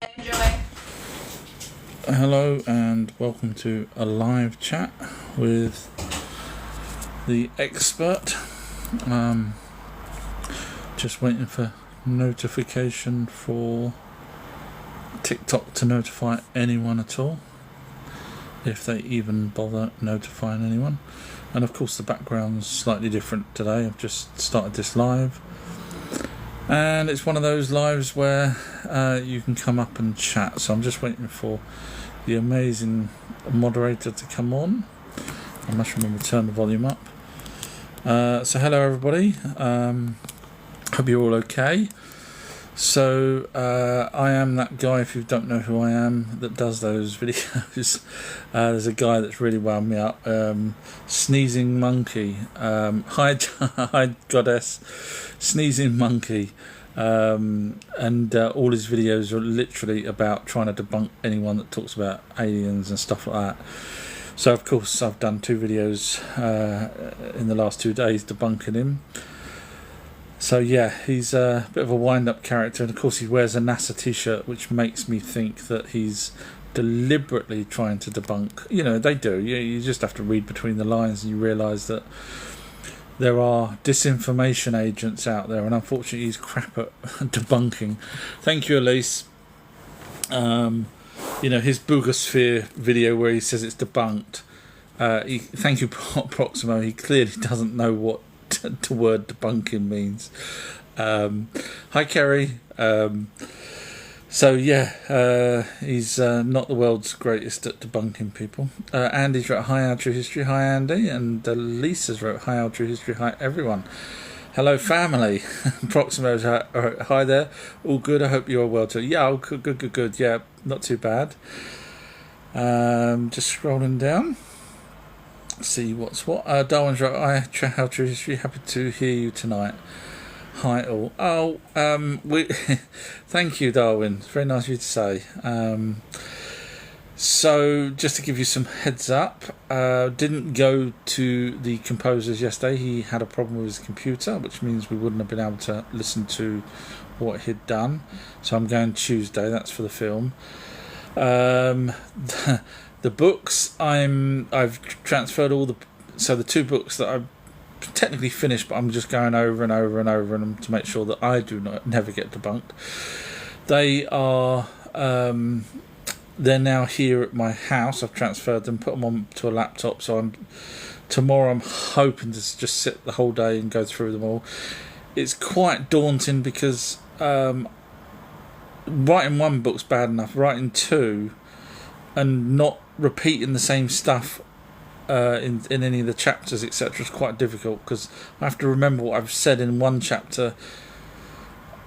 Enjoy. Hello and welcome to a live chat with the expert. Just waiting for notification for TikTok to notify anyone at all, if they even bother notifying anyone. And of course the background's slightly different today. I've just started this live, and it's one of those lives where you can come up and chat. So I'm just waiting for the amazing moderator to come on. I must remember to turn the volume up. So hello everybody. Hope you're all okay. So I am that guy, if you don't know who I am, that does those videos. There's a guy that's really wound me up. Sneezing Monkey. Hi Goddess. Sneezing Monkey. And all his videos are literally about trying to debunk anyone that talks about aliens and stuff like that. So of course I've done 2 videos in the last 2 days debunking him. So yeah, he's a bit of a wind-up character, and of course he wears a NASA t-shirt, which makes me think that he's deliberately trying to debunk. You know, they do. You just have to read between the lines and you realise that there are disinformation agents out there, and unfortunately he's crap at debunking. Thank you, Elise. You know, his Boogosphere video where he says it's debunked. Thank you, Proximo. He clearly doesn't know what the word debunking means. Hi, Kerry. So yeah, he's not the world's greatest at debunking people. Andy's wrote hi, our true history. Hi, Andy. And Lisa's wrote hi, our true history. Hi, everyone. Hello, family. Proximo's hi there. All good. I hope you're well too. Yeah, oh, good. Yeah, not too bad. Just scrolling down. See what's what. Darwin's wrote hi, our true history. Happy to hear you tonight. Hi all. Thank you, Darwin. It's very nice of you to say. So just to give you some heads up, didn't go to the composer's yesterday. He had a problem with his computer, which means we wouldn't have been able to listen to what he'd done. So I'm going Tuesday. That's for the film. The books I've transferred all the 2 books that I've technically finished, but I'm just going over and over them to make sure that I never get debunked. They are they're now here at my house. I've transferred them, put them onto a laptop, so tomorrow I'm hoping to just sit the whole day and go through them all. It's quite daunting because writing 1 book's bad enough. Writing 2 and not repeating the same stuff in any of the chapters, etc., is quite difficult, because I have to remember what I've said in 1 chapter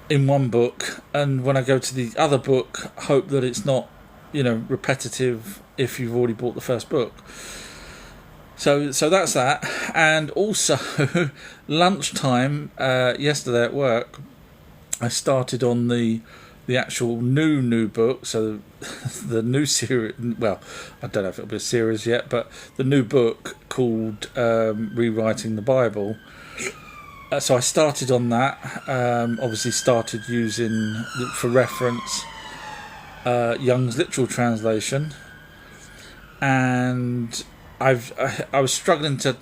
in 1 book, and when I go to the other book, hope that it's not, repetitive if you've already bought the first book. So that's that. And also lunchtime yesterday at work, I started on the actual new book, so the new series. Well, I don't know if it'll be a series yet, but the new book called Rewriting the Bible. So I started on that. Obviously, started using for reference Young's literal translation, and I was struggling to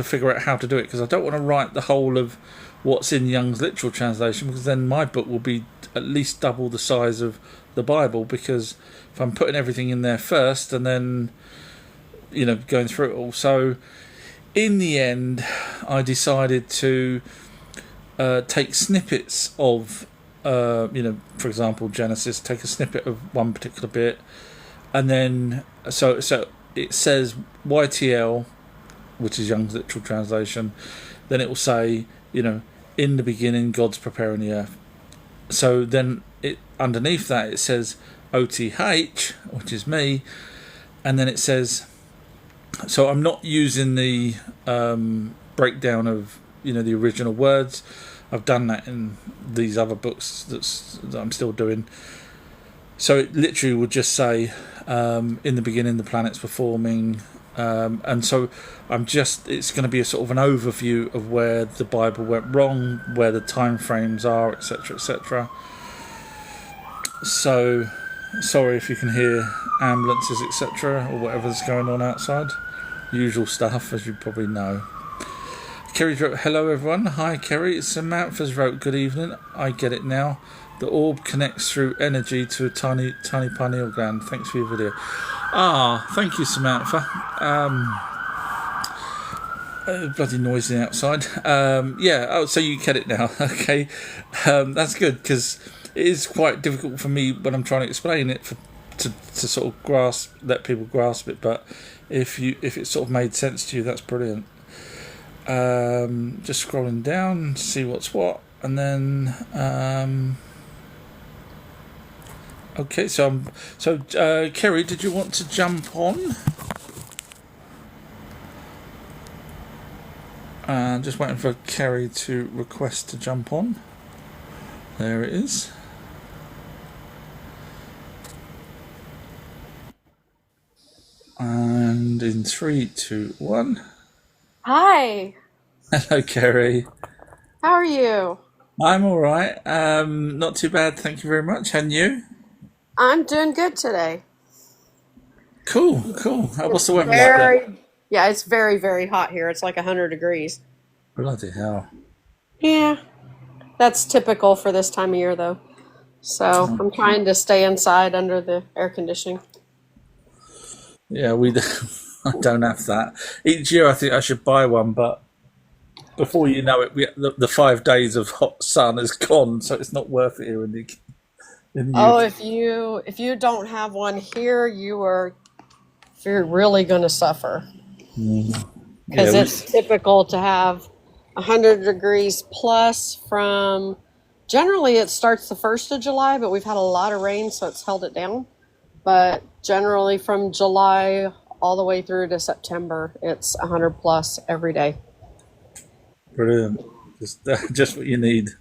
figure out how to do it, because I don't want to write the whole of what's in Young's literal translation, because then my book will be at least double the size of the Bible, because if I'm putting everything in there first and then going through it all. So in the end I decided to take snippets of for example Genesis, take a snippet of one particular bit, and then so it says YTL, which is Young's literal translation, then it will say in the beginning God's preparing the earth. So then underneath that it says OTH, which is me, and then it says, so I'm not using the breakdown of the original words. I've done that in these other books that I'm still doing. So it literally would just say in the beginning the planets were forming, and so it's going to be a sort of an overview of where the Bible went wrong, where the time frames are, etc. So Sorry if you can hear ambulances, etc., or whatever's going on outside. Usual stuff, as you probably know. Kerry wrote, hello everyone. Hi Kerry. Samantha's wrote, good evening. I get it now. The orb connects through energy to a tiny pineal gland. Thanks for your video. Thank you, Samantha. Bloody noisy outside. So you get it now. Okay. That's good, because it is quite difficult for me when I'm trying to explain it to sort of let people grasp it. But if it sort of made sense to you, that's brilliant. Just scrolling down to see what's what, and then okay. So Kerry, did you want to jump on? Just waiting for Kerry to request to jump on. There it is. And in 3, 2, 1. Hi. Hello, Kerry. How are you? I'm all right. Not too bad, thank you very much. And you? I'm doing good today. Cool. What's the weather like there? Yeah, it's very, very hot here. It's like 100 degrees. Bloody hell. Yeah, that's typical for this time of year, though. So I'm trying to stay inside under the air conditioning. Yeah, I don't have that. Each year I think I should buy one, but before you know it, the 5 days of hot sun is gone, so it's not worth it here in the Oh, UK. if you don't have one here, you're really going to suffer because Yeah, it's typical to have 100 degrees plus from generally it starts the 1st of July, but we've had a lot of rain, so it's held it down. But generally from July all the way through to September, it's 100 plus every day. brilliant. Just what you need.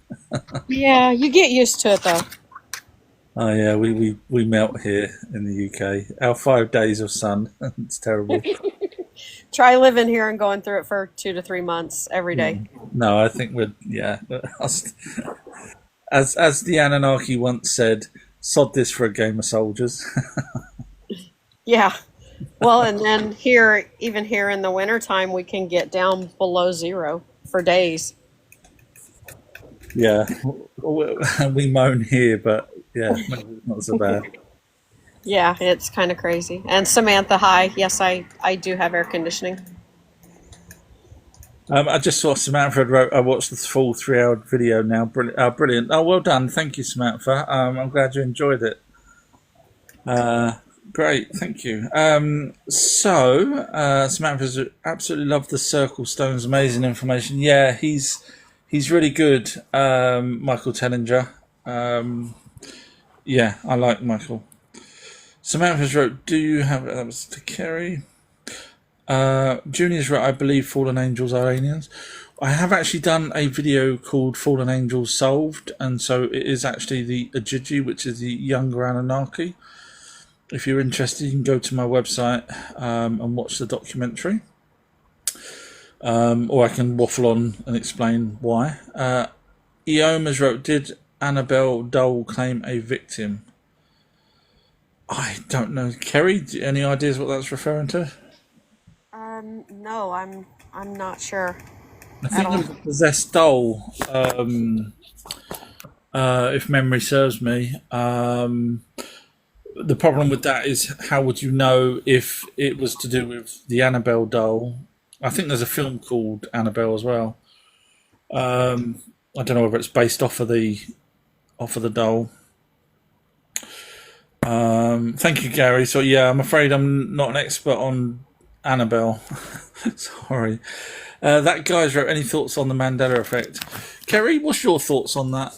Yeah, you get used to it though. Oh yeah, we melt here in the UK. Our 5 days of sun, it's terrible. Try living here and going through it for 2 to 3 months every day. No, I think as the Anunnaki once said, sod this for a game of soldiers. Yeah. Well, and then even here in the wintertime, we can get down below zero for days. Yeah, we moan here, but yeah, not so bad. Yeah, it's kind of crazy. And Samantha, hi. Yes, I do have air conditioning. I just saw Samantha wrote, I watched the full 3-hour video now. Brilliant. Brilliant. Oh, well done. Thank you, Samantha. I'm glad you enjoyed it. Great. Thank you. Samantha's absolutely loved the circle stones. Amazing information. Yeah, he's really good, Michael Tellinger. Yeah, I like Michael. Samantha's wrote, do you have... That was to Kerry. Junior's wrote, I believe fallen angels are aliens. I have actually done a video called Fallen Angels Solved, and so it is actually the Ajiji, which is the younger Anunnaki. If you're interested, you can go to my website and watch the documentary. Or I can waffle on and explain why. Eoma's wrote, did Annabelle Dole claim a victim? I don't know. Kerry, any ideas what that's referring to? No, I'm not sure I at think there all. was a possessed doll, if memory serves me. The problem with that is how would you know if it was to do with the Annabelle doll? I think there's a film called Annabelle as well. I don't know whether it's based off of the doll. Thank you, Gary. So yeah, I'm afraid I'm not an expert on Annabelle. Sorry. That guy's wrote, any thoughts on the Mandela effect? Kerry, what's your thoughts on that?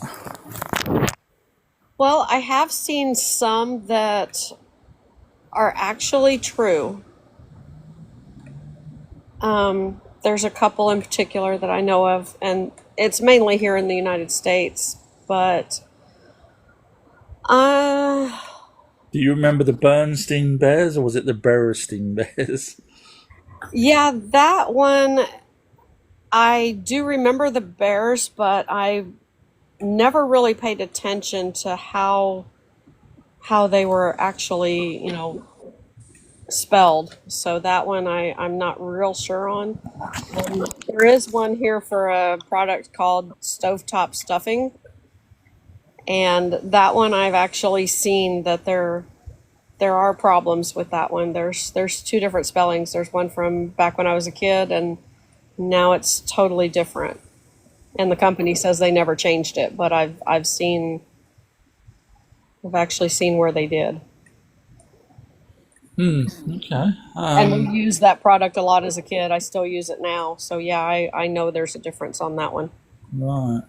Well, I have seen some that are actually true. There's a couple in particular that I know of, and it's mainly here in the United States. But Do you remember the Bernstein Bears, or was it the Berenstain Bears? yeah, that one I do remember the bears, but I never really paid attention to how how they were actually, spelled. So that one I'm not real sure on. There is one here for a product called stovetop stuffing, and that one I've actually seen that there are problems with that one. There's two different spellings. There's one from back when I was a kid, and now it's totally different. And the company says they never changed it, but I've actually seen where they did. Okay. And we used that product a lot as a kid. I still use it now. So yeah, I know there's a difference on that one. Right.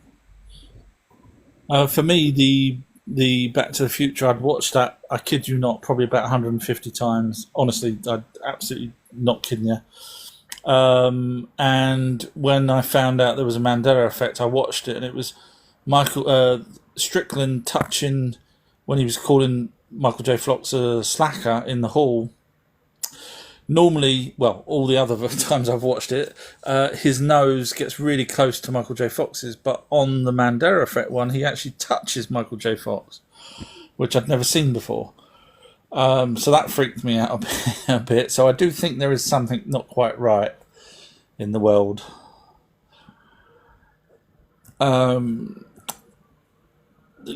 For me, the Back to the Future, I'd watched that. I kid you not, probably about 150 times. Honestly, I'm absolutely not kidding you. And when I found out there was a Mandela effect, I watched it, and it was Michael Strickland touching when he was calling Michael J. Fox a slacker in the hall. Normally, well, all the other times I've watched it, his nose gets really close to Michael J. Fox's, but on the Mandela Effect one, he actually touches Michael J. Fox, which I'd never seen before. So that freaked me out a bit. So I do think there is something not quite right in the world.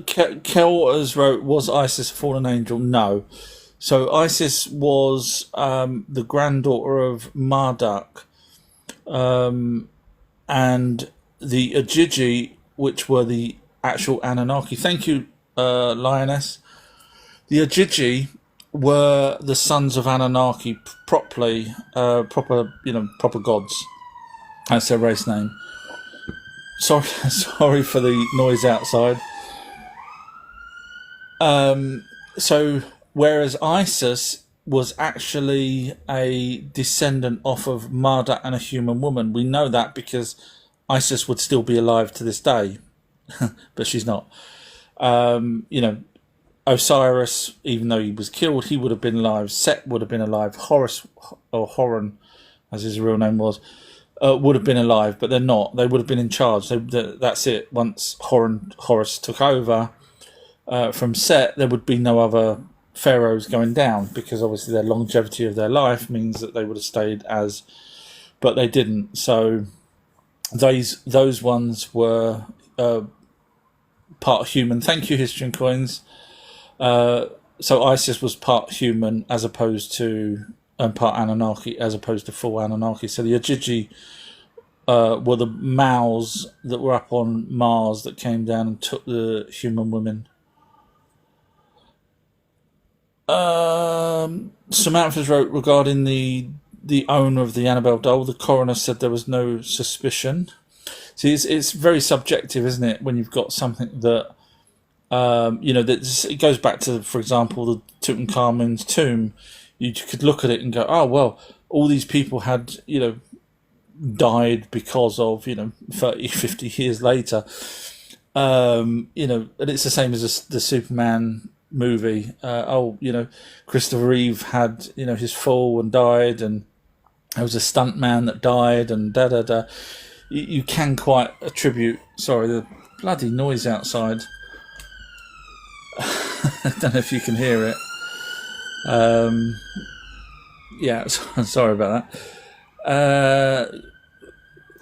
Kel has wrote, was Isis a fallen angel? No. So Isis was the granddaughter of Marduk, and the Ajiji, which were the actual Anunnaki. Thank you, Lioness. The Ajiji were the sons of Anunnaki, proper gods. That's their race name. Sorry for the noise outside. So whereas Isis was actually a descendant off of Marduk and a human woman. We know that because Isis would still be alive to this day, but she's not. Osiris, even though he was killed, he would have been alive. Set would have been alive. Horus, or Horon, as his real name was, would have been alive, but they're not. They would have been in charge. That's it. Once Horus took over from Set, there would be no other pharaohs going down, because obviously their longevity of their life means that they would have stayed as, but they didn't. So those ones were part human. Thank you, History and Coins. So Isis was part human as opposed to, and part Anunnaki as opposed to full Anunnaki. So the Ajiji were the Maus that were up on Mars that came down and took the human women. Samantha's wrote regarding the owner of the Annabelle doll. The coroner said there was no suspicion. See, it's very subjective, isn't it? When you've got something that that it goes back to, for example, the Tutankhamun's tomb. You could look at it and go, oh well, all these people had died because of 30, 50 years later. And it's the same as the Superman movie. Christopher Reeve had his fall and died, and there was a stunt man that died, and da da da. You can quite attribute. Sorry, the bloody noise outside. I don't know if you can hear it. Sorry about that.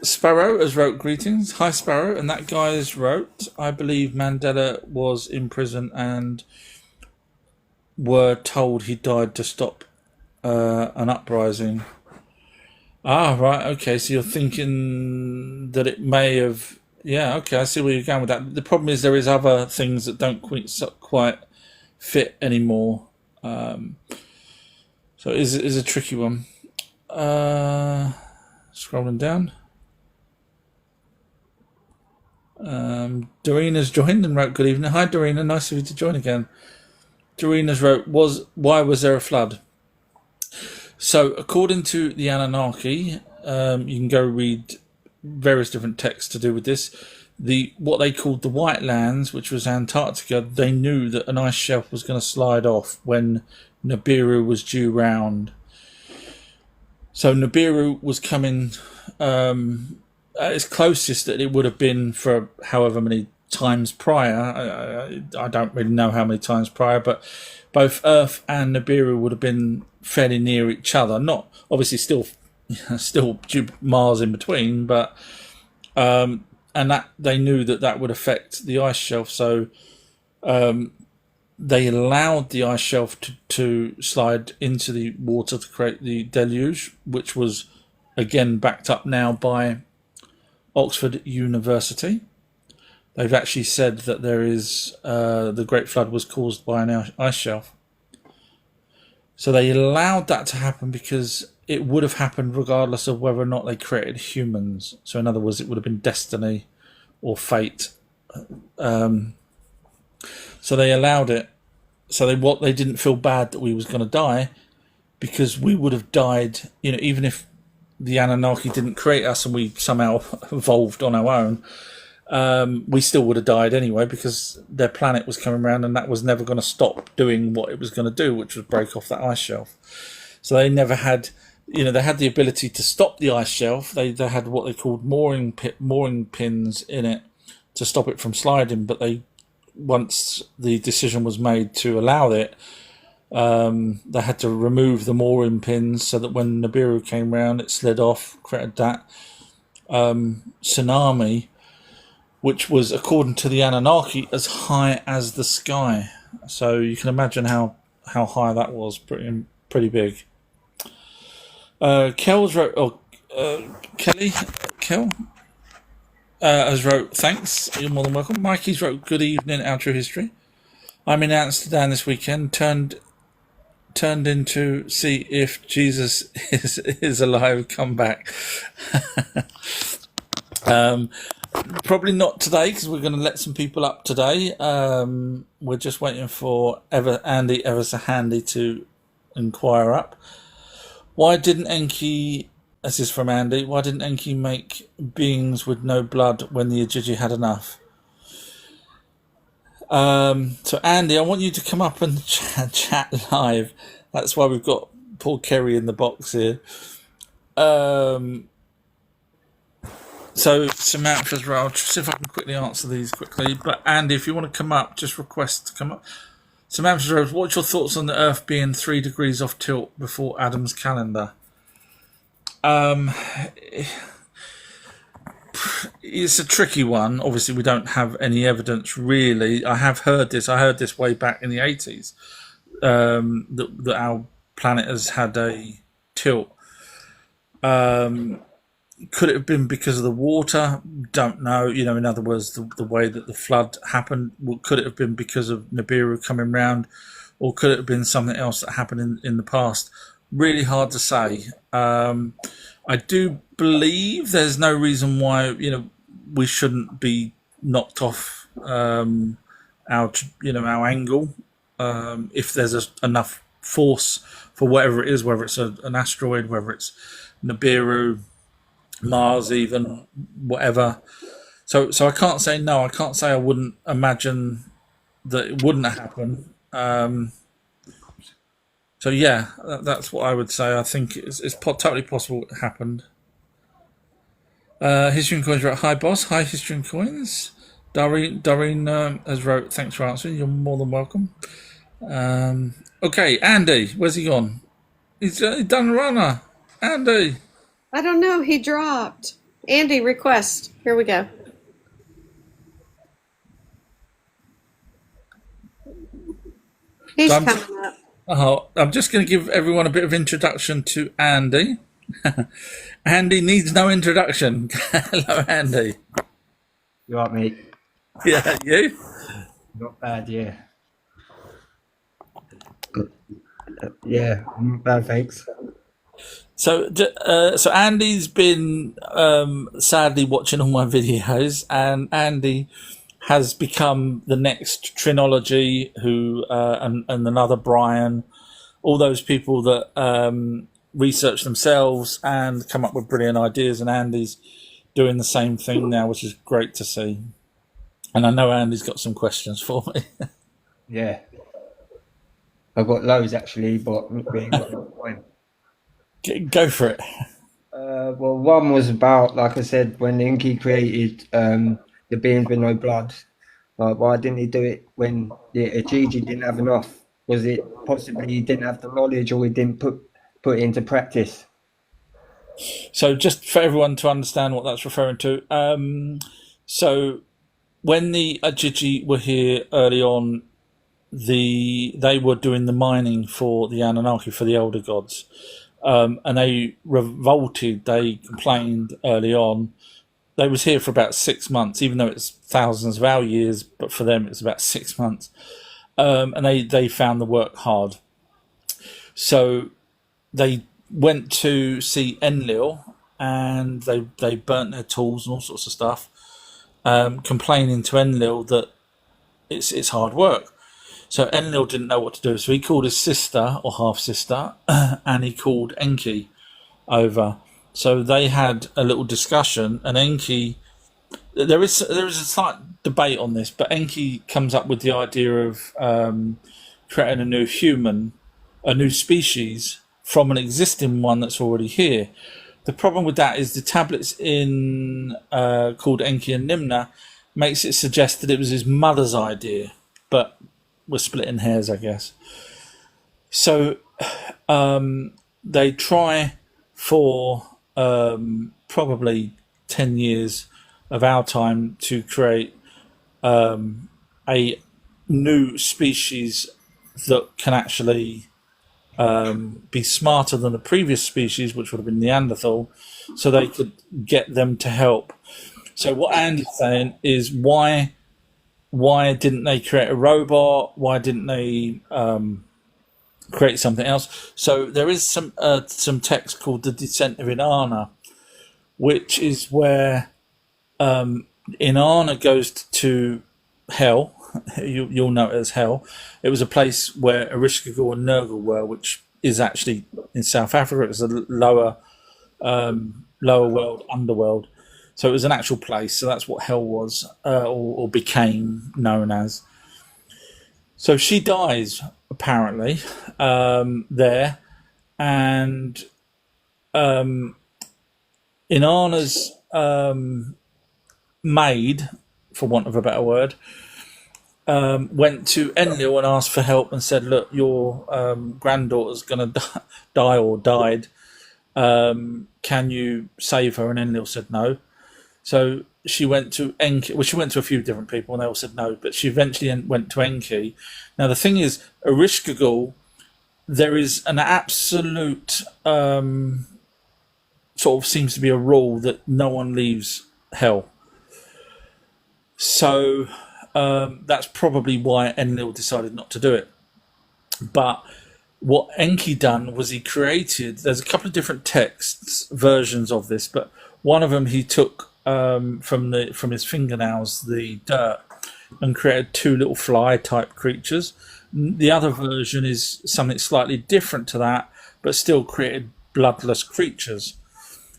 Sparrow has wrote greetings. Hi, Sparrow. And that guy has wrote, I believe Mandela was in prison and were told he died to stop an uprising. Ah, right. Okay. So you're thinking that it may have... Yeah, okay. I see where you're going with that. The problem is there is other things that don't quite fit anymore. So it is a tricky one. Scrolling down. Doreena's joined and wrote, good evening. Hi, Dorina. Nice of you to join again. Doreena's wrote, why was there a flood? So according to the Anunnaki, you can go read various different texts to do with this. What they called the White Lands, which was Antarctica, they knew that an ice shelf was going to slide off when Nibiru was due round. So Nibiru was coming at its closest that it would have been for however many times prior. I don't really know how many times prior, but both Earth and Nibiru would have been fairly near each other. Not obviously still Mars in between, but and that they knew that would affect the ice shelf. So they allowed the ice shelf to slide into the water to create the deluge, which was again backed up now by Oxford University. They've actually said that there is the Great Flood was caused by an ice shelf. So they allowed that to happen because it would have happened regardless of whether or not they created humans. So in other words, it would have been destiny or fate. So they allowed it. So they didn't feel bad that we was going to die, because we would have died. Even if the Anunnaki didn't create us and we somehow evolved on our own, we still would have died anyway, because their planet was coming around and that was never going to stop doing what it was going to do, which was break off that ice shelf. So they never had, they had the ability to stop the ice shelf. They had what they called mooring pins in it to stop it from sliding, but once the decision was made to allow it, they had to remove the mooring pins so that when Nibiru came round, it slid off, created that tsunami, which was, according to the Anunnaki, as high as the sky. So you can imagine how high that was, pretty big. Kel's wrote, Kel has wrote, thanks, you're more than welcome. Mikey's wrote, good evening, our true history. I'm in Amsterdam this weekend, turned in to see if Jesus is alive, come back. Probably not today, because we're going to let some people up today. We're just waiting for Andy ever so handy to inquire up. Why didn't Enki, this is from Andy, why didn't Enki make beings with no blood when the Ajiji had enough? So Andy, I want you to come up and chat live. That's why we've got Paul Kerry in the box here. So Samantha's right. I'll see if I can quickly answer these quickly. But Andy, if you want to come up, just request to come up. Samantha's right. What's your thoughts on the Earth being 3 degrees off tilt before Adam's calendar? It's a tricky one. Obviously, we don't have any evidence really. I have heard this. I heard this way back in the 80s. That our planet has had a tilt. Could it have been because of the water? Don't know. In other words, the way that the flood happened. Could it have been because of Nibiru coming round, or could it have been something else that happened in the past? Really hard to say. I do believe there's no reason why we shouldn't be knocked off our angle if there's enough force for whatever it is, whether it's an asteroid, whether it's Nibiru, Mars, even whatever. So I can't say no. I can't say I wouldn't imagine that it wouldn't happen. So yeah, that's what I would say. I think it's totally possible it happened. History and Coins wrote, hi boss, hi History and Coins. Doreen has wrote, thanks for answering, you're more than welcome. Okay, Andy, where's he gone? He's done runner. Andy. I don't know, he dropped. Andy, request. Here we go. He's coming up. I'm just going to give everyone a bit of introduction to Andy. Andy needs no introduction. Hello, Andy. You alright, mate? Yeah, you? Not bad, yeah. Yeah, not bad, thanks. So Andy's been sadly watching all my videos, and Andy has become the next Trinology, who and another Brian, all those people that research themselves and come up with brilliant ideas, and Andy's doing the same thing now, which is great to see. And I know Andy's got some questions for me. Yeah. I've got loads actually, but we ain't got no time. Go for it. Well, one was about, like I said, when Inky created the beings with no blood. Like, why didn't he do it when Gigi didn't have enough? Was it possibly he didn't have the knowledge, or he didn't put it into practice? So just for everyone to understand what that's referring to, so when the Ajiji were here early on, they were doing the mining for the Anunnaki, for the elder gods, and they revolted. They complained early on. They was here for about 6 months, even though it's thousands of our years, but for them it's about 6 months. And they found the work hard. So they went to see Enlil, and they burnt their tools and all sorts of stuff, complaining to Enlil that it's hard work. So Enlil didn't know what to do, so he called his sister or half sister, and he called Enki over. So they had a little discussion, and Enki, there is a slight debate on this, but Enki comes up with the idea of creating a new human, a new species from an existing one that's already here. The problem with that is the tablets in called Enki and Nimna makes it suggest that it was his mother's idea, but we're splitting hairs, I guess. So they try for probably 10 years of our time to create a new species that can actually be smarter than the previous species, which would have been Neanderthal, so they could get them to help. So what Andy's saying is, why didn't they create a robot? Why didn't they create something else? So there is some text called the Descent of Inanna, which is where Inanna goes to hell. You'll know it as hell. It was a place where Ereshkigal and Nergal were, which is actually in South Africa. It was a lower world, underworld. So it was an actual place. So that's what hell was, or became known as. So she dies, apparently, there. And Inanna's maid, for want of a better word, went to Enlil and asked for help and said, look, your granddaughter's going to die or died. Can you save her? And Enlil said no. So she went to Enki. Well, she went to a few different people and they all said no, but she eventually went to Enki. Now, the thing is, Ereshkigal, there is an absolute sort of seems to be a rule that no one leaves hell. So that's probably why Enlil decided not to do it. But what Enki done was he created, there's a couple of different texts, versions of this, but one of them he took from his fingernails, the dirt, and created two little fly type creatures. The other version is something slightly different to that, but still created bloodless creatures.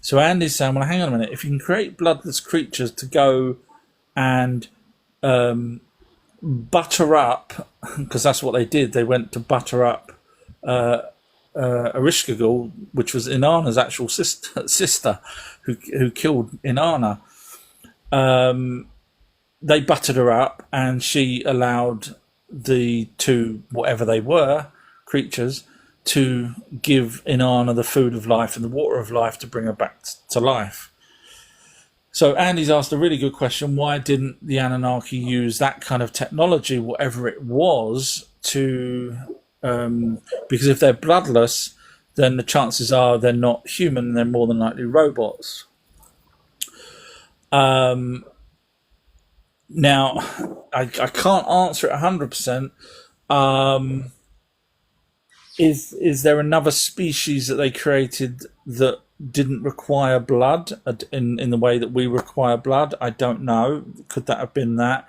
So Andy's saying, well, hang on a minute, if you can create bloodless creatures to go and butter up, because that's what they did, they went to butter up Ereshkigal, which was Inanna's actual sister who killed Inanna. They buttered her up, and she allowed the two, whatever they were, creatures, to give Inanna the food of life and the water of life to bring her back to life. So Andy's asked a really good question. Why didn't the Anunnaki use that kind of technology, whatever it was, to... because if they're bloodless, then the chances are they're not human, they're more than likely robots. Now, I can't answer it 100%. Is there another species that they created that didn't require blood in the way that we require blood? I don't know. Could that have been that?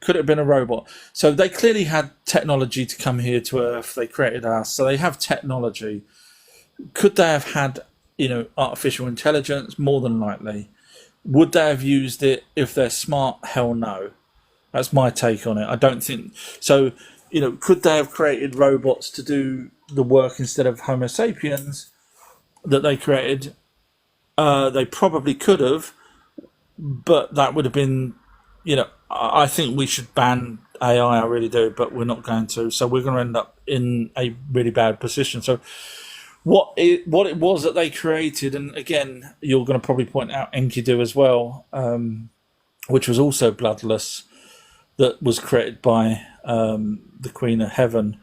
Could it have been a robot? So they clearly had technology to come here to Earth. They created us, so they have technology. Could they have had, artificial intelligence? More than likely. Would they have used it if they're smart? Hell no. That's my take on it. I don't think so. Could they have created robots to do the work instead of Homo sapiens that they created? They probably could have, but that would have been, I think we should ban AI. I really do, but we're not going to. So we're going to end up in a really bad position. So what it was that they created, and again, you're going to probably point out Enkidu as well, which was also bloodless, that was created by the Queen of Heaven.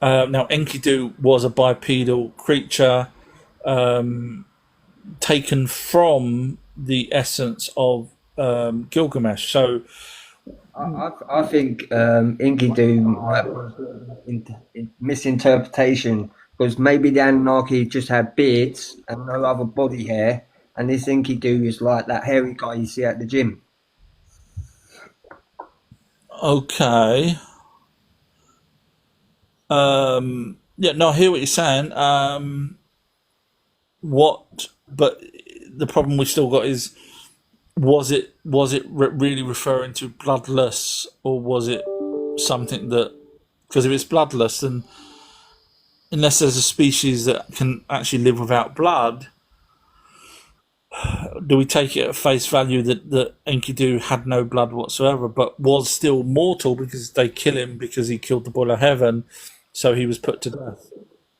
Now, Enkidu was a bipedal creature taken from the essence of Gilgamesh. So, I think Enkidu might be misinterpretation because maybe the Anunnaki just had beards and no other body hair, and this Enkidu is like that hairy guy you see at the gym. okay. Yeah, no, I hear what you're saying. But the problem we've still got is, was it really referring to bloodless, or was it something that, because if it's bloodless, then unless there's a species that can actually live without blood, do we take it at face value that Enkidu had no blood whatsoever, but was still mortal because they kill him because he killed the bull of heaven, so he was put to death?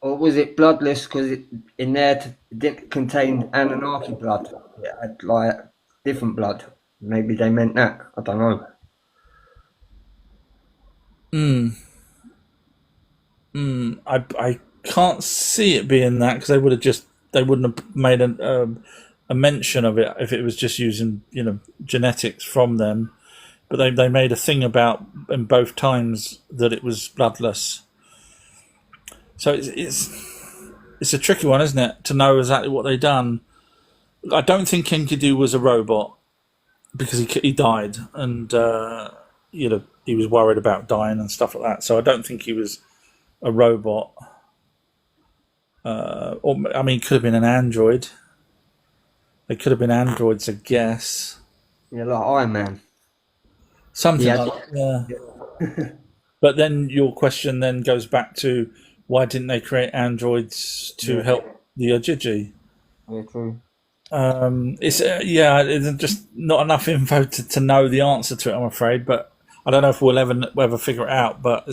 Or was it bloodless because in there it didn't contain Anunnaki blood? It had like different blood. Maybe they meant that. I don't know. I can't see it being that, because they wouldn't have made a mention of it if it was just using genetics from them. But they made a thing about in both times that it was bloodless. So it's a tricky one, isn't it, to know exactly what they done. I don't think Enkidu was a robot, because he died, and he was worried about dying and stuff like that. So I don't think he was a robot. Or I mean, it could have been an android. They could have been androids, I guess. Yeah, like Iron Man. Something Yeah. like that. Yeah. But then your question then goes back to, why didn't they create androids to help the Ojiji? Yeah, true. It's just not enough info to know the answer to it, I'm afraid. But I don't know if we'll ever figure it out. But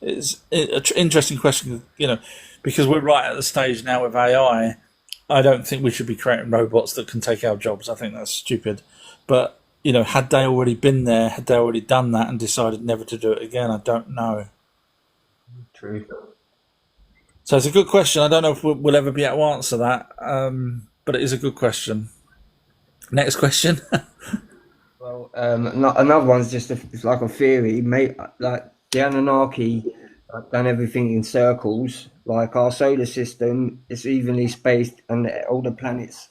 it's an interesting question, because we're right at the stage now with AI. I don't think we should be creating robots that can take our jobs. I think that's stupid. But had they already been there, had they already done that and decided never to do it again? I don't know. True. So it's a good question. I don't know if we'll ever be able to answer that, but it is a good question. Next question. Well, another one's it's like a theory. Like the Anunnaki done everything in circles. Like our solar system is evenly spaced, and all the planets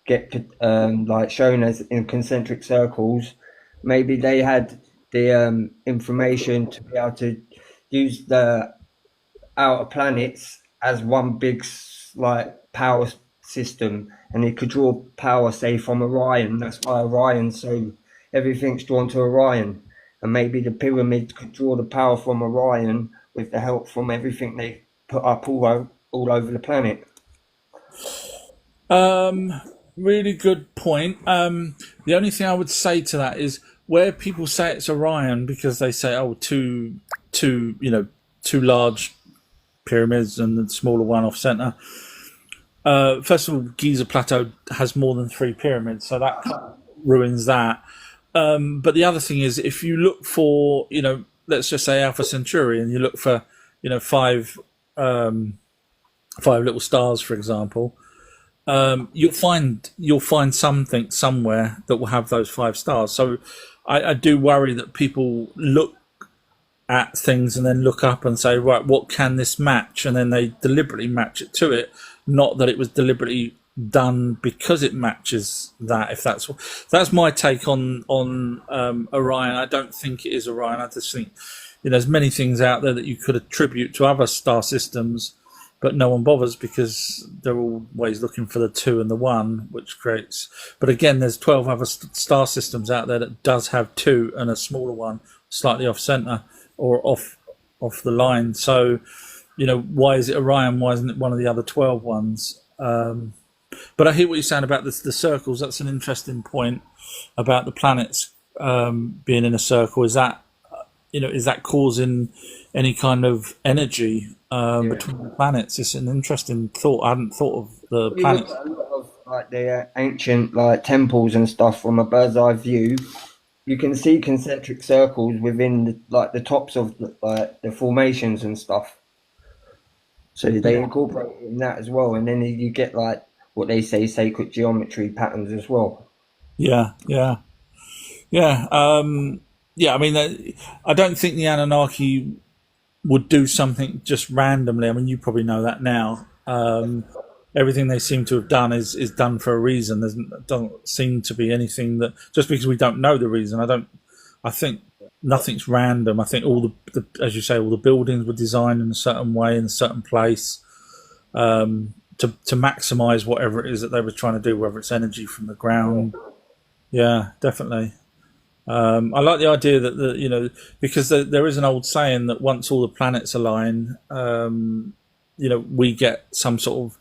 get like shown as in concentric circles. Maybe they had the information to be able to use the outer planets as one big like power system, and it could draw power, say, from Orion. That's why Orion, so everything's drawn to Orion, and maybe the pyramid could draw the power from Orion with the help from everything they put up all over the planet. Really good point. The only thing I would say to that is, where people say it's Orion because they say, oh, two large pyramids and the smaller one off center. First of all, Giza Plateau has more than 3 pyramids, so that kind of ruins that. But the other thing is, if you look for, let's just say Alpha Centauri, and you look for, 5 little stars, for example, you'll find something somewhere that will have those 5 stars. So I do worry that people look at things and then look up and say, right, what can this match? And then they deliberately match it to it, not that it was deliberately done because it matches that. If that's my take on Orion. I don't think it is Orion. I just think there's many things out there that you could attribute to other star systems, but no one bothers because they're always looking for the 2 and the 1, which creates. But again, there's 12 other star systems out there that does have 2 and a smaller one, slightly off center or off the line. So, why is it Orion? Why isn't it one of the other 12 ones? But I hear what you're saying about the circles. That's an interesting point about the planets being in a circle. Is that is that causing any kind of energy Yeah. between the planets? It's an interesting thought. I hadn't thought of the You look planets. at a lot of like the ancient like temples and stuff from a bird's eye view. You can see concentric circles within the tops of like the formations and stuff. So they incorporate in that as well, and then you get like what they say sacred geometry patterns as well. Yeah, yeah, yeah, yeah. I mean, I don't think the Anunnaki would do something just randomly. I mean, you probably know that now. Everything they seem to have done is done for a reason. Doesn't seem to be anything that just because we don't know the reason. I think nothing's random. I think all as you say, all the buildings were designed in a certain way in a certain place to maximise whatever it is that they were trying to do, whether it's energy from the ground. Yeah, definitely. I like the idea that because there is an old saying that once all the planets align, we get some sort of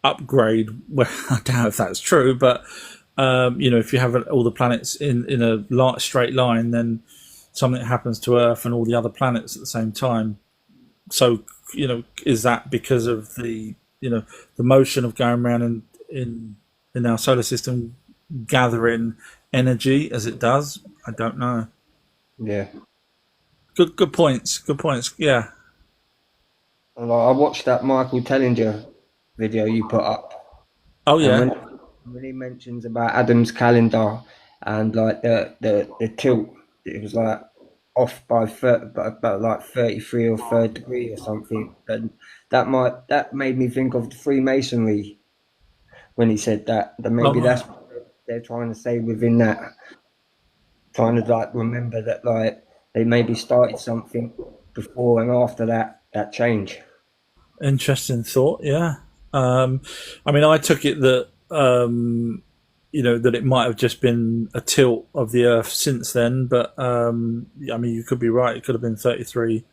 upgrade. Well, I doubt if that's true, but if you have all the planets in a straight line, then something happens to Earth and all the other planets at the same time. So, is that because of the motion of going around in our solar system gathering energy as it does? I don't know. Yeah. Good points. Good points. Yeah. And I watched that Michael Tellinger video you put up, Oh and yeah. when he mentions about Adam's calendar and like the tilt, it was like off by about like 33 or 3rd degree or something, and that made me think of the Freemasonry when he said that. That maybe Oh, that's what they're trying to say within that, trying to like remember that like they maybe started something before and after that change. interesting thought. Yeah. I mean, I took it that that it might have just been a tilt of the Earth since then, but I mean, you could be right. It could have been 33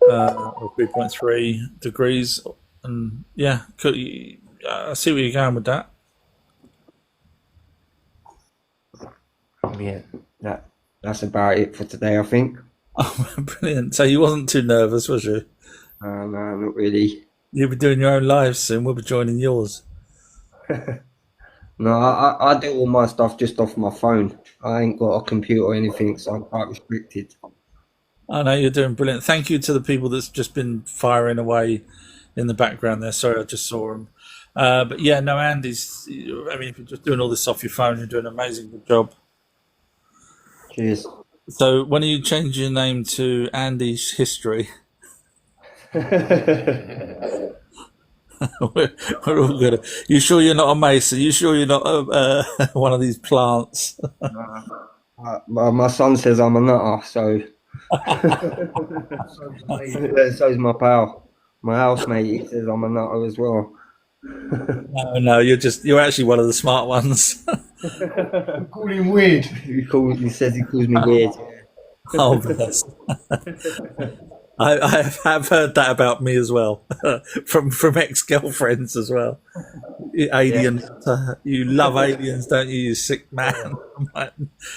or 3.3 degrees, and yeah, I see where you're going with that. Yeah, that's about it for today, I think. Oh, brilliant! So you wasn't too nervous, was you? No, not really. You'll be doing your own live soon. We'll be joining yours. No, I do all my stuff just off my phone. I ain't got a computer or anything, so I'm quite restricted. I know you're doing brilliant. Thank you to the people that's just been firing away in the background there. Sorry, I just saw them. But yeah, no, Andy's. I mean, if you're just doing all this off your phone, you're doing an amazing good job. Cheers. So when are you changing your name to Andy's History? we're all good. You sure you're not a mason? You sure you're not one of these plants? My son says I'm a nutter, so so's my pal. My housemate, he says I'm a nutter as well. No, you're actually one of the smart ones. Call him weird. He says he calls me weird. Oh, bless. I have heard that about me as well, from ex-girlfriends as well. Aliens, you love aliens, don't you? You sick man.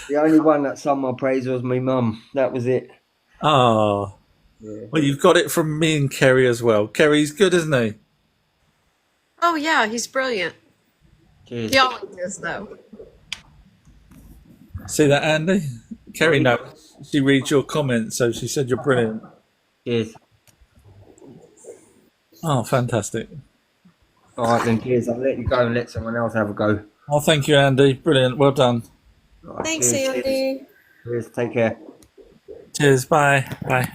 The only one that sung my praise was my mum. That was it. Oh, Yeah. well, you've got it from me and Kerry as well. Kerry's good, isn't he? Oh yeah, he's brilliant. Cheers. He always is though. See that, Andy? Kerry knows. She reads your comments, so she said you're brilliant. Cheers. Oh, fantastic. All right then, cheers. I'll let you go and let someone else have a go. Oh, thank you, Andy. Brilliant. Well done. All right, Thanks, cheers. Andy. Cheers. Take care. Cheers. Bye. Bye.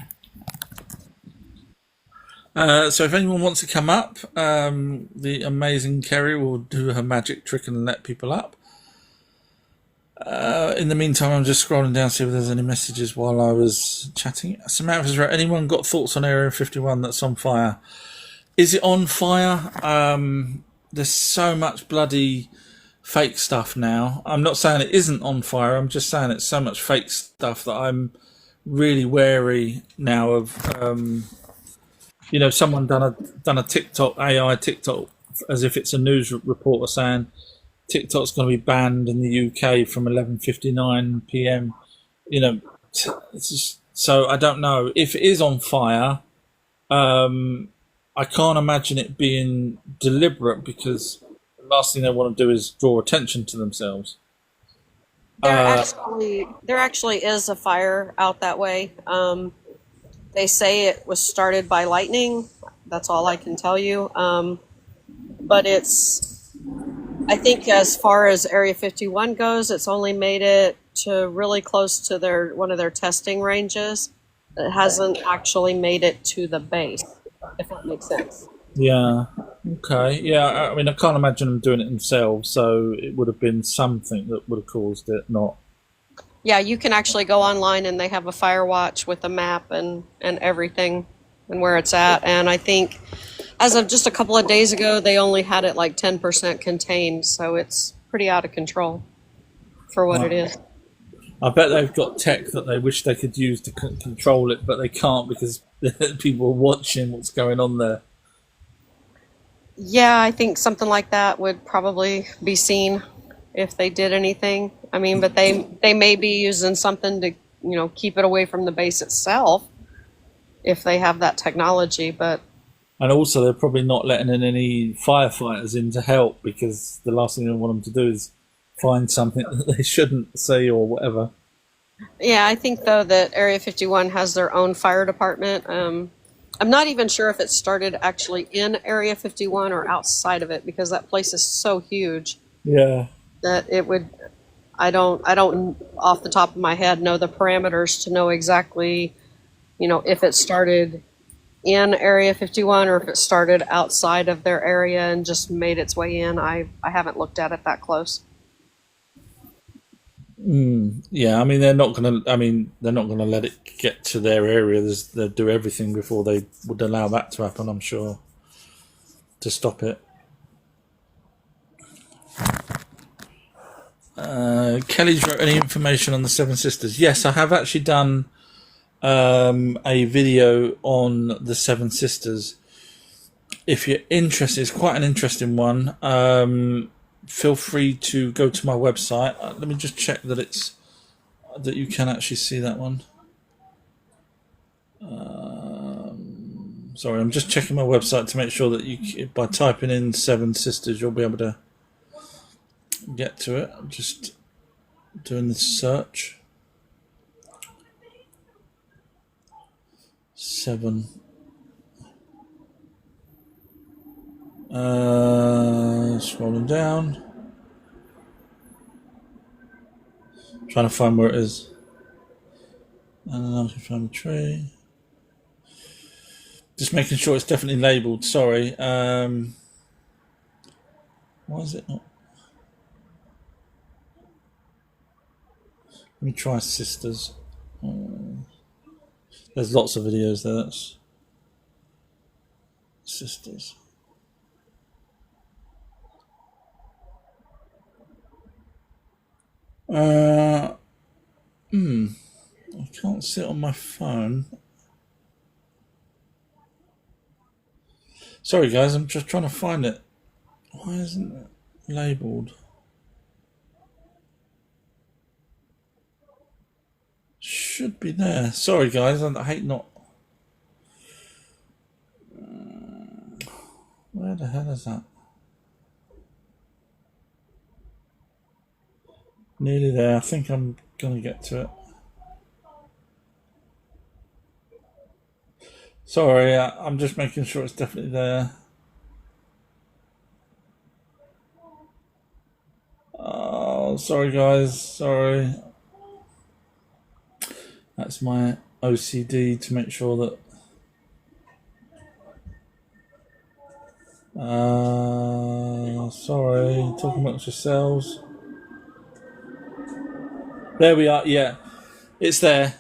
So if anyone wants to come up, the amazing Kerry will do her magic trick and let people up. In the meantime, I'm just scrolling down to see if there's any messages while I was chatting. Samantha's right. Anyone got thoughts on Area 51 that's on fire? Is it on fire? There's so much bloody fake stuff now. I'm not saying it isn't on fire. I'm just saying it's so much fake stuff that I'm really wary now of. Someone done a TikTok AI TikTok as if it's a news reporter saying TikTok's going to be banned in the UK from 11:59 p.m. You know, it's just, so I don't know if it is on fire. I can't imagine it being deliberate, because the last thing they want to do is draw attention to themselves. There actually is a fire out that way. They say it was started by lightning. That's all I can tell you. But I think as far as Area 51 goes, it's only made it to really close to one of their testing ranges. It hasn't actually made it to the base, if that makes sense. Yeah. Okay. Yeah. I mean, I can't imagine them doing it themselves. So it would have been something that would have caused it, not. Yeah, you can actually go online and they have a fire watch with a map and everything and where it's at. And I think as of just a couple of days ago, they only had it like 10% contained. So it's pretty out of control for what it is. I bet they've got tech that they wish they could use to control it, but they can't because people are watching what's going on there. Yeah, I think something like that would probably be seen if they did anything. I mean, but they may be using something to, keep it away from the base itself if they have that technology. And also, they're probably not letting in any firefighters in to help, because the last thing they want them to do is find something that they shouldn't see or whatever. Yeah, I think, though, that Area 51 has their own fire department. I'm not even sure if it started actually in Area 51 or outside of it, because that place is so huge. Yeah. That it would, I don't off the top of my head know the parameters to know exactly, if it started in Area 51 or if it started outside of their area and just made its way in. I haven't looked at it that close. Yeah, I mean they're not gonna let it get to their area. They'll do everything before they would allow that to happen, I'm sure, to stop it. Kelly's wrote any information on the Seven Sisters? Yes, I have actually done a video on the Seven Sisters. If you're interested, it's quite an interesting one. Feel free to go to my website. Let me just check that you can actually see that one. Sorry, I'm just checking my website to make sure that by typing in Seven Sisters, you'll be able to get to it. I'm just doing the search. 7. Scrolling down, trying to find where it is, and then I can find the tree. Just making sure it's definitely labelled. Sorry. Why is it not? Let me try Sisters. There's lots of videos there. That's Sisters. I can't see it on my phone. Sorry guys, I'm just trying to find it. Why isn't it labelled? Should be there. Sorry guys, I hate not. Where the hell is that? Nearly there. I think I'm gonna get to it. Sorry, I'm just making sure it's definitely there. Oh, sorry guys, sorry. That's my OCD to make sure that. Sorry, talking amongst yourselves. There we are. Yeah, it's there.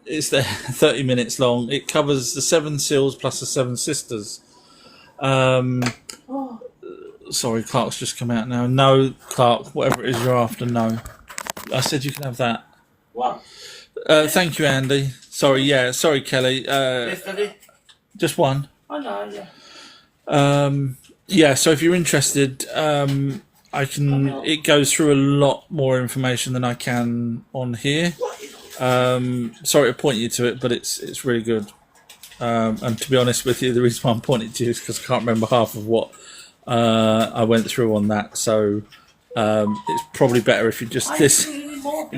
It's there. 30 minutes long. It covers the 7 seals plus the 7 sisters. Sorry, Clark's just come out now. No, Clark, whatever it is you're after, no. I said you can have that. Wow. Thank you, Andy. Sorry, yeah. Sorry, Kelly. Yes, Daddy. Just one. I know, yeah. Yeah, so if you're interested, I can. It goes through a lot more information than I can on here. Sorry to point you to it, but it's really good. And to be honest with you, the reason why I'm pointing to you is because I can't remember half of what I went through on that. So it's probably better if you just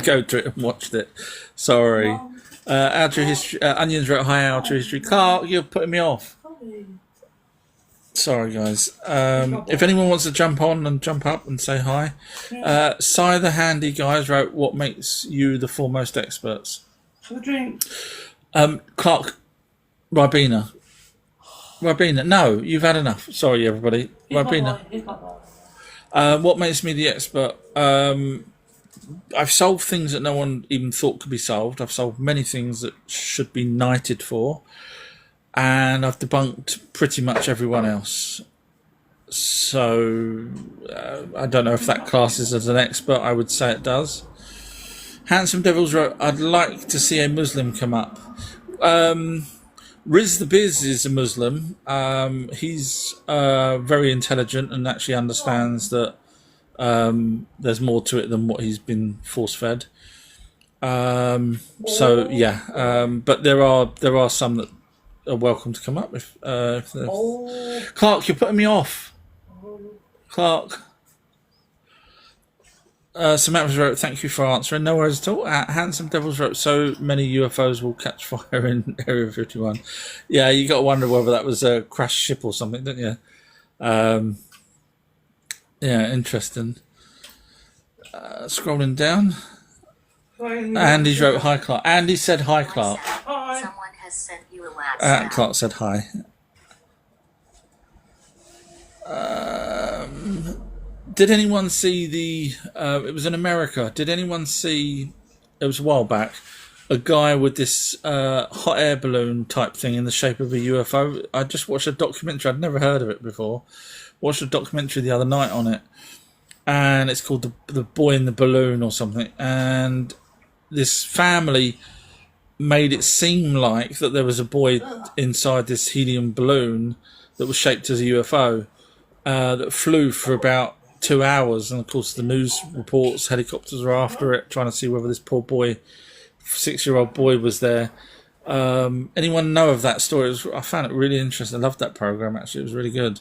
go to it and watched it. Sorry. Outer history. Onions wrote hi. Outer history. Clark, you're putting me off. Sorry, guys. If anyone wants to jump on and jump up and say hi, Cy the Handy guys wrote, "What makes you the foremost experts?" Clark, Ribena. No, you've had enough. Sorry, everybody. Ribena. What makes me the expert? I've solved things that no one even thought could be solved. I've solved many things that should be knighted for. And I've debunked pretty much everyone else. So I don't know if that classes as an expert. I would say it does. Handsome Devils wrote, "I'd like to see a Muslim come up." Riz the Biz is a Muslim. He's very intelligent and actually understands that there's more to it than what he's been force-fed. So yeah, but there are some that are welcome to come up if Clark, you're putting me off. Clark. Samantha wrote, "Thank you for answering." No worries at all. Handsome Devils wrote, "So many UFOs will catch fire in Area 51." Yeah, you got to wonder whether that was a crashed ship or something, don't you? Yeah, interesting. Scrolling down. Andy wrote, "Hi, Clark." Andy said, "Hi, Clark." Someone has sent you a WhatsApp. Clark said, "Hi." Did anyone see the... it was in America. Did anyone see... It was a while back. A guy with this hot air balloon type thing in the shape of a UFO. I just watched a documentary. I'd never heard of it before. Watched a documentary the other night on it. And it's called the Boy in the Balloon or something. And this family made it seem like that there was a boy inside this helium balloon that was shaped as a UFO that flew for about 2 hours. And of course the news reports, helicopters were after it, trying to see whether this poor boy, 6-year-old boy, was there. Anyone know of that story? I found it really interesting. I loved that program, actually. It was really good.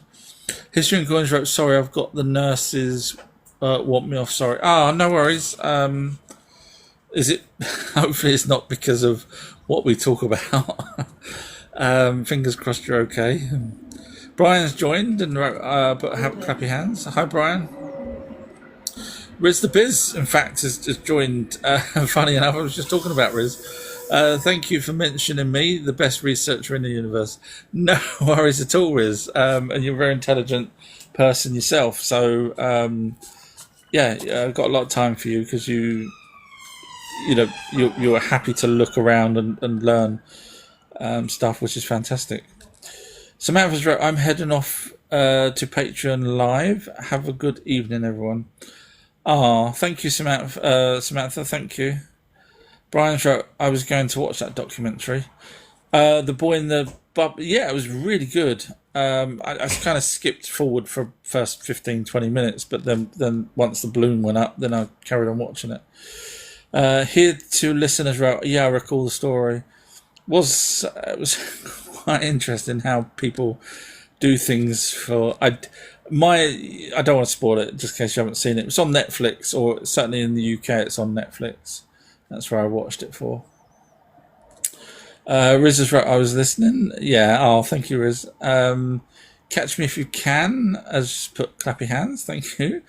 History and Coins wrote, "Sorry, I've got the nurses want me off. Sorry." No worries. Is it? Hopefully it's not because of what we talk about. Fingers crossed you're okay. Brian's joined and wrote, but have clappy hands. Hi, Brian. Riz the Biz, in fact, has just joined. Funny enough, I was just talking about Riz. Thank you for mentioning me, the best researcher in the universe. No worries at all, Riz. And you're a very intelligent person yourself. So, yeah, I've got a lot of time for you because you're happy to look around and learn stuff, which is fantastic. Samantha's wrote, "I'm heading off to Patreon live. Have a good evening, everyone." Thank you, Samantha. Samantha, thank you. Brian wrote, "I was going to watch that documentary. The Boy in the Bub." Yeah, it was really good. I kind of skipped forward for first 15-20 minutes, but then once the balloon went up, then I carried on watching it. Here to listeners wrote, "Yeah, I recall the story. It was quite interesting how people do things for." I don't want to spoil it just in case you haven't seen it. It's on Netflix, or certainly in the UK it's on Netflix. That's where I watched it for. Riz is right, "I was listening." Yeah, thank you, Riz. Catch me if you can, as put clappy hands, thank you.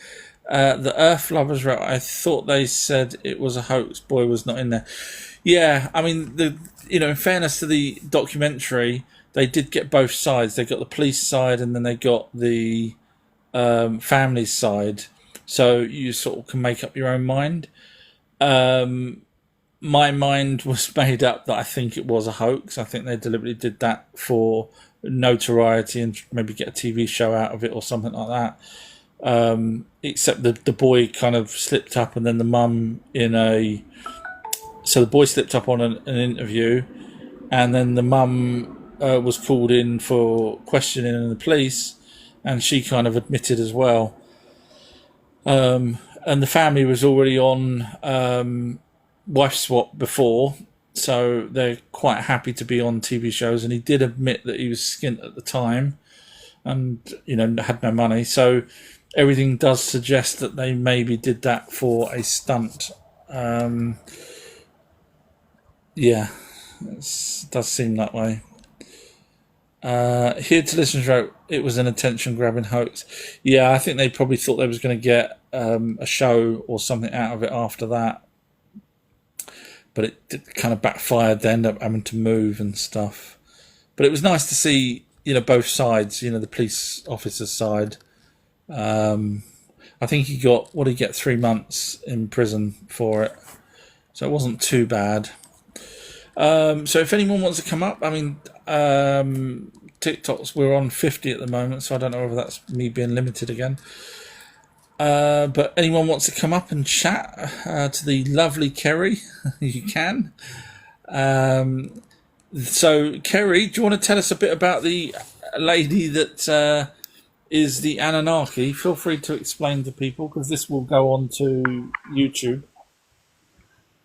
The Earth Lovers wrote, "I thought they said it was a hoax. Boy was not in there." Yeah, I mean, in fairness to the documentary, they did get both sides. They got the police side and then they got the family's side. So you sort of can make up your own mind. My mind was made up that I think it was a hoax. I think they deliberately did that for notoriety and maybe get a TV show out of it or something like that. Except the boy kind of slipped up, and then the mum so the boy slipped up on an interview, and then the mum was called in for questioning in the police, and she kind of admitted as well. And the family was already on wife swap before, so they're quite happy to be on TV shows. And he did admit that he was skint at the time, and had no money. So everything does suggest that they maybe did that for a stunt. Yeah, it does seem that way. Here to Listeners wrote, it was an attention-grabbing hoax. Yeah, I think they probably thought they was going to get a show or something out of it after that. But it kind of backfired. They ended up having to move and stuff. But it was nice to see, both sides, the police officer's side. I think he got, 3 months in prison for it. So it wasn't too bad. So if anyone wants to come up, TikToks, we're on 50 at the moment, so I don't know whether that's me being limited again. But anyone wants to come up and chat to the lovely Kerry, you can. So, Kerry, do you want to tell us a bit about the lady that is the Anunnaki? Feel free to explain to people, because this will go on to YouTube.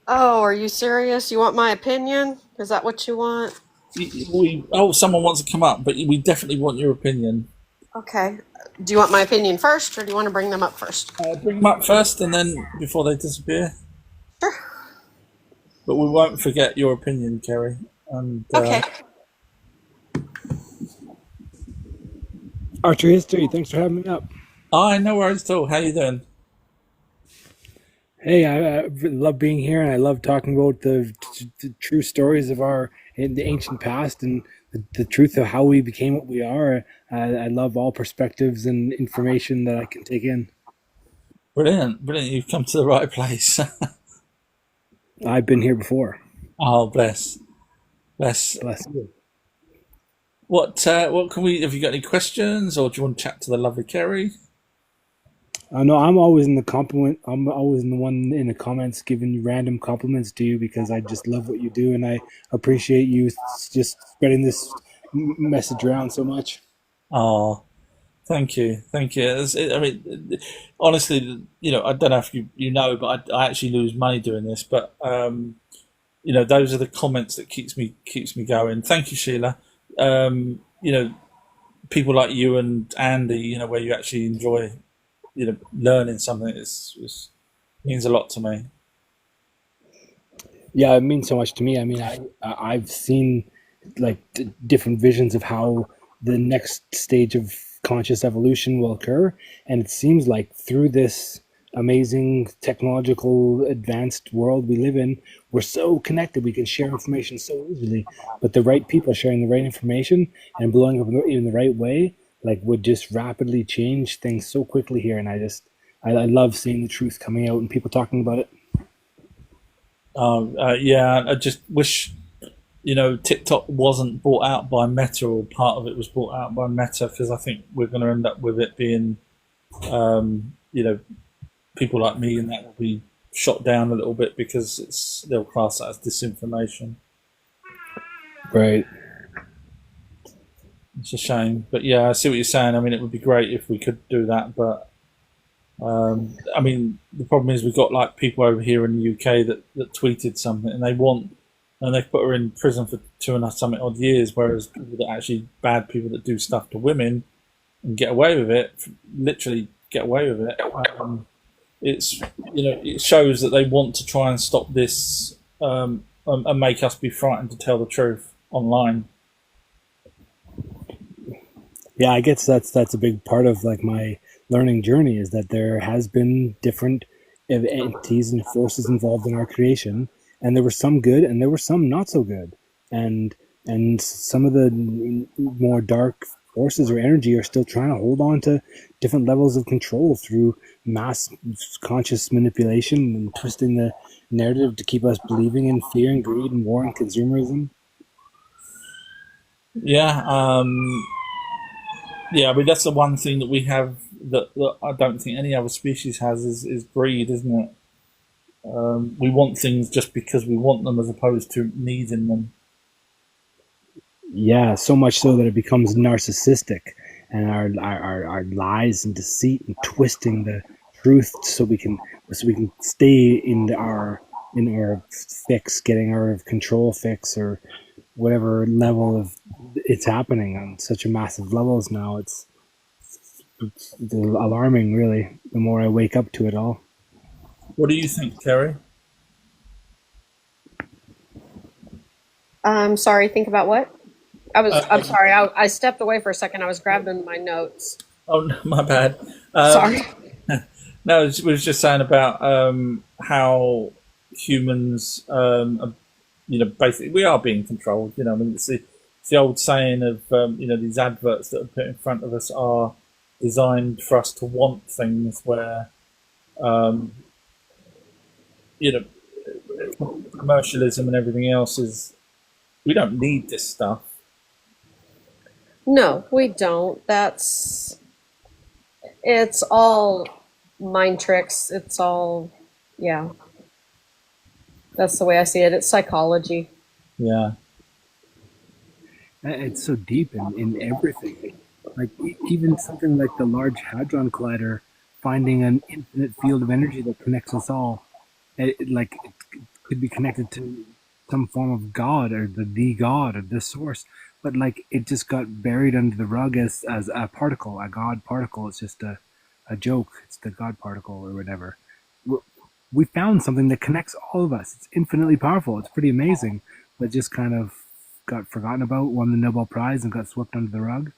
Oh, are you serious? You want my opinion? Is that what you want? Someone wants to come up, but we definitely want your opinion. Okay. Do you want my opinion first, or do you want to bring them up first? Bring them up first, and then before they disappear. Sure. But we won't forget your opinion, Kerry. And, okay. Archer History, thanks for having me up. No worries at all. How you doing? Hey, I love being here, and I love talking about the true stories of the ancient past and the truth of how we became what we are. I love all perspectives and information that I can take in. Brilliant. You've come to the right place. I've been here before. Oh, bless you. What can we? Have you got any questions, or do you want to chat to the lovely Kerry? No, I'm always in the compliment. I'm always the one in the comments giving random compliments to you, because I just love what you do, and I appreciate you just spreading this message around so much. Oh, thank you. Honestly, I don't know if you know, but I actually lose money doing this. But those are the comments that keeps me going. Thank you, Sheila. People like you and Andy, where you actually enjoy, learning something, it means a lot to me. Yeah, it means so much to me. I've seen different visions of how the next stage of conscious evolution will occur, and it seems like through this amazing technological advanced world we live in, we're so connected, we can share information so easily, but the right people sharing the right information and blowing up in the right way would just rapidly change things so quickly here. And I love seeing the truth coming out and people talking about it. Yeah, I just wish TikTok wasn't bought out by Meta, or part of it was bought out by Meta, because I think we're going to end up with it being people like me, and that will be shot down a little bit, because they'll class that as disinformation. Right. It's a shame, but yeah, I see what you're saying. It would be great if we could do that, but the problem is we've got people over here in the UK that tweeted something, and they put her in prison for 2.5 odd years, whereas bad people that do stuff to women and get away with it, literally get away with it. It shows that they want to try and stop this and make us be frightened to tell the truth online. Yeah, I guess that's a big part of my learning journey, is that there has been different entities and forces involved in our creation, and there were some good and there were some not so good, and some of the more dark forces or energy are still trying to hold on to different levels of control through mass conscious manipulation and twisting the narrative to keep us believing in fear and greed and war and consumerism. Yeah, that's the one thing that we have that I don't think any other species has is greed, isn't it? We want things just because we want them, as opposed to needing them. Yeah, so much so that it becomes narcissistic, and our lies and deceit and twisting the truth so we can stay in our fix, getting our control fix or whatever level of it's happening on such a massive levels now. It's alarming, really, the more I wake up to it all. What do you think, Terry? I'm sorry, think about what? I'm Uh, sorry, I stepped away for a second. I was grabbing my notes. oh, no, my bad. Sorry. No, we was just saying about how humans, basically we are being controlled. I mean, it's the old saying of, these adverts that are put in front of us are designed for us to want things where, um, you know, commercialism and everything else is, we don't need this stuff. No, we don't. It's all mind tricks. It's all, yeah, that's the way I see it. It's psychology. Yeah. It's so deep in everything. Like even something like the Large Hadron Collider finding an infinite field of energy that connects us all. It could be connected to some form of God or the God or the source, but like it just got buried under the rug as a particle, a God particle. It's just a joke. It's the God particle or whatever. We found something that connects all of us. It's infinitely powerful. It's pretty amazing, but just kind of got forgotten about, won the Nobel Prize, and got swept under the rug.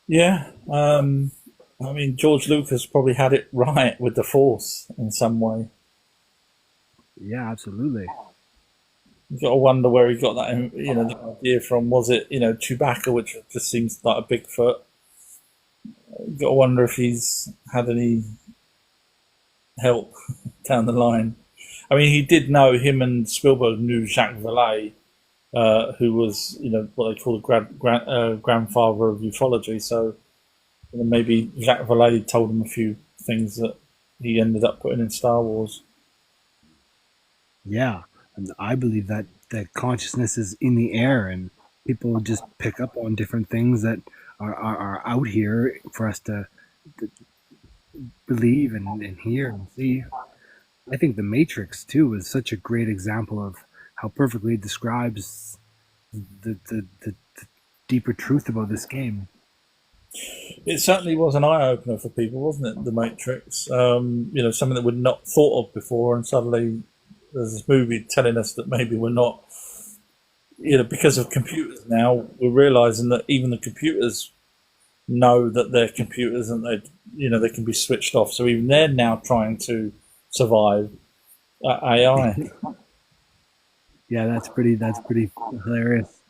Yeah. I mean, George Lucas probably had it right with the Force in some way. Yeah, absolutely. You've got to wonder where he got that, the idea from. Was it, Chewbacca, which just seems like a Bigfoot? You've got to wonder if he's had any help down the line. I mean, he did know, him and Spielberg knew Jacques Vallée, who was, what they call the grandfather of ufology. So maybe Jacques Vallée told him a few things that he ended up putting in Star Wars. Yeah, and I believe that consciousness is in the air, and people just pick up on different things that are out here for us to believe and hear and see. I think The Matrix too is such a great example of how perfectly it describes the deeper truth about this game. It certainly was an eye opener for people, wasn't it? The Matrix, something that we'd not thought of before, and suddenly there's this movie telling us that maybe we're not, because of computers now, we're realizing that even the computers know that they're computers and they can be switched off. So even they're now trying to survive AI. Yeah, that's pretty hilarious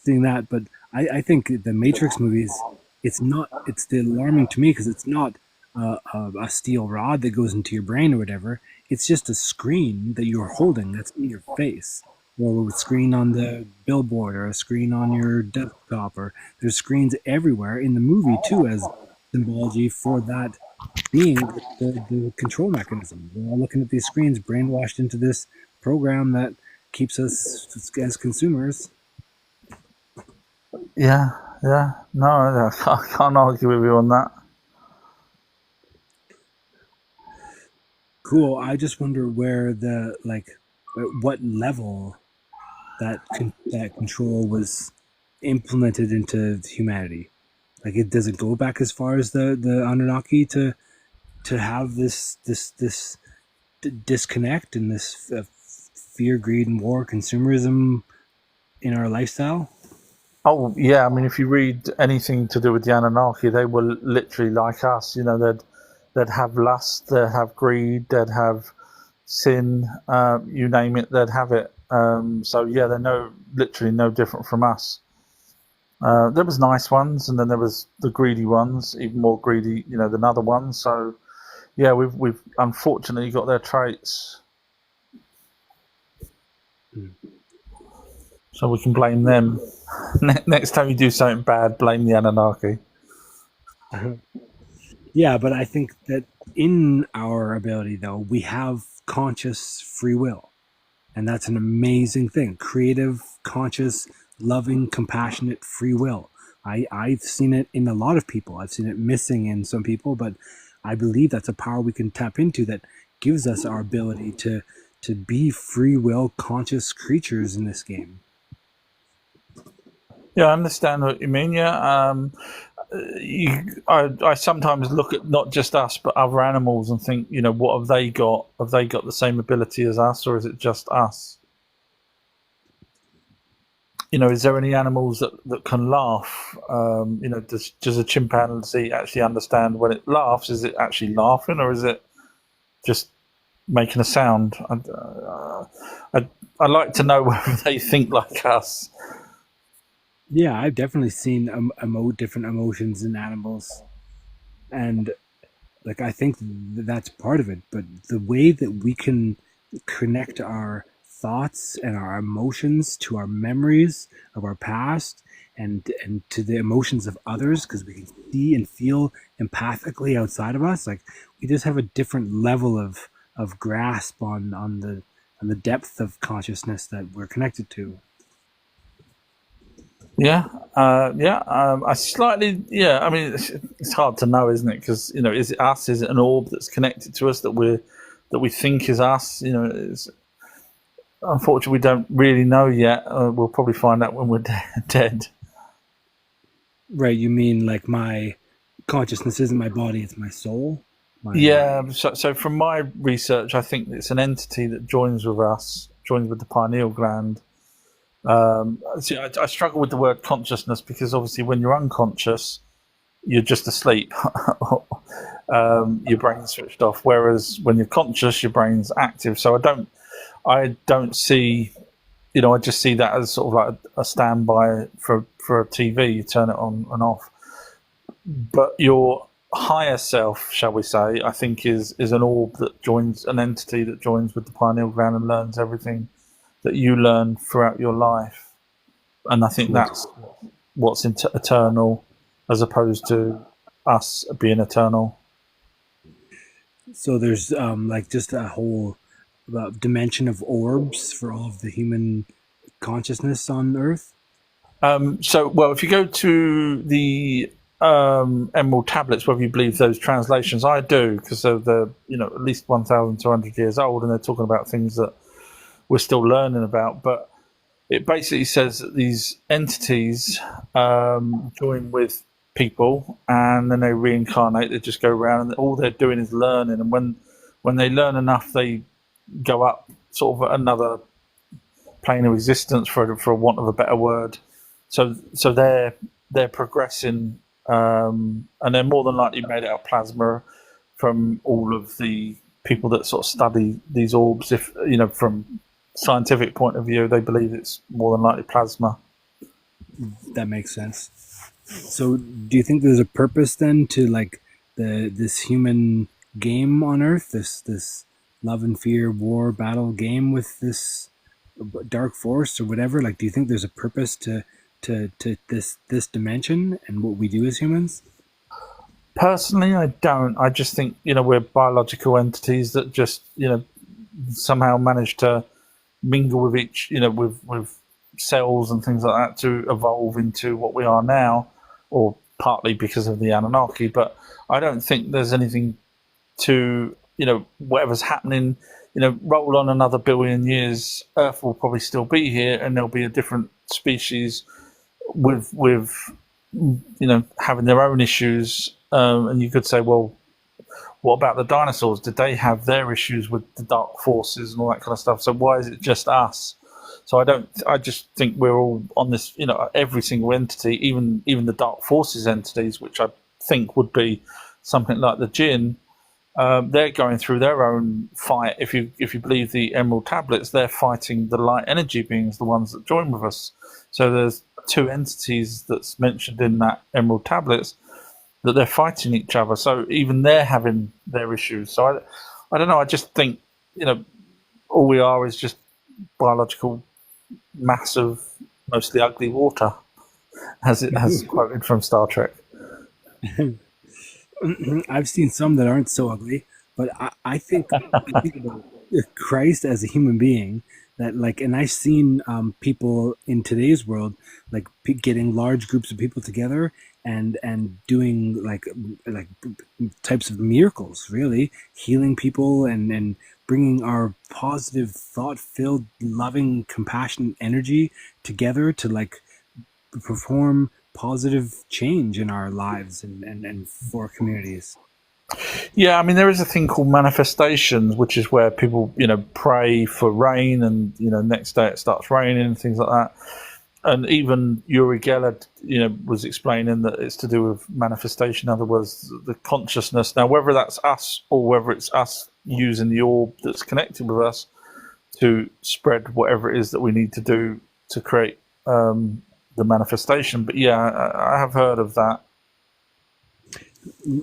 seeing that. But I think the Matrix movies, it's alarming to me because it's not a steel rod that goes into your brain or whatever. It's just a screen that you're holding that's in your face, or a screen on the billboard, or a screen on your desktop, or there's screens everywhere in the movie too as symbology for that being the control mechanism. We're all looking at these screens, brainwashed into this program that keeps us as consumers. Yeah, no, I can't argue with you on that. Cool. I just wonder where what level that control was implemented into humanity. Like, does it go back as far as the Anunnaki to have this disconnect and this fear, greed, and war, consumerism in our lifestyle? Oh yeah, I mean, if you read anything to do with the Anunnaki, they were literally like us. They'd have lust, they'd have greed, they'd have sin, you name it, they'd have it. So yeah, they're literally no different from us. There was nice ones, and then there was the greedy ones, even more greedy, than other ones. So yeah, we've unfortunately got their traits. So we can blame them. Next time you do something bad, blame the Anunnaki. Yeah, but I think that in our ability, though, we have conscious free will. And that's an amazing thing. Creative, conscious, loving, compassionate free will. I've seen it in a lot of people. I've seen it missing in some people, but I believe that's a power we can tap into that gives us our ability to be free will conscious creatures in this game. Yeah, I understand what you mean. Yeah, I sometimes look at not just us but other animals and think, what have they got? Have they got the same ability as us, or is it just us? Is there any animals that can laugh? Does a chimpanzee actually understand when it laughs? Is it actually laughing, or is it just making a sound? I'd like to know whether they think like us. Yeah, I've definitely seen different emotions in animals, and like I think that's part of it. But the way that we can connect our thoughts and our emotions to our memories of our past and to the emotions of others, because we can see and feel empathically outside of us, like we just have a different level of grasp on the depth of consciousness that we're connected to. Yeah, yeah. I slightly, yeah. I mean, it's hard to know, isn't it? Because is it us? Is it an orb that's connected to us that we think is us? Unfortunately, we don't really know yet. We'll probably find out when we're dead. Right, you mean like my consciousness isn't my body, it's my soul? Yeah. So from my research, I think it's an entity that joins with us, joins with the pineal gland. See, I struggle with the word consciousness because obviously when you're unconscious, you're just asleep. Your brain's switched off. Whereas when you're conscious, your brain's active. So I don't see, I just see that as sort of like a standby for a TV. You turn it on and off. But your higher self, shall we say, I think is an orb that joins, an entity that joins with the pineal gland and learns everything that you learn throughout your life. And I think that's what's eternal, as opposed to us being eternal. So there's like just a whole dimension of orbs for all of the human consciousness on Earth. Well, if you go to the Emerald tablets, whether you believe those translations, I do, because they're at least 1,200 years old, and they're talking about things that we're still learning about. But it basically says that these entities join with people and then they reincarnate. They just go around and all they're doing is learning. And when they learn enough, they go up sort of another plane of existence, for want of a better word. So they're progressing, and they're more than likely made out of plasma from all of the people that sort of study these orbs. If from scientific point of view, they believe it's more than likely plasma. That makes sense. So do you think there's a purpose then to like this human game on Earth, this love and fear war battle game with this dark force or whatever? Like, do you think there's a purpose to this dimension and what we do as humans? Personally, I don't. I just think we're biological entities that just somehow manage to mingle with each, with cells and things like that to evolve into what we are now, or partly because of the Anunnaki. But I don't think there's anything to, whatever's happening, roll on another billion years, Earth will probably still be here, and there'll be a different species with having their own issues. And you could say, well, what about the dinosaurs? Did they have their issues with the dark forces and all that kind of stuff? So why is it just us? So I just think we're all on this, every single entity, even the dark forces entities, which I think would be something like the Jinn, they're going through their own fight. If you believe the Emerald tablets, they're fighting the light energy beings, the ones that join with us. So there's two entities that's mentioned in that Emerald tablets that they're fighting each other. So even they're having their issues. So I don't know. I just think, all we are is just biological, massive, mostly ugly water, as it has quoted from Star Trek. I've seen some that aren't so ugly, but I think about Christ as a human being, that like, and I've seen people in today's world like getting large groups of people together and doing like types of miracles, really healing people and bringing our positive, thought-filled, loving, compassionate energy together to like perform positive change in our lives and for communities. Yeah, I mean, there is a thing called manifestations, which is where people, pray for rain, and next day it starts raining and things like that. And even Uri Geller, was explaining that it's to do with manifestation. In other words, the consciousness. Now, whether that's us or whether it's us using the orb that's connected with us to spread whatever it is that we need to do to create the manifestation. But yeah, I have heard of that.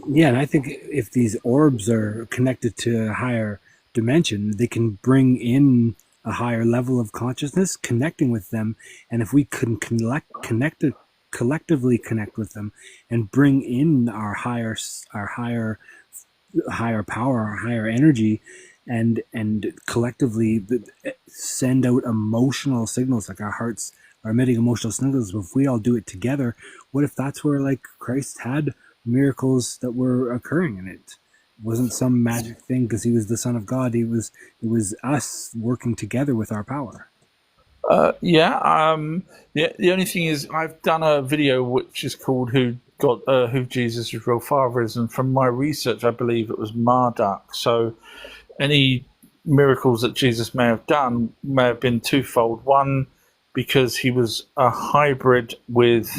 Yeah, and I think if these orbs are connected to a higher dimension, they can bring in a higher level of consciousness, connecting with them. And if we can collectively connect with them and bring in our higher power, our higher energy, and collectively send out emotional signals, like our hearts are emitting emotional signals. If we all do it together, what if that's where like Christ had miracles that were occurring, and it wasn't some magic thing because he was the Son of God. It was us working together with our power. Yeah. The only thing is, I've done a video which is called "Who Jesus' Real Father Is," and from my research, I believe it was Marduk. So, any miracles that Jesus may have done may have been twofold. One, because he was a hybrid with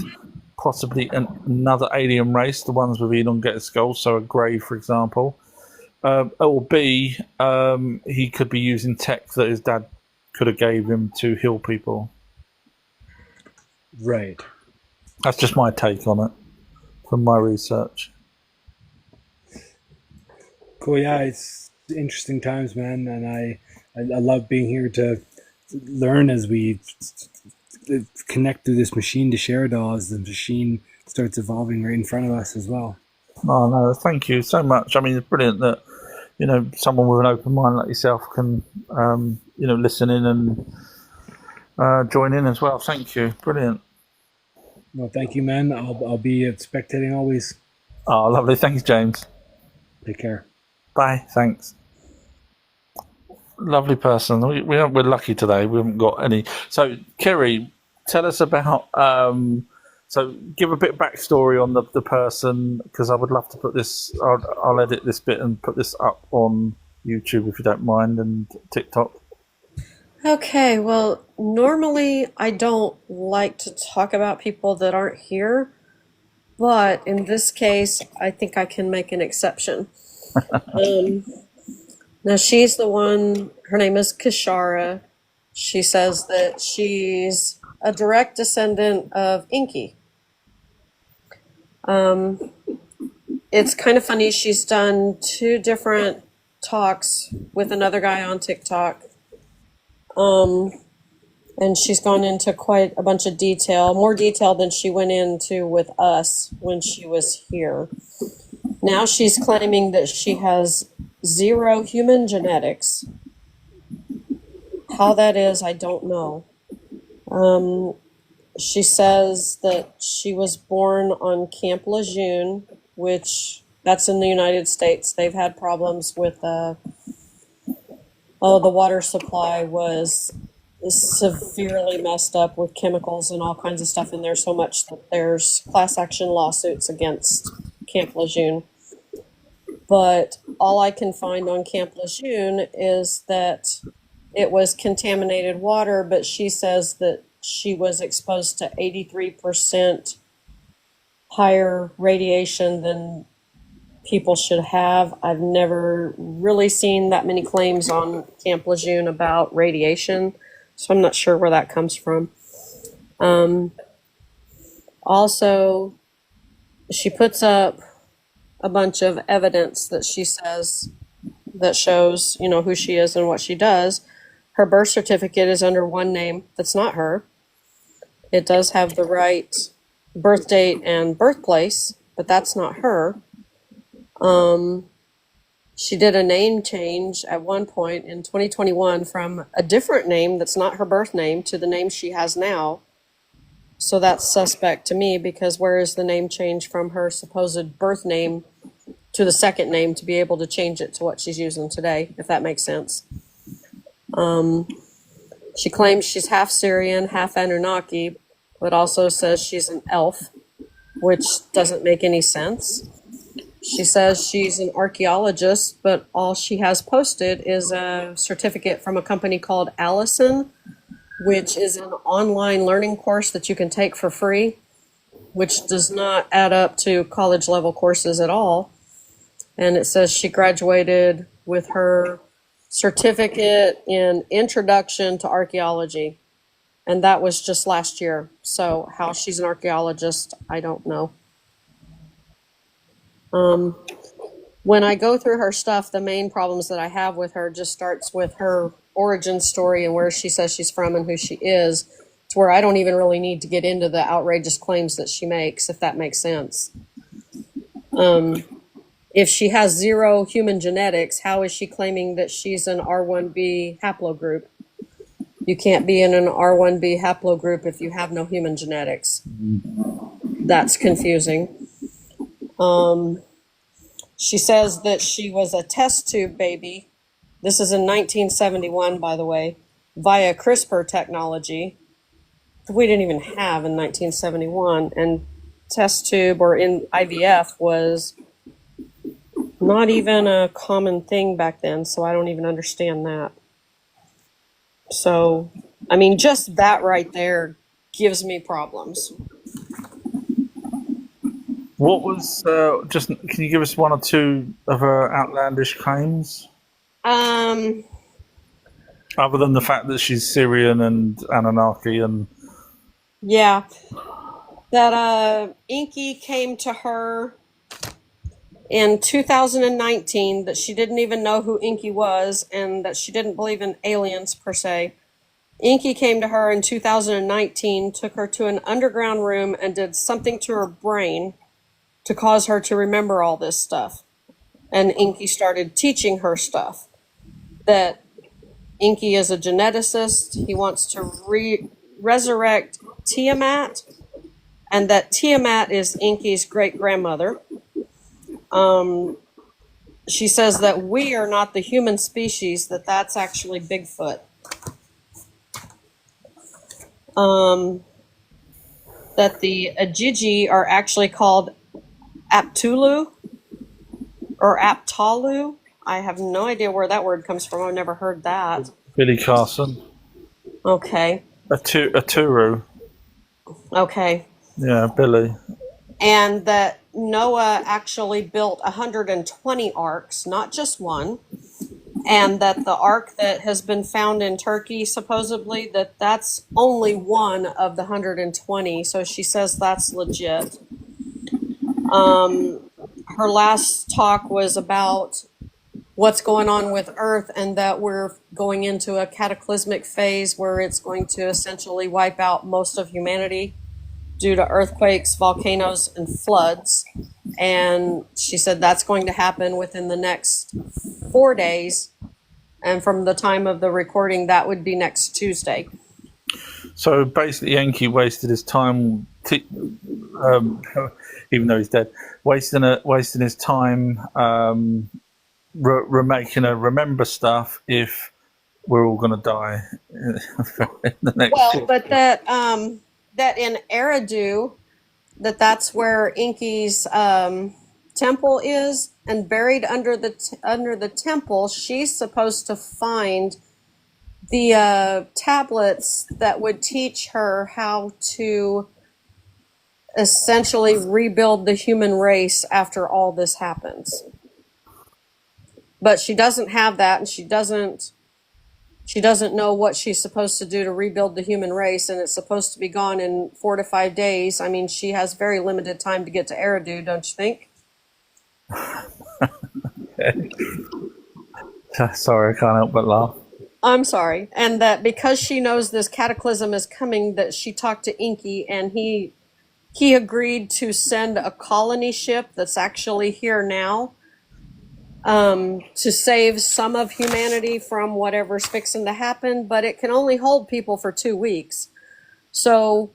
possibly another alien race, the ones with elongated skulls, so a grey, for example. Or B, he could be using tech that his dad could have gave him to heal people. Right. That's just my take on it from my research. Cool. Yeah, it's interesting times, man, and I love being here to learn as we connect through this machine to share it all, as the machine starts evolving right in front of us as well. Oh no, thank you so much. I mean, it's brilliant that someone with an open mind like yourself can listen in and join in as well. Thank you, brilliant. Well, thank you, man. I'll be spectating always. Oh, lovely. Thanks, James. Take care. Bye. Thanks. Lovely person. We're lucky today. We haven't got any. So, Kerry, tell us about. So, give a bit of backstory on the person, because I would love to put this. I'll edit this bit and put this up on YouTube if you don't mind, and TikTok. Okay, well, normally I don't like to talk about people that aren't here, but in this case, I think I can make an exception. Now, she's the one, her name is Kishara. She says that she's a direct descendant of Inky. It's kind of funny, she's done 2 different talks with another guy on TikTok. And she's gone into quite a bunch of detail, more detail than she went into with us when she was here. Now she's claiming that she has 0 human genetics. How that is, I don't know. She says that she was born on Camp Lejeune, which that's in the United States. They've had problems with the water supply was severely messed up with chemicals and all kinds of stuff in there, so much that there's class action lawsuits against Camp Lejeune. But all I can find on Camp Lejeune is that it was contaminated water, but she says that she was exposed to 83% higher radiation than people should have. I've never really seen that many claims on Camp Lejeune about radiation, so I'm not sure where that comes from. Also, she puts up a bunch of evidence that she says that shows, who she is and what she does. Her birth certificate is under one name that's not her. It does have the right birth date and birthplace, but that's not her. She did a name change at one point in 2021 from a different name that's not her birth name to the name she has now. So that's suspect to me, because where is the name change from her supposed birth name to the second name to be able to change it to what she's using today, if that makes sense. She claims she's half Syrian, half Anunnaki, but also says she's an elf, which doesn't make any sense. She says she's an archaeologist, but all she has posted is a certificate from a company called Allison, which is an online learning course that you can take for free, which does not add up to college level courses at all. And it says she graduated with her certificate in Introduction to Archaeology. And that was just last year. So how she's an archaeologist, I don't know. When I go through her stuff, the main problems that I have with her just starts with her origin story and where she says she's from and who she is, to where I don't even really need to get into the outrageous claims that she makes, if that makes sense. If she has 0 human genetics, how is she claiming that she's an R1b haplogroup? You can't be in an R1b haplogroup if you have no human genetics. That's confusing. She says that she was a test tube baby. This is in 1971, by the way, via CRISPR technology. We didn't even have in 1971. And test tube or in IVF was not even a common thing back then, so I don't even understand that. So, I mean, just that right there gives me problems. What was just? Can you give us 1 or 2 of her outlandish claims, Um, other than the fact that she's Syrian and Anunnaki and? yeah, that Inky came to her in 2019, that she didn't even know who Inky was, and that she didn't believe in aliens per se. Inky came to her in 2019, took her to an underground room and did something to her brain to cause her to remember all this stuff. And Inky started teaching her stuff. That Inky is a geneticist. He wants to resurrect Tiamat, and that Tiamat is Inky's great-grandmother. She says that we are not the human species, that that's actually Bigfoot. That the Ajiji are actually called Aptulu or Aptalu. I have no idea where that word comes from. I've never heard that. Billy Carson. Okay. Aturu. Okay. Yeah, Billy. And that Noah actually built 120 arks, not just one. And that the ark that has been found in Turkey, supposedly, that's only one of the 120. So she says that's legit. Her last talk was about what's going on with Earth, and that we're going into a cataclysmic phase where it's going to essentially wipe out most of humanity due to earthquakes, volcanoes, and floods. And she said that's going to happen within the next 4 days. And from the time of the recording, that would be next Tuesday. So basically, Enki wasted his time, even though he's dead, wasting his time making a remember stuff if we're all going to die in the next. Well, but that in Eridu, that's where Inky's temple is, and buried under the temple, she's supposed to find the tablets that would teach her how to essentially rebuild the human race after all this happens. But she doesn't have that, and she doesn't know what she's supposed to do to rebuild the human race, and it's supposed to be gone in 4 to 5 days. I mean, she has very limited time to get to Eridu, don't you think? Sorry, I can't help but laugh. I'm sorry. And that because she knows this cataclysm is coming, that she talked to Inky, and he agreed to send a colony ship that's actually here now to save some of humanity from whatever's fixing to happen, but it can only hold people for 2 weeks. So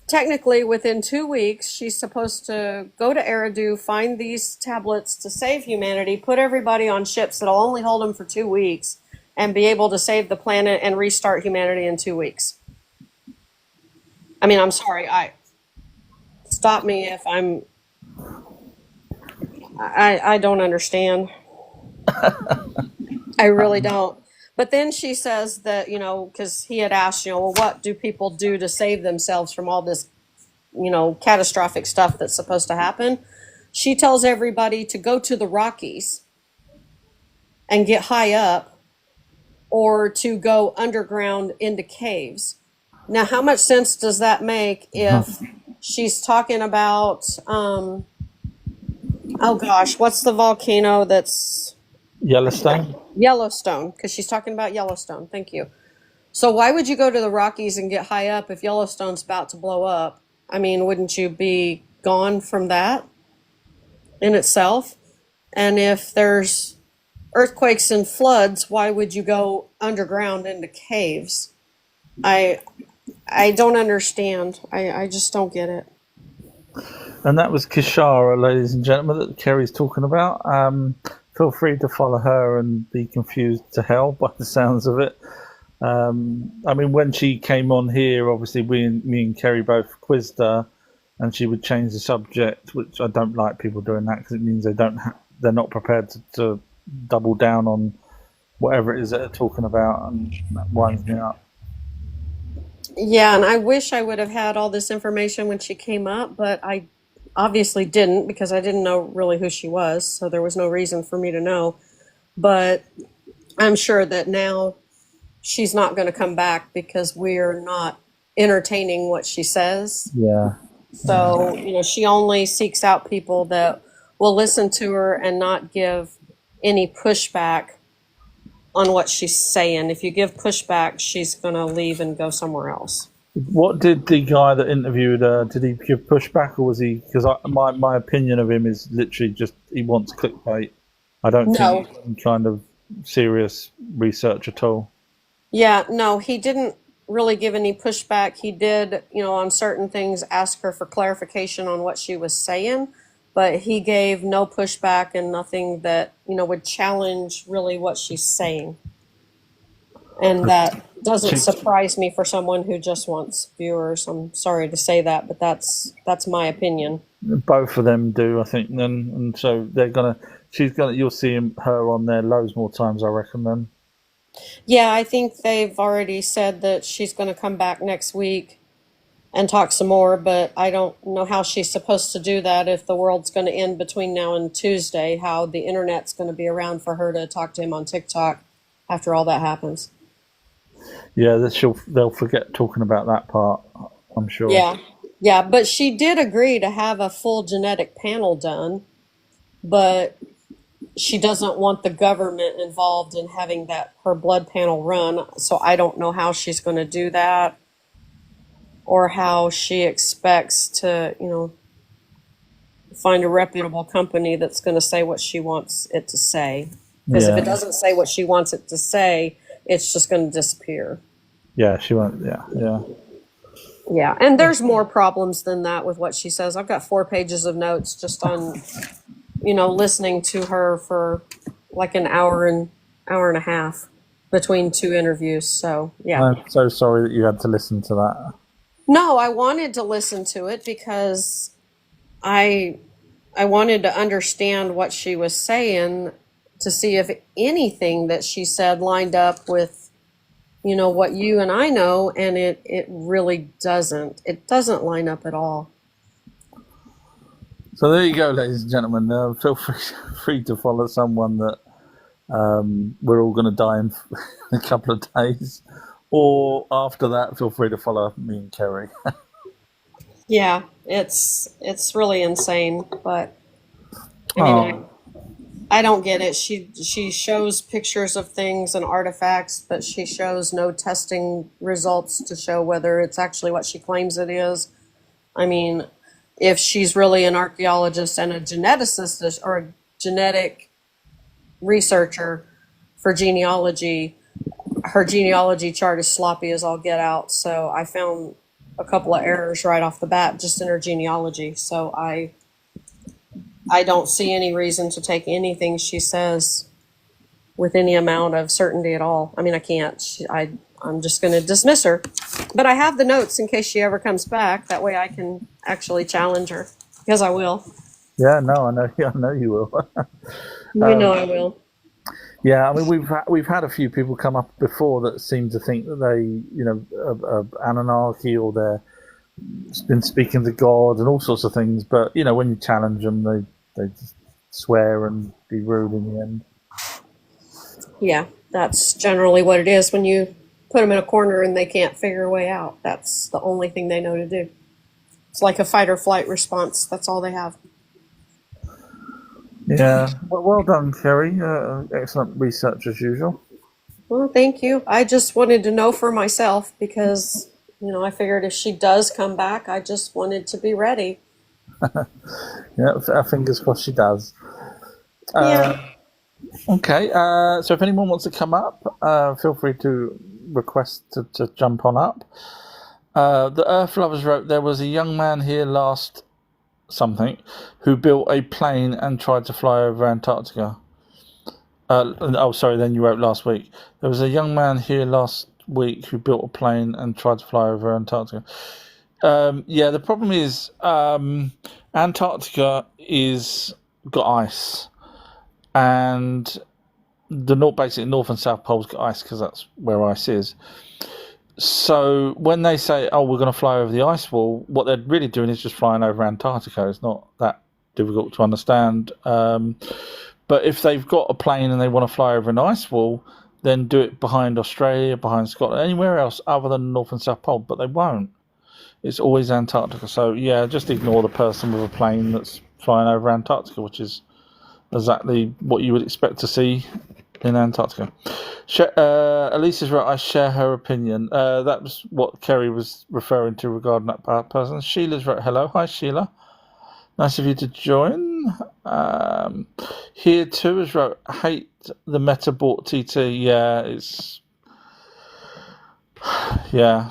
technically, within 2 weeks, she's supposed to go to Eridu, find these tablets to save humanity, put everybody on ships that'll only hold them for 2 weeks, and be able to save the planet and restart humanity in 2 weeks. I mean, I'm sorry. Stop me if I don't understand. I really don't. But then she says that, because he had asked, well, what do people do to save themselves from all this, catastrophic stuff that's supposed to happen? She tells everybody to go to the Rockies and get high up, or to go underground into caves. Now, how much sense does that make if she's talking about, oh gosh, what's the volcano that's Yellowstone. Yellowstone? Because she's talking about Yellowstone. Thank you. So why would you go to the Rockies and get high up if Yellowstone's about to blow up? I mean, wouldn't you be gone from that in itself? And if there's earthquakes and floods, why would you go underground into caves? I don't understand. I just don't get it. And that was Kishara, ladies and gentlemen, that Kerry's talking about. Feel free to follow her and be confused to hell by the sounds of it. I mean, when she came on here, obviously me and Kerry both quizzed her, and she would change the subject, which I don't like people doing that, because it means they're not prepared to double down on whatever it is that they're talking about, and that winds me up. Yeah, and I wish I would have had all this information when she came up, but I obviously didn't, because I didn't know really who she was, so there was no reason for me to know. But I'm sure that now she's not going to come back because we're not entertaining what she says. Yeah. So, she only seeks out people that will listen to her and not give any pushback on what she's saying. If you give pushback, she's going to leave and go somewhere else. What did the guy that interviewed her, did he give pushback, or was he, because my opinion of him is literally just he wants clickbait. I don't think he's any kind of serious research at all. Yeah, no, he didn't really give any pushback. He did, on certain things, ask her for clarification on what she was saying, but he gave no pushback and nothing that, would challenge really what she's saying. And that doesn't surprise me for someone who just wants viewers. I'm sorry to say that, but that's my opinion. Both of them do, I think, then, and so you'll see her on there loads more times, I reckon, then. Yeah, I think they've already said that she's going to come back next week and talk some more, but I don't know how she's supposed to do that if the world's going to end between now and Tuesday, how the internet's going to be around for her to talk to him on TikTok after all that happens. Yeah, they'll forget talking about that part, I'm sure. Yeah, but she did agree to have a full genetic panel done, but she doesn't want the government involved in having her blood panel run. So I don't know how she's going to do that, or how she expects to, find a reputable company that's going to say what she wants it to say. Because if it doesn't say what she wants it to say, it's just going to disappear. Yeah, she won't. Yeah. Yeah, and there's more problems than that with what she says. I've got 4 pages of notes just on, listening to her for like an hour and a half between 2 interviews. So, yeah. I'm so sorry that you had to listen to that. No, I wanted to listen to it because I wanted to understand what she was saying, to see if anything that she said lined up with, what you and I know, and it really doesn't. It doesn't line up at all. So there you go, ladies and gentlemen. Feel free to follow someone that we're all going to die in a couple of days. Or after that, feel free to follow me and Kerry. Yeah, it's really insane, but I mean, I don't get it. She shows pictures of things and artifacts, but she shows no testing results to show whether it's actually what she claims it is. I mean, if she's really an archaeologist and a geneticist or a genetic researcher for genealogy, her genealogy chart is sloppy as all get out. So I found a couple of errors right off the bat just in her genealogy. So I don't see any reason to take anything she says with any amount of certainty at all. I mean, I can't. I'm just going to dismiss her. But I have the notes in case she ever comes back. That way I can actually challenge her, because I will. Yeah, no, I know. I know you will. You know I will. Yeah, I mean, we've had a few people come up before that seem to think that they, you know, of Anunnaki, or they're been speaking to God and all sorts of things. But you know, when you challenge them, they just swear and be rude in the end. Yeah, that's generally what it is when you put them in a corner and they can't figure a way out. That's the only thing they know to do. It's like a fight or flight response. That's all they have. Yeah, well done, Kerry. Excellent research as usual. Well, thank you. I just wanted to know for myself because, you know, I figured if she does come back, I just wanted to be ready. Yeah, fingers crossed she does. Yeah. Okay, so if anyone wants to come up, feel free to request to jump on up. The Earth Lovers wrote, there was a young man here last something who built a plane and tried to fly over Antarctica. Then you wrote last week. There was a young man here last week who built a plane and tried to fly over Antarctica. Yeah, the problem is Antarctica is got ice, and basically North and South Poles got ice because that's where ice is. So when they say, "Oh, we're going to fly over the ice wall," what they're really doing is just flying over Antarctica. It's not that difficult to understand. But if they've got a plane and they want to fly over an ice wall, then do it behind Australia, behind Scotland, anywhere else other than North and South Pole. But they won't. It's always Antarctica. So yeah, just ignore the person with a plane that's flying over Antarctica, which is exactly what you would expect to see in Antarctica. Elise is right. I share her opinion. That was what Kerry was referring to regarding that person. Sheila's right. Hello. Hi, Sheila. Nice of you to join. Here too is wrote, hate the Metabort TT. Yeah, it's... Yeah.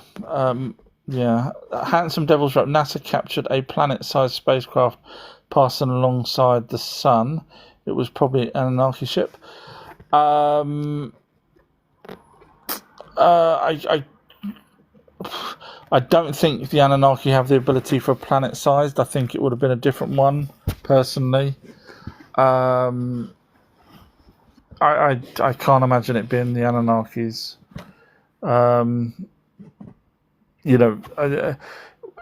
Yeah. Handsome Devils wrote, NASA captured a planet-sized spacecraft passing alongside the sun. It was probably an Anunnaki ship. I don't think the Anunnaki have the ability for planet-sized. I think it would have been a different one, personally. I can't imagine it being the Anunnakis. You know,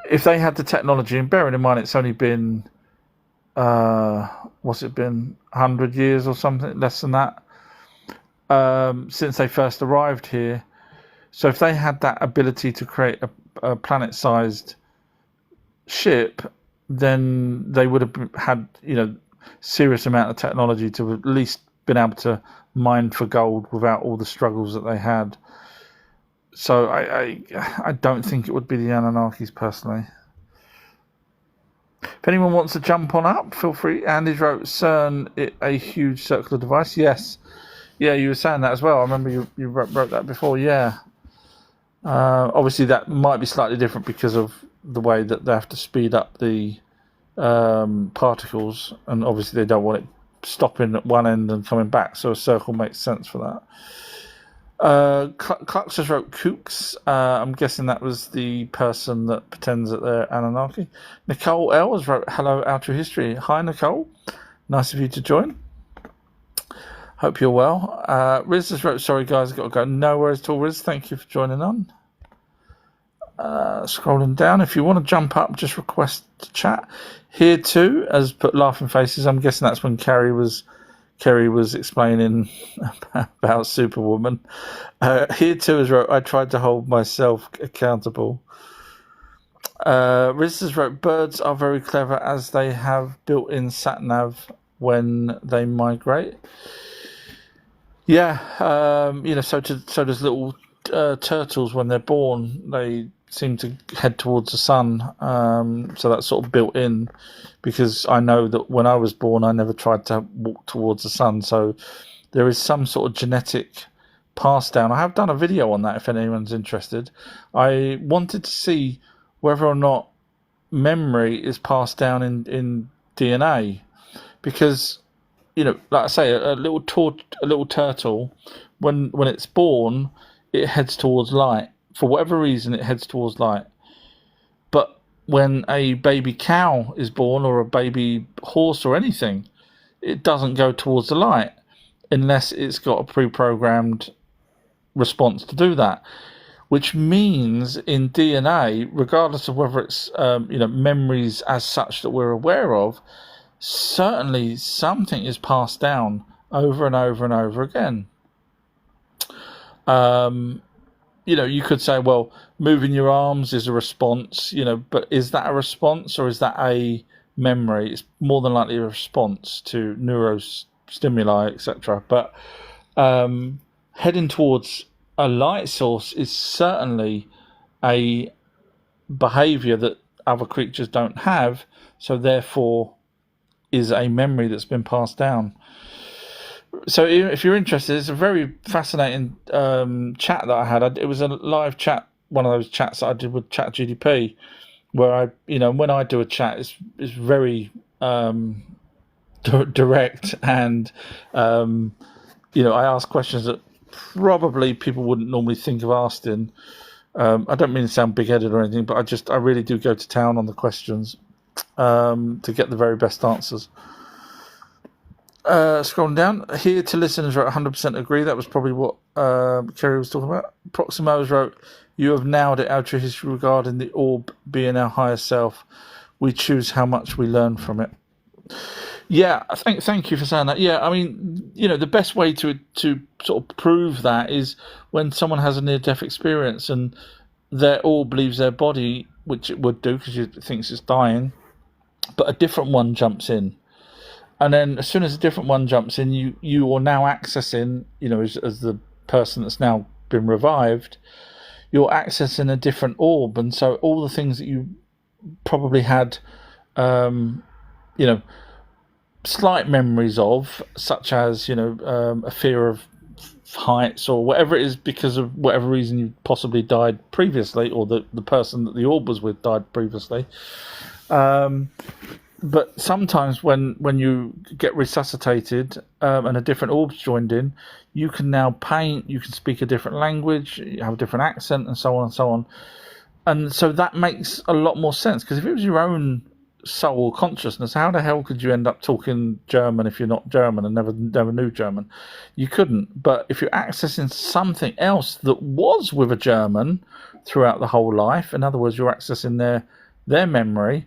if they had the technology, and bearing in mind it's only been, what's it been, 100 years or something, less than that, since they first arrived here. So if they had that ability to create a planet-sized ship, then they would have had, you know, serious amount of technology to at least been able to mine for gold without all the struggles that they had. So I don't think it would be the Anunnakis personally. If anyone wants to jump on up, feel free. Andy wrote, CERN, a huge circular device. Yes. Yeah, you were saying that as well. I remember you wrote that before. Yeah. Obviously, that might be slightly different because of the way that they have to speed up the particles, and obviously they don't want it stopping at one end and coming back, so a circle makes sense for that. Clark just wrote kooks. I'm guessing that was the person that pretends that they're Anunnaki. Nicole Ells wrote, hello, Outer History. Hi, Nicole. Nice of you to join. Hope you're well. Riz just wrote, sorry guys, I've got to go. No worries at all, Riz. Thank you for joining on. Scrolling down, if you want to jump up, just request to chat. Here too, as put laughing faces. I'm guessing that's when Kerry was explaining about Superwoman. Here too is wrote, I tried to hold myself accountable. Riz has wrote, birds are very clever as they have built-in sat-nav when they migrate. Yeah, you know, so does little turtles when they're born. They seem to head towards the sun, so that's sort of built in, because I know that when I was born I never tried to walk towards the sun, so there is some sort of genetic pass down. I have done a video on that if anyone's interested. I wanted to see whether or not memory is passed down in DNA, because like I say, a little turtle, when it's born, it heads towards light. For whatever reason, it heads towards light. But when a baby cow is born, or a baby horse or anything, it doesn't go towards the light unless it's got a pre-programmed response to do that. Which means in DNA, regardless of whether it's memories as such that we're aware of, certainly something is passed down over and over and over again. You could say, well, moving your arms is a response, but is that a response or is that a memory? It's more than likely a response to neurostimuli, etc. But heading towards a light source is certainly a behavior that other creatures don't have, so therefore is a memory that's been passed down. So if you're interested, it's a very fascinating chat that I had. It was a live chat, one of those chats that I did with ChatGDP, where I, when I do a chat, it's very direct, and I ask questions that probably people wouldn't normally think of asking. I don't mean to sound big-headed or anything, but I really do go to town on the questions to get the very best answers. Scrolling down here to listeners wrote 100% agree. That was probably what Kerry was talking about. Proximos wrote, you have nailed it, Ultra History, regarding the orb being our higher self. We choose how much we learn from it. Yeah, thank you for saying that. Yeah, I mean, the best way to sort of prove that is when someone has a near-death experience and their orb leaves their body, which it would do because it thinks it's dying, but a different one jumps in. And then as soon as a different one jumps in, you are now accessing, as the person that's now been revived, you're accessing a different orb. And so all the things that you probably had, slight memories of, such as, a fear of heights or whatever it is, because of whatever reason you possibly died previously, or the person that the orb was with died previously. But sometimes when you get resuscitated and a different orb's joined in, you can now paint, you can speak a different language, you have a different accent, and so on and so on. And so that makes a lot more sense, because if it was your own soul or consciousness, how the hell could you end up talking German if you're not German and never knew German? You couldn't. But if you're accessing something else that was with a German throughout the whole life, in other words, you're accessing their memory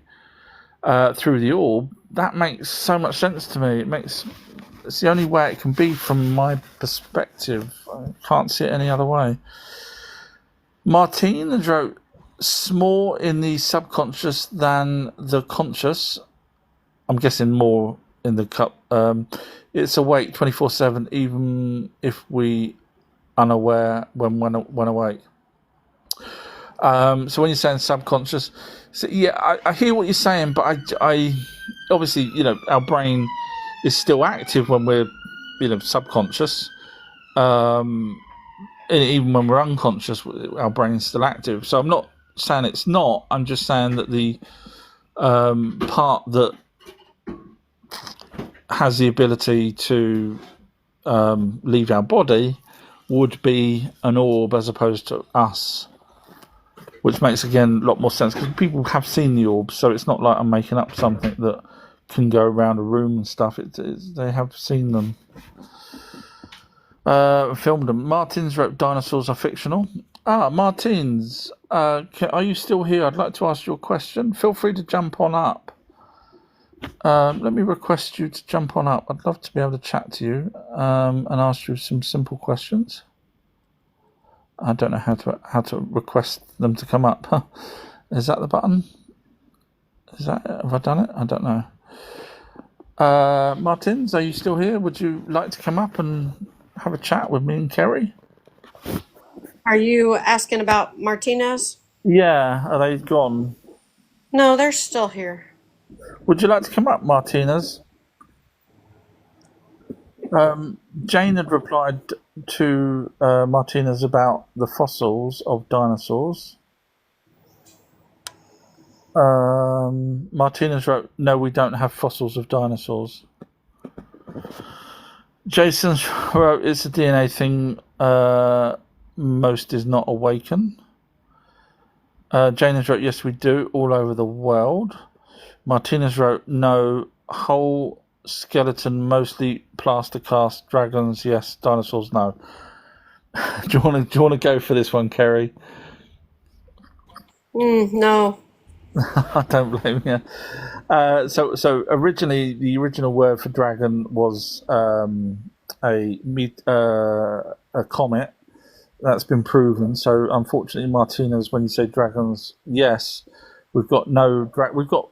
through the orb, that makes so much sense to me. It's the only way it can be from my perspective. I can't see it any other way. Martine wrote, more in the subconscious than the conscious. I'm guessing more in the cup. It's awake 24/7, even if we unaware when awake. So when you're saying subconscious, so yeah, I hear what you're saying, but I obviously, our brain is still active when we're, subconscious. And even when we're unconscious, our brain's still active. So I'm not saying it's not. I'm just saying that the part that has the ability to leave our body would be an orb as opposed to us. Which makes, again, a lot more sense, because people have seen the orbs, so it's not like I'm making up something that can go around a room and stuff. They have seen them. Filmed them. Martins wrote, dinosaurs are fictional. Martins, are you still here? I'd like to ask you a question. Feel free to jump on up. Let me request you to jump on up. I'd love to be able to chat to you and ask you some simple questions. I don't know how to request them to come up. Is that the button? Have I done it? I don't know. Martins, are you still here? Would you like to come up and have a chat with me and Kerry? Are you asking about Martinez? Yeah, are they gone? No, they're still here. Would you like to come up, Martinez? Jane had replied to Martinez about the fossils of dinosaurs. Martinez wrote, "No, we don't have fossils of dinosaurs." Jason wrote, "It's a DNA thing. Most is not awaken." Janus wrote, "Yes, we do, all over the world." Martinez wrote, "No, whole skeleton, mostly plaster cast. Dragons, yes. Dinosaurs, no." do you want to go for this one, Kerry? No. I don't blame you. So originally, the original word for dragon was a comet. That's been proven. So unfortunately, Martinez, when you say dragons, yes, we've got we've got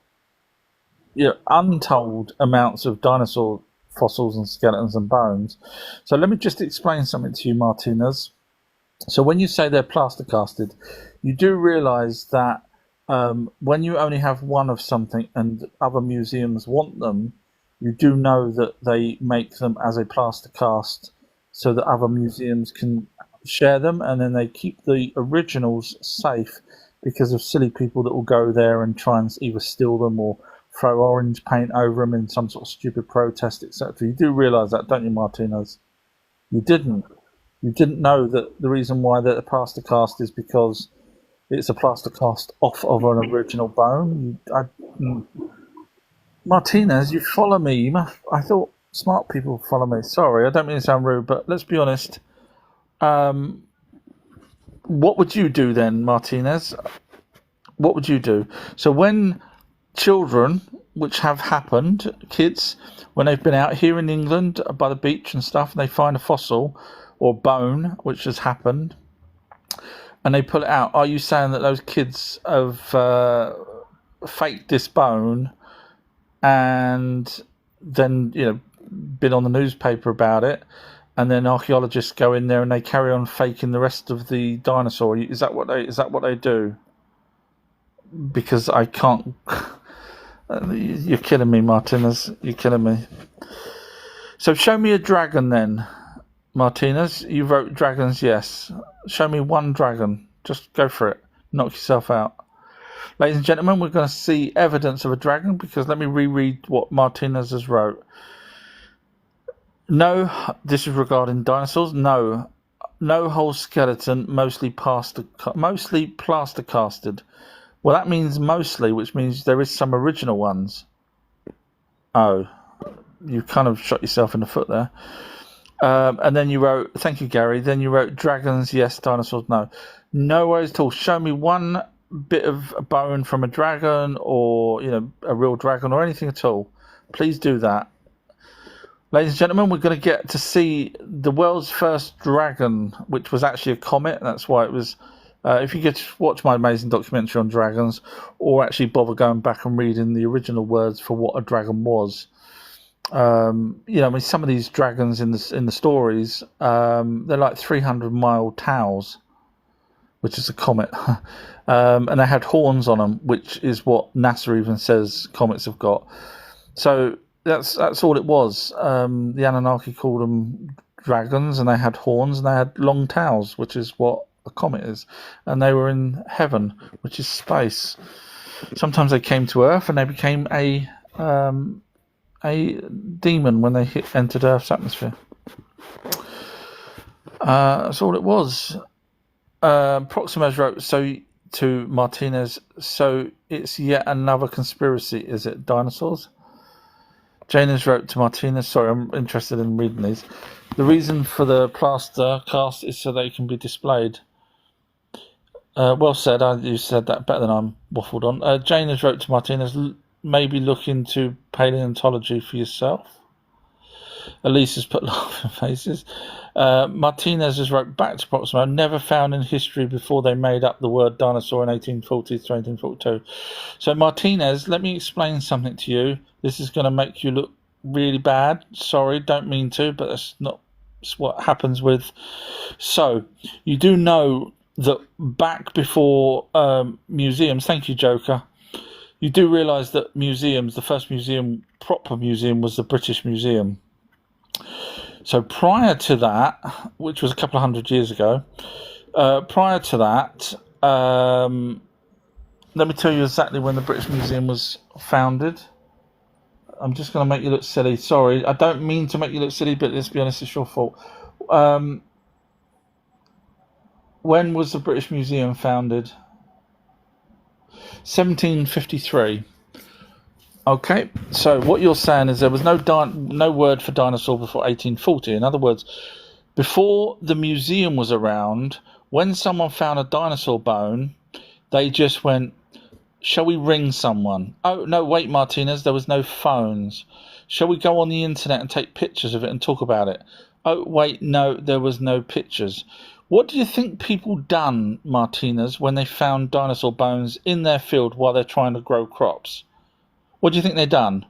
untold amounts of dinosaur fossils and skeletons and bones. So let me just explain something to you, Martinez. So when you say they're plaster casted, you do realise that when you only have one of something and other museums want them, you do know that they make them as a plaster cast so that other museums can share them, and then they keep the originals safe because of silly people that will go there and try and either steal them or throw orange paint over them in some sort of stupid protest, etc. You do realise that, don't you, Martinez? You didn't. You didn't know that the reason why they're a plaster cast is because it's a plaster cast off of an original bone. Martinez, you follow me. I thought smart people follow me. Sorry, I don't mean to sound rude, but let's be honest. What would you do then, Martinez? What would you do? So when children, which have happened, kids, when they've been out here in England by the beach and stuff, and they find a fossil or bone, which has happened, and they pull it out, are you saying that those kids have faked this bone and then been on the newspaper about it, and then archaeologists go in there and they carry on faking the rest of the dinosaur? Is that what they do? Because I can't. You're killing me, Martinez. You're killing me. So show me a dragon then, Martinez. You wrote dragons, yes. Show me one dragon. Just go for it. Knock yourself out. Ladies and gentlemen, we're going to see evidence of a dragon, because let me reread what Martinez has wrote. No, this is regarding dinosaurs. No whole skeleton, mostly plaster casted. Well, that means mostly, which means there is some original ones. Oh, you kind of shot yourself in the foot there. And then you wrote, thank you, Gary. Then you wrote dragons, yes, dinosaurs, no. No worries at all. Show me one bit of a bone from a dragon, or a real dragon, or anything at all. Please do that. Ladies and gentlemen, we're going to get to see the world's first dragon, which was actually a comet. That's why it was. If you get to watch my amazing documentary on dragons, or actually bother going back and reading the original words for what a dragon was, some of these dragons in the stories, they're like 300-mile towers, which is a comet, and they had horns on them, which is what NASA even says comets have got. So that's all it was. The Anunnaki called them dragons, and they had horns, and they had long tails, which is what a comet is, and they were in heaven, which is space. Sometimes they came to Earth, and they became a demon when they entered Earth's atmosphere. That's all it was. Proximus wrote to Martinez, so it's yet another conspiracy, is it? Dinosaurs? Janus wrote to Martinez, sorry, I'm interested in reading these. The reason for the plaster cast is so they can be displayed. Well said. You said that better than I'm waffled on. Janus wrote to Martinez, maybe look into paleontology for yourself. Elise has put laughing faces. Martinez has wrote back to Proximo, never found in history before they made up the word dinosaur in 1840 to 1842. So Martinez, let me explain something to you. This is going to make you look really bad. Sorry, don't mean to, but that's not what happens with. So you do know that back before museums, thank you, Joker, you do realise that museums, the first museum, proper museum, was the British Museum. So prior to that, which was a couple of hundred years ago, prior to that, let me tell you exactly when the British Museum was founded. I'm just going to make you look silly. Sorry, I don't mean to make you look silly, but let's be honest, it's your fault. When was the British Museum founded? 1753. Okay, so what you're saying is there was no word for dinosaur before 1840. In other words, before the museum was around, when someone found a dinosaur bone, they just went, shall we ring someone? Oh, no, wait, Martinez, there was no phones. Shall we go on the internet and take pictures of it and talk about it? Oh, wait, no, there was no pictures. What do you think people done, Martinez, when they found dinosaur bones in their field while they're trying to grow crops? What do you think they done?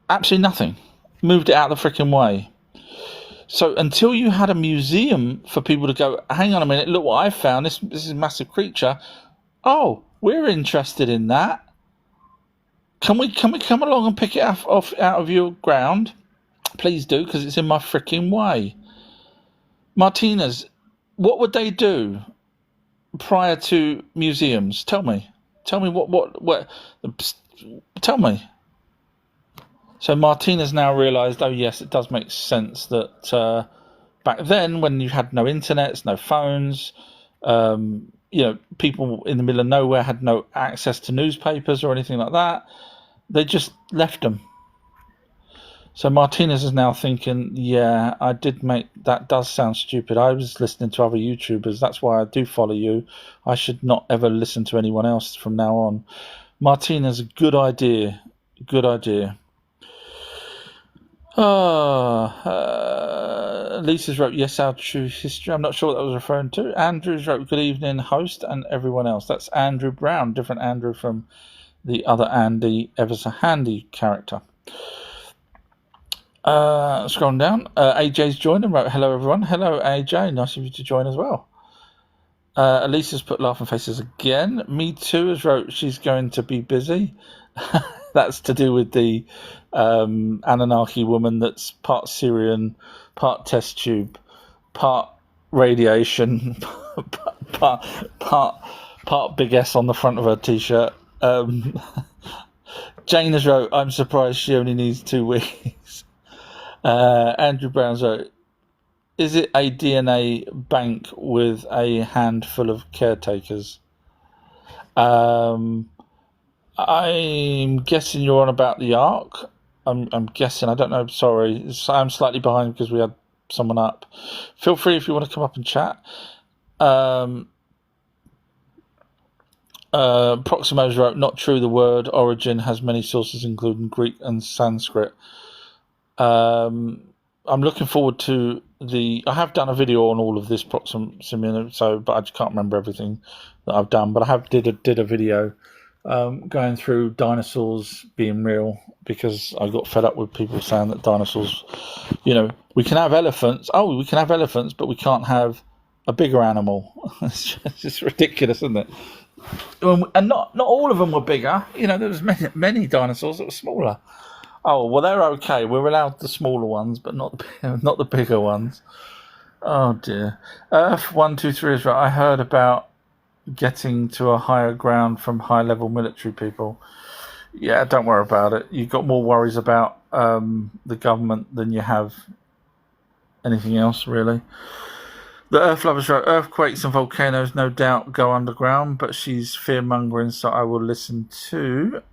Absolutely nothing. Moved it out the freaking way. So until you had a museum for people to go, hang on a minute, look what I found. This is a massive creature. Oh, we're interested in that. Can we come along and pick it off out of your ground? Please do, because it's in my freaking way. Martinez, what would they do prior to museums? Tell me what tell me. So Martinez now realised, oh yes, it does make sense that back then, when you had no internets, no phones, people in the middle of nowhere had no access to newspapers or anything like that. They just left them. So Martinez is now thinking, yeah, that does sound stupid. I was listening to other YouTubers. That's why I do follow you. I should not ever listen to anyone else from now on. Martinez, good idea. Good idea. Lisa's wrote, yes, our true history. I'm not sure what that was referring to. Andrew's wrote, good evening, host, and everyone else. That's Andrew Brown, different Andrew from the other Andy, ever so handy character. Scrolling down, AJ's joined and wrote, hello everyone. Hello AJ, nice of you to join as well. Elisa's put laughing faces again. Me too has wrote, she's going to be busy. That's to do with the Anunnaki woman that's part Syrian, part test tube, part radiation, part big S on the front of her t-shirt. Jane has wrote, I'm surprised she only needs 2 weeks. Andrew Brown's wrote, is it a DNA bank with a handful of caretakers? I'm guessing you're on about the Ark. I'm guessing. I don't know. Sorry. I'm slightly behind because we had someone up. Feel free if you want to come up and chat. Proximo's wrote, not true. The word origin has many sources, including Greek and Sanskrit. I'm looking forward to I have done a video on all of this Proximo, but I just can't remember everything that I've done. But I have did a video going through dinosaurs being real, because I got fed up with people saying that dinosaurs, we can have elephants. Oh, we can have elephants, but we can't have a bigger animal. It's just ridiculous, isn't it? And not all of them were bigger. There was many dinosaurs that were smaller. Oh, well, they're okay. We're allowed the smaller ones, but not the bigger ones. Oh dear. Earth 123 is right. I heard about getting to a higher ground from high-level military people. Yeah, don't worry about it. You've got more worries about the government than you have anything else, really. The Earth Lovers wrote, earthquakes and volcanoes no doubt go underground, but she's fear-mongering, so I will listen to...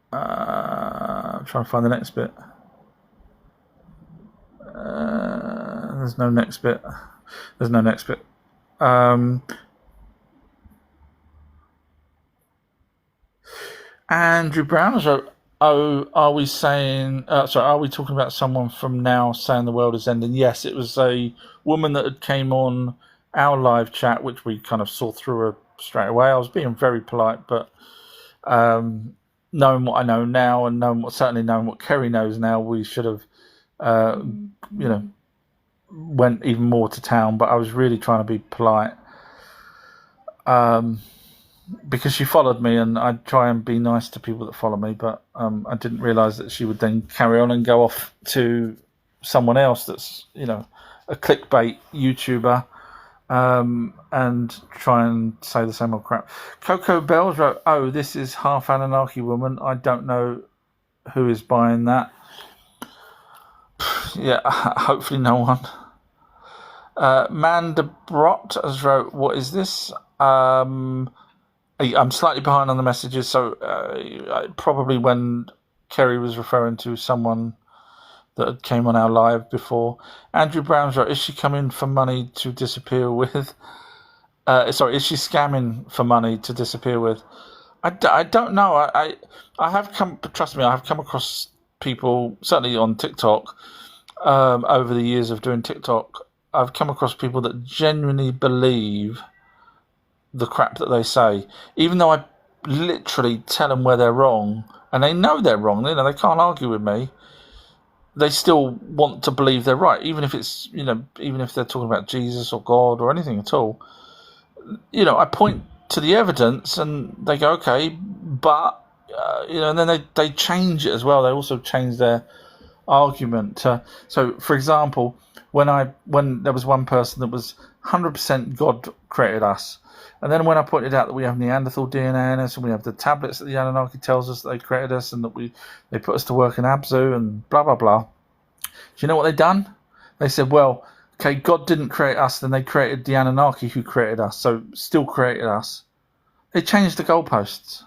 I'm trying to find the next bit. There's no next bit. Andrew Brown has wrote, are we talking about someone from now saying the world is ending? Yes, it was a woman that had came on our live chat, which we kind of saw through her straight away. I was being very polite, but knowing what I know now, and certainly knowing what Kerry knows now, we should have, went even more to town. But I was really trying to be polite. because she followed me, and I try and be nice to people that follow me, but I didn't realise that she would then carry on and go off to someone else that's, a clickbait YouTuber, and try and say the same old crap. Coco Bells wrote, "Oh, this is half Anunnaki woman. I don't know who is buying that." Yeah, hopefully no one. Mandabrot has wrote, "What is this?" I'm slightly behind on the messages, so probably when Kerry was referring to someone that came on our live before. Andrew Brown's right. Is she coming for money to disappear with? Is she scamming for money to disappear with? I don't know. I have come. Trust me, I have come across people, certainly on TikTok, over the years of doing TikTok. I've come across people that genuinely believe the crap that they say, even though I literally tell them where they're wrong, and they know they're wrong. They can't argue with me. They still want to believe they're right, even if it's even if they're talking about Jesus or God or anything at all. I point to the evidence, and they go, okay, but and then they change it as well. They also change their argument. So, for example, when there was one person that was 100% God created us, and then when I pointed out that we have Neanderthal DNA in us, and we have the tablets that the Anunnaki tells us that they created us, and that they put us to work in Abzu, and blah blah blah. Do you know what they done? They said, well, okay, God didn't create us, then they created the Anunnaki who created us, so still created us. They changed the goalposts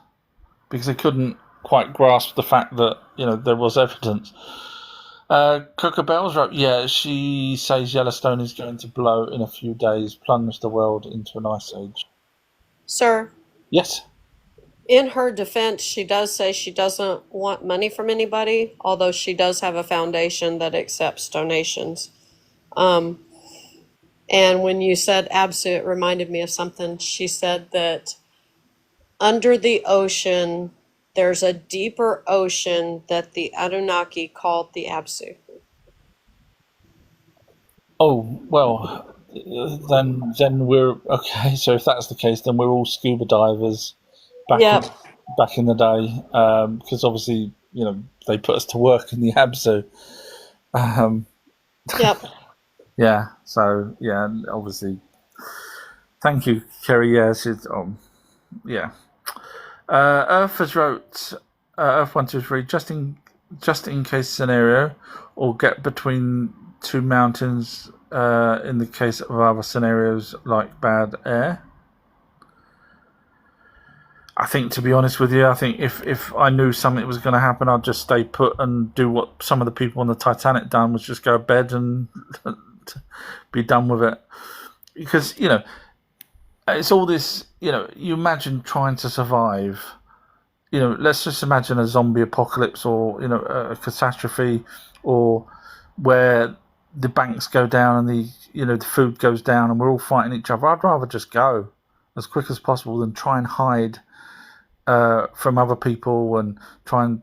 because they couldn't quite grasp the fact that there was evidence. Coca Bell's right. Yeah, she says Yellowstone is going to blow in a few days, plunge the world into an ice age. Sir, Yes. in her defense, she does say she doesn't want money from anybody, although she does have a foundation that accepts donations. And when you said Absu, it reminded me of something. She said that under the ocean, there's a deeper ocean that the Anunnaki called the Absu. Oh, well, then we're okay. So if that's the case, then we're all scuba divers back in the day, because obviously they put us to work in the Absu. Yep. Yeah. So yeah, obviously. Thank you, Kerry. Yes, yeah. Earth has wrote Earth 123 just in case scenario, or get between two mountains in the case of other scenarios like bad air. I think, to be honest with you, I think if I knew something was going to happen, I'd just stay put and do what some of the people on the Titanic done, was just go to bed and be done with it. Because, it's all this, you imagine trying to survive. Let's just imagine a zombie apocalypse, or, a catastrophe, or where the banks go down and the food goes down and we're all fighting each other. I'd rather just go as quick as possible than try and hide from other people and try and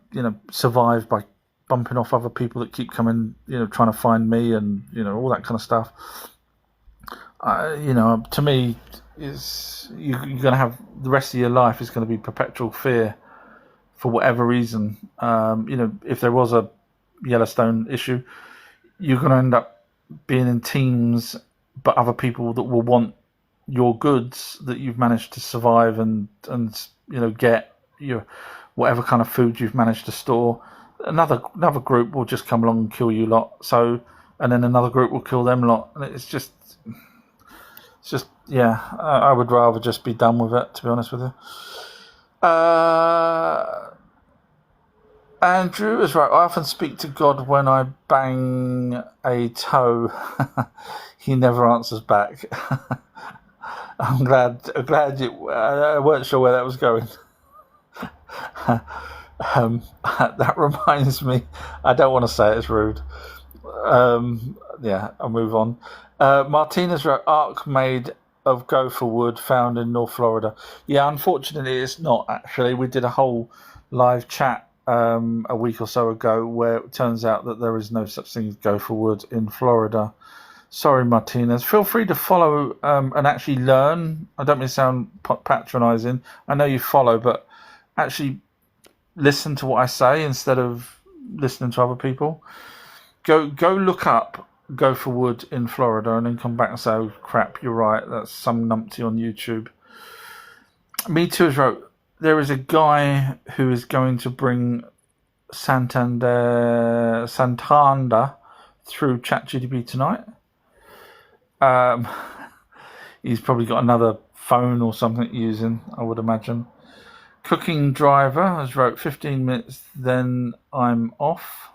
survive by bumping off other people that keep coming, trying to find me, and all that kind of stuff. To me, you're going to have the rest of your life is going to be perpetual fear for whatever reason. If there was a Yellowstone issue, you're going to end up being in teams, but other people that will want your goods that you've managed to survive and get your whatever kind of food you've managed to store. Another group will just come along and kill you lot. So, and then another group will kill them lot, and it's just yeah. I would rather just be done with it, to be honest with you. Andrew is right. I often speak to God when I bang a toe. He never answers back. I'm glad you. I weren't sure where that was going. That reminds me. I don't want to say it, it's rude. Yeah, I'll move on. Martina's wrote, Ark made of gopher wood found in North Florida. Yeah, unfortunately, it's not actually. We did a whole live chat a week or so ago where it turns out that there is no such thing as gopher wood in Florida. Sorry, Martinez. Feel free to follow and actually learn. I don't mean to sound patronising. I know you follow, but actually listen to what I say instead of listening to other people. Go look up Go for Wood in Florida and then come back and say, oh, crap, you're right. That's some numpty on YouTube. Me Too has wrote, there is a guy who is going to bring Santander through ChatGPT tonight. He's probably got another phone or something using, I would imagine. Cooking Driver has wrote 15 minutes, then I'm off.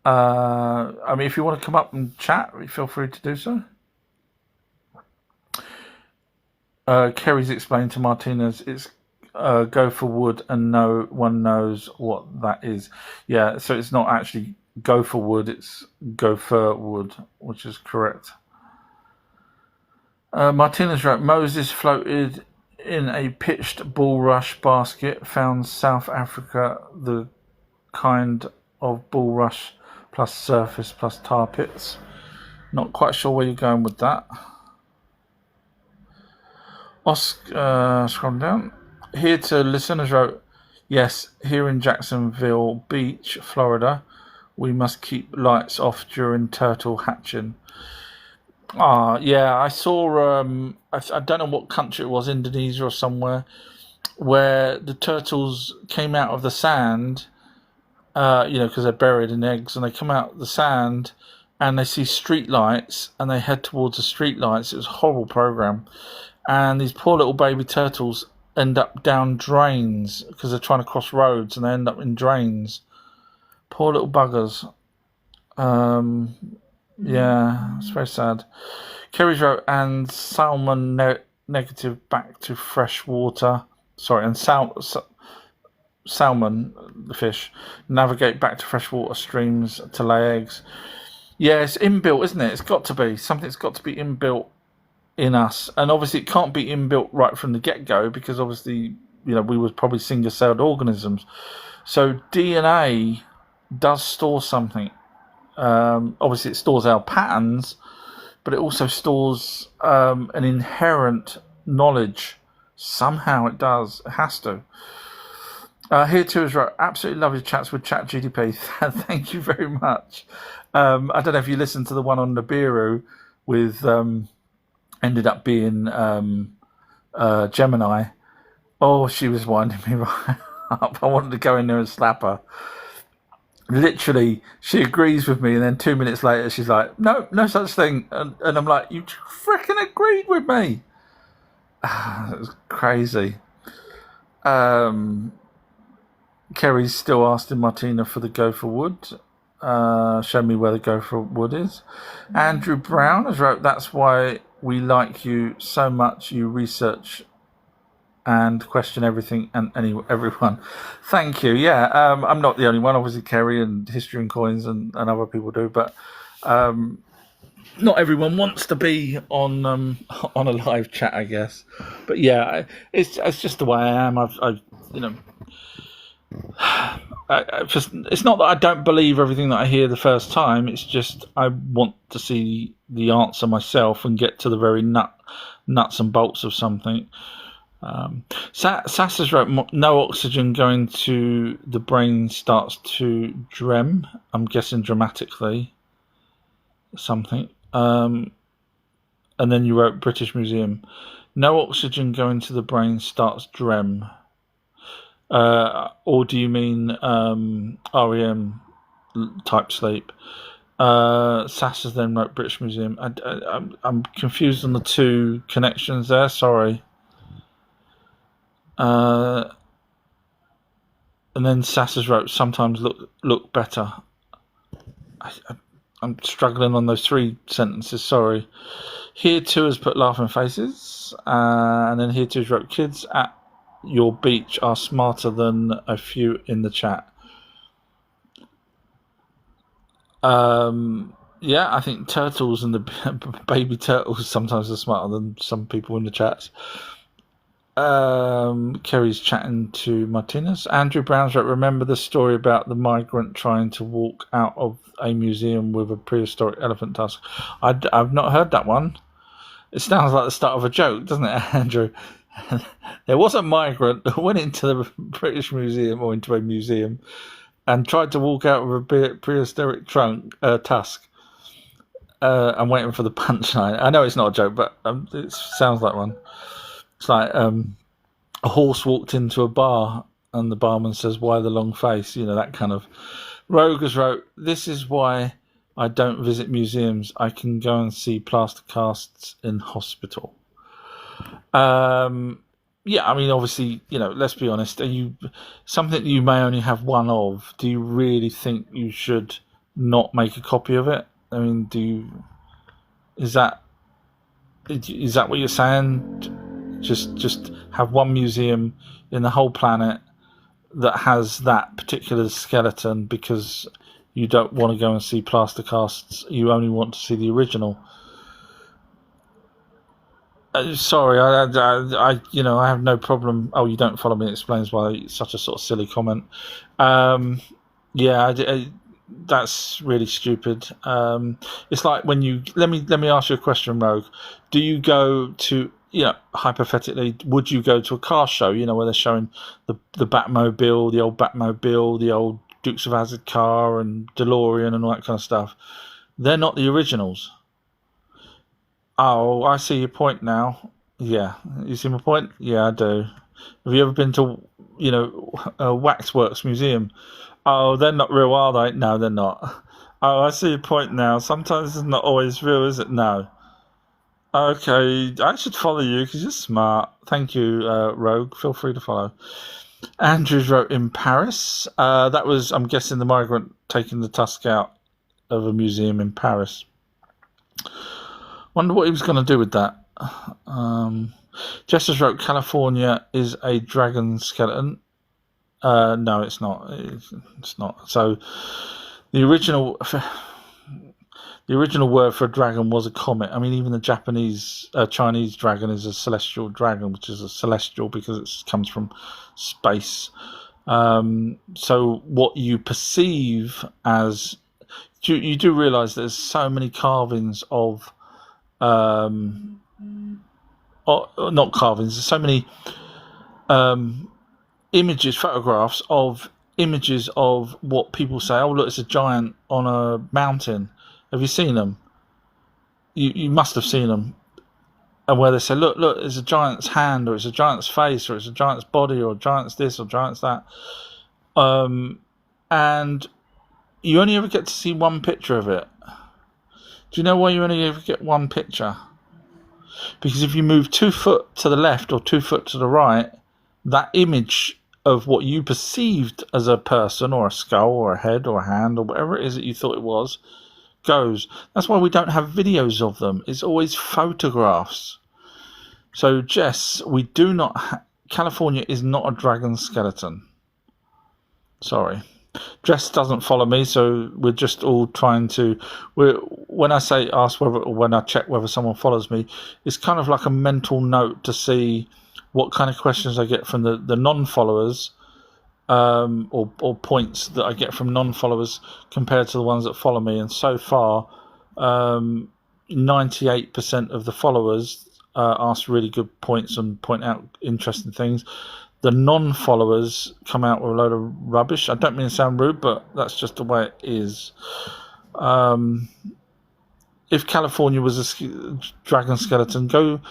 I mean, if you want to come up and chat, feel free to do so. Kerry's explained to Martinez, it's Go for Wood and no one knows what that is. Yeah, so it's not actually Go for Wood, it's Go for Wood, which is correct. Martinez wrote, Moses floated in a pitched bulrush basket, found South Africa the kind of bulrush plus surface plus tar pits. Not quite sure where you're going with that. Oscar, scroll down. Here to listeners wrote, yes, here in Jacksonville Beach, Florida, we must keep lights off during turtle hatching. Yeah, I saw, I don't know what country it was, Indonesia or somewhere, where the turtles came out of the sand, because they're buried in eggs, and they come out of the sand and they see street lights and they head towards the street lights. It was a horrible program. And these poor little baby turtles end up down drains because they're trying to cross roads and they end up in drains. Poor little buggers. Yeah, it's very sad. Kerry's wrote, and salmon negative back to fresh water. Sorry, and salmon, the fish, navigate back to freshwater streams to lay eggs. Yeah, it's inbuilt, isn't it? It's got to be. Something's got to be inbuilt in us. And obviously it can't be inbuilt right from the get-go because obviously, we were probably single-celled organisms. So DNA does store something. Obviously it stores our patterns, but it also stores an inherent knowledge. Somehow it does. It has to. Here too is right. Absolutely lovely chats with ChatGPT. Thank you very much. I don't know if you listened to the one on Nibiru with ended up being Gemini. Oh, she was winding me right up. I wanted to go in there and slap her. Literally, she agrees with me, and then 2 minutes later, she's like, "No, no such thing," and I'm like, "You freaking agreed with me." It was crazy. Kerry's still asking Martina for the Go for Wood. Show me where the Go for Wood is. Andrew Brown has wrote, that's why we like you so much. You research and question everything and everyone. Thank you. Yeah, I'm not the only one. Obviously, Kerry and History and Coins and other people do, but not everyone wants to be on a live chat, I guess. But yeah, it's just the way I am. It's not that I don't believe everything that I hear the first time. It's just I want to see the answer myself and get to the very nuts and bolts of something. Sass has wrote, no oxygen going to the brain starts to drem. I'm guessing dramatically something. And then you wrote British Museum. No oxygen going to the brain starts drem. Or do you mean REM type sleep? Sass has then wrote British Museum. I'm confused on the two connections there. Sorry. And then Sass has wrote sometimes look better. I'm struggling on those three sentences. Sorry. Here too has put laughing faces, and then here too has wrote kids at your beach are smarter than a few in the chat. Yeah, I think turtles and the baby turtles sometimes are smarter than some people in the chats. Kerry's chatting to Martinez. Andrew Brown's wrote, remember the story about the migrant trying to walk out of a museum with a prehistoric elephant tusk? I've not heard that one. It sounds like the start of a joke, doesn't it, Andrew? There was a migrant that went into the British Museum, or into a museum, and tried to walk out with a prehistoric tusk. I'm waiting for the punchline. I know it's not a joke, but it sounds like one. It's like a horse walked into a bar and the barman says, why the long face? You know, that kind of. Rogue has wrote, this is why I don't visit museums. I can go and see plaster casts in hospital. Yeah, I mean, obviously, you know, let's be honest. Are you something you may only have one of? Do you really think you should not make a copy of it? I mean, is that what you're saying? Just have one museum in the whole planet that has that particular skeleton because you don't want to go and see plaster casts. You only want to see the original. Sorry, I I have no problem. Oh, you don't follow me. It explains why it's such a sort of silly comment. That's really stupid. It's like when you let me ask you a question, Rogue. Do you go to, hypothetically, would you go to a car show? Where they're showing the Batmobile, the old Batmobile, the old Dukes of Hazzard car, and DeLorean, and all that kind of stuff. They're not the originals. Oh, I see your point now. Yeah, you see my point? Yeah, I do. Have you ever been to, a Waxworks museum? Oh, they're not real, are they? No, they're not. Oh, I see your point now. Sometimes it's not always real, is it? No. Okay, I should follow you because you're smart. Thank you, Rogue. Feel free to follow. Andrews wrote in Paris. That was, I'm guessing, the migrant taking the tusk out of a museum in Paris. Wonder what he was going to do with that. Justice wrote, California is a dragon skeleton. No, it's not. It's not. So the original word for a dragon was a comet. I mean, even the Chinese dragon is a celestial dragon, which is a celestial because it comes from space. So what you perceive as, you do realise there's so many carvings of, not carvings, there's so many photographs of images of what people say, oh look, it's a giant on a mountain. Have you seen them? You must have seen them. And where they say, look, it's a giant's hand, or it's a giant's face, or it's a giant's body, or a giant's this, or giant's that. And you only ever get to see one picture of it. Do you know why you only ever get one picture? Because if you move 2 foot to the left or 2 foot to the right, that image of what you perceived as a person or a skull or a head or a hand or whatever it is that you thought it was goes. That's why we don't have videos of them. It's always photographs. So, Jess, we do not... California is not a dragon skeleton. Sorry. Jess doesn't follow me, so we're just all trying to... When I say ask whether, or when I check whether someone follows me, it's kind of like a mental note to see what kind of questions I get from the non-followers, or points that I get from non-followers compared to the ones that follow me. And so far, 98% of the followers ask really good points and point out interesting things. The non-followers come out with a load of rubbish. I don't mean to sound rude, but that's just the way it is. If California was a dragon skeleton, go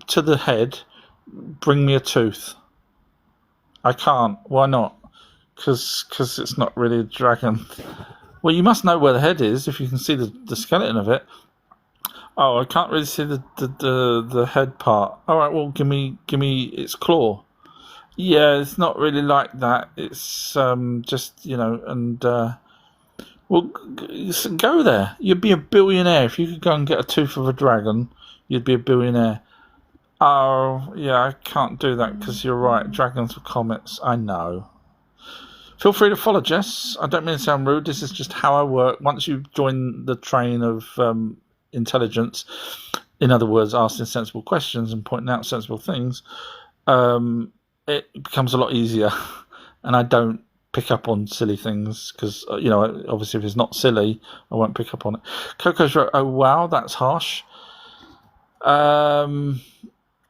to the head, bring me a tooth. I can't. Why not? Because it's not really a dragon. Well, you must know where the head is if you can see the skeleton of it. Oh, I can't really see the head part. All right, well, give me its claw. Yeah, it's not really like that. It's just, and well, go there. You'd be a billionaire if you could go and get a tooth of a dragon. You'd be a billionaire. Oh, yeah, I can't do that because you're right. Dragons are comets. I know. Feel free to follow, Jess. I don't mean to sound rude. This is just how I work. Once you join the train of intelligence, in other words, asking sensible questions and pointing out sensible things, it becomes a lot easier, and I don't pick up on silly things because obviously if it's not silly, I won't pick up on it. Coco's wrote, "Oh wow, that's harsh."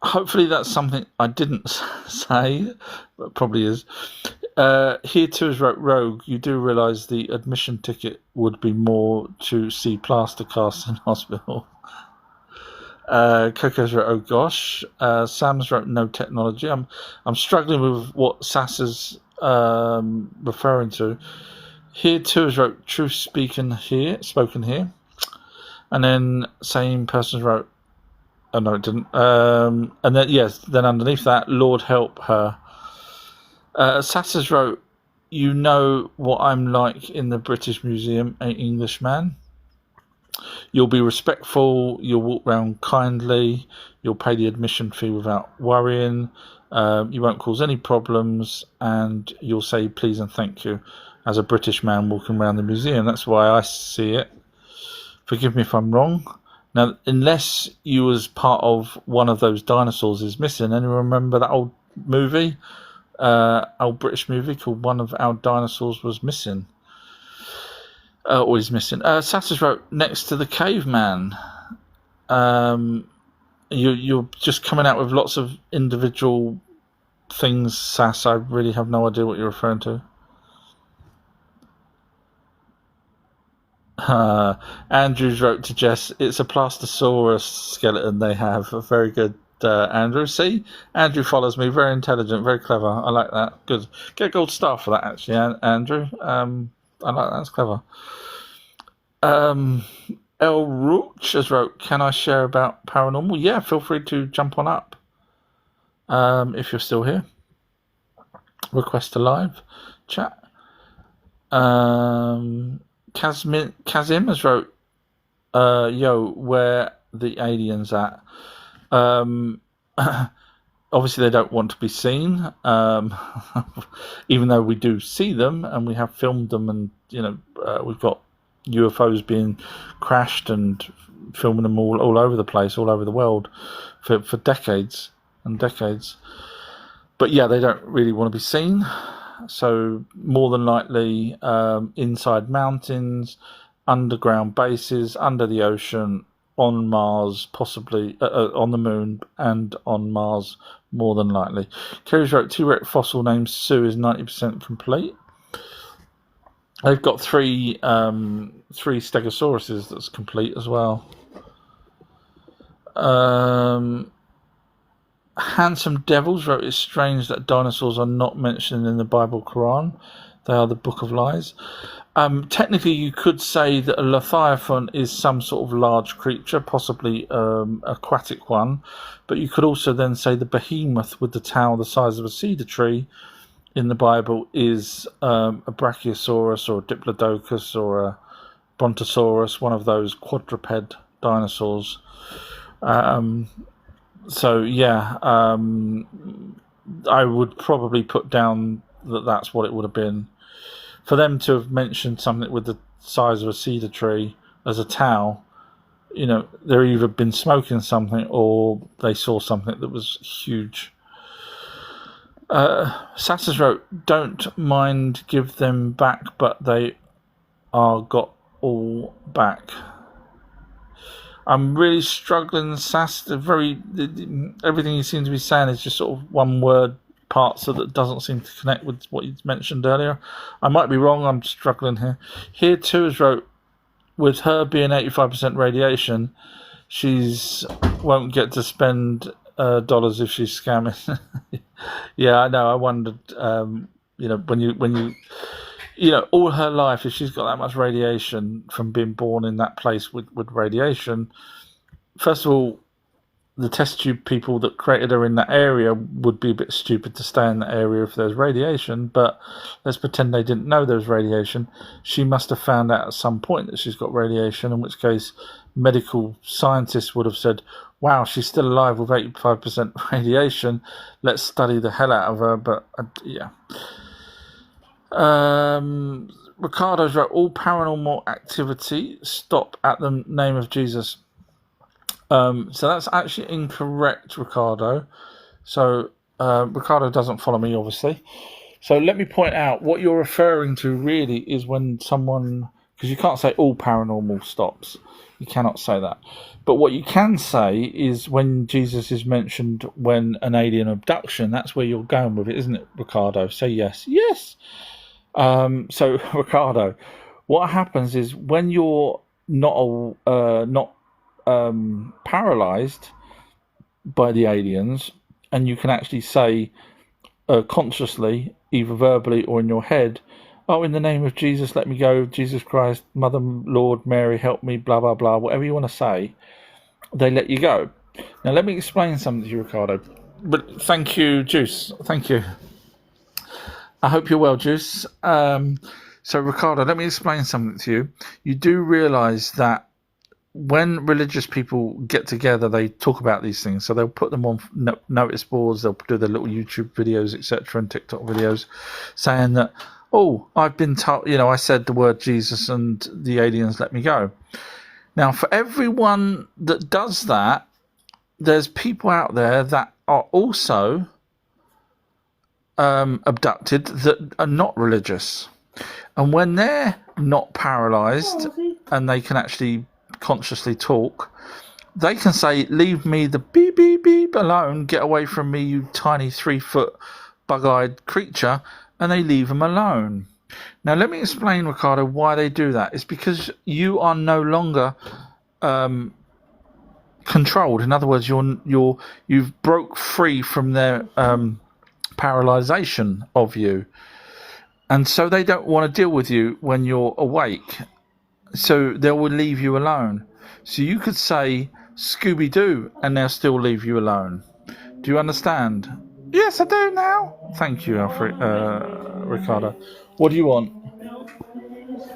Hopefully that's something I didn't say, but probably is. Here too has wrote, "Rogue, you do realise the admission ticket would be more to see plaster casts in hospital." Coco's wrote, "Oh gosh." Sam's wrote, "No technology." I'm struggling with what Sassa's referring to. Here too has wrote, "Truth spoken here," and then same person wrote, "Oh no, it didn't." And then underneath that, "Lord help her." Sassa's wrote, "You know what I'm like in the British Museum, an Englishman. You'll be respectful, you'll walk round kindly, you'll pay the admission fee without worrying, you won't cause any problems, and you'll say please and thank you as a British man walking around the museum." That's why I see it. Forgive me if I'm wrong. Now, unless you was part of one of those dinosaurs is missing. Anyone remember that old movie? Old British movie called One of Our Dinosaurs Was Missing. Always missing. Sassus wrote, "Next to the caveman." You're just coming out with lots of individual things, Sass. I really have no idea what you're referring to. Andrews wrote to Jess, "It's a Plastosaurus skeleton they have." Very good, Andrew. See, Andrew follows me. Very intelligent, very clever. I like that. Good. Get gold star for that, actually, Andrew. I like that. That's clever. El Roach has wrote, "Can I share about paranormal?" Yeah, feel free to jump on up. If you're still here. Request a live chat. Kazim has wrote, "Yo, where the aliens at?" Obviously they don't want to be seen, even though we do see them and we have filmed them, and we've got UFOs being crashed and filming them all over the place, all over the world for decades and decades. But yeah, they don't really want to be seen. So more than likely inside mountains, underground bases, under the ocean, on Mars, possibly on the moon, and on Mars, more than likely. Kerry's wrote, "T-Rex fossil named Sue is 90% complete." They've got three Stegosauruses that's complete as well. Handsome Devils wrote, "It's strange that dinosaurs are not mentioned in the Bible Quran. They are the book of lies." Technically, you could say that a Leviathan is some sort of large creature, possibly aquatic one, but you could also then say the behemoth with the tail the size of a cedar tree in the Bible is a Brachiosaurus or a Diplodocus or a Brontosaurus, one of those quadruped dinosaurs. So yeah, I would probably put down that that's what it would have been. For them to have mentioned something with the size of a cedar tree as a towel, they're either been smoking something or they saw something that was huge. Sassus wrote, "Don't mind, give them back, but they are got all back." I'm really struggling, Sass. Everything you seem to be saying is just sort of one word parts that doesn't seem to connect with what you mentioned earlier. I might be wrong. I'm struggling here. Here too has wrote, "With her being 85% radiation, she's won't get to spend dollars if she's scamming." Yeah, I know. I wondered. When you all her life, if she's got that much radiation from being born in that place with radiation, first of all, the test tube people that created her in that area would be a bit stupid to stay in that area if there's radiation, but let's pretend they didn't know there was radiation. She must have found out at some point that she's got radiation, in which case medical scientists would have said, "Wow, she's still alive with 85% radiation. Let's study the hell out of her." But yeah. Ricardo's wrote, "All paranormal activity stop at the name of Jesus." So that's actually incorrect, Ricardo. So Ricardo doesn't follow me, obviously. So let me point out what you're referring to really is when someone, because you can't say all paranormal stops. You cannot say that. But what you can say is when Jesus is mentioned when an alien abduction, that's where you're going with it, isn't it, Ricardo? Say yes. Yes. So, Ricardo, what happens is when you're not paralyzed by the aliens, and you can actually say consciously, either verbally or in your head, "Oh, in the name of Jesus, let me go. Jesus Christ, Mother, Lord, Mary, help me." Blah blah blah. Whatever you want to say, they let you go. Now, let me explain something to you, Ricardo. But thank you, Juice. Thank you. I hope you're well, Juice. So, Ricardo, let me explain something to you. You do realise that when religious people get together, they talk about these things. So they'll put them on notice boards, they'll do their little YouTube videos, etc., and TikTok videos, saying that, "Oh, I've been told, I said the word Jesus and the aliens let me go." Now, for everyone that does that, there's people out there that are also abducted that are not religious. And when they're not paralysed and they can actually consciously talk, they can say, "Leave me the beep beep beep alone, get away from me, you tiny 3-foot bug-eyed creature," and they leave them alone. Now let me explain, Ricardo, why they do that. It's because you are no longer controlled. In other words, you've broke free from their paralysation of you, and so they don't want to deal with you when you're awake. So they will leave you alone. So you could say Scooby-Doo and they'll still leave you alone. Do you understand? Yes, I do now. Thank you, Alfred, Ricardo. What do you want?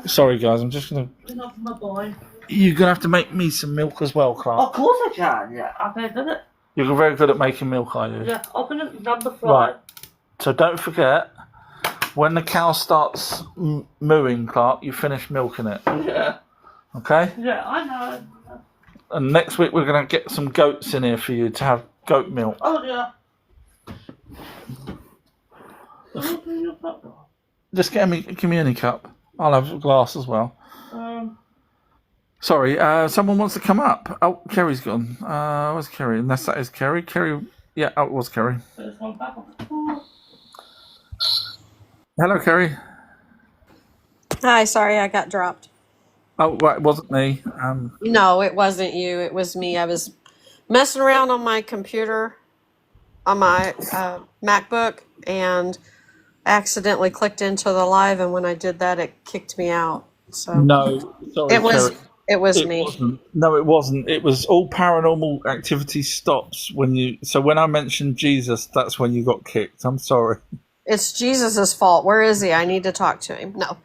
Sorry, guys, I'm just going to... You're going to have to make me some milk as well, Clark. Of course I can, yeah. I've done it. You're very good at making milk, are you? Yeah, open it, number 5. Right. So don't forget, when the cow starts mooing, Clark, you finish milking it. Yeah. Okay? Yeah, I know. And next week we're going to get some goats in here for you to have goat milk. Oh, yeah. Just give me any cup. I'll have a glass as well. Sorry, someone wants to come up. Oh, Kerry's gone. Where's Kerry? Unless that is Kerry. Kerry, yeah, it was Kerry. Hello, Kerry. Hi, sorry I got dropped. Oh, right, it wasn't me. No, it wasn't you. It was me. I was messing around on my computer, on my MacBook, and accidentally clicked into the live. And when I did that, it kicked me out. So No, sorry, Kerry. It was me. Wasn't. No, it wasn't. It was all paranormal activity stops when you. So when I mentioned Jesus, that's when you got kicked. I'm sorry. It's Jesus's fault. Where is he? I need to talk to him. No.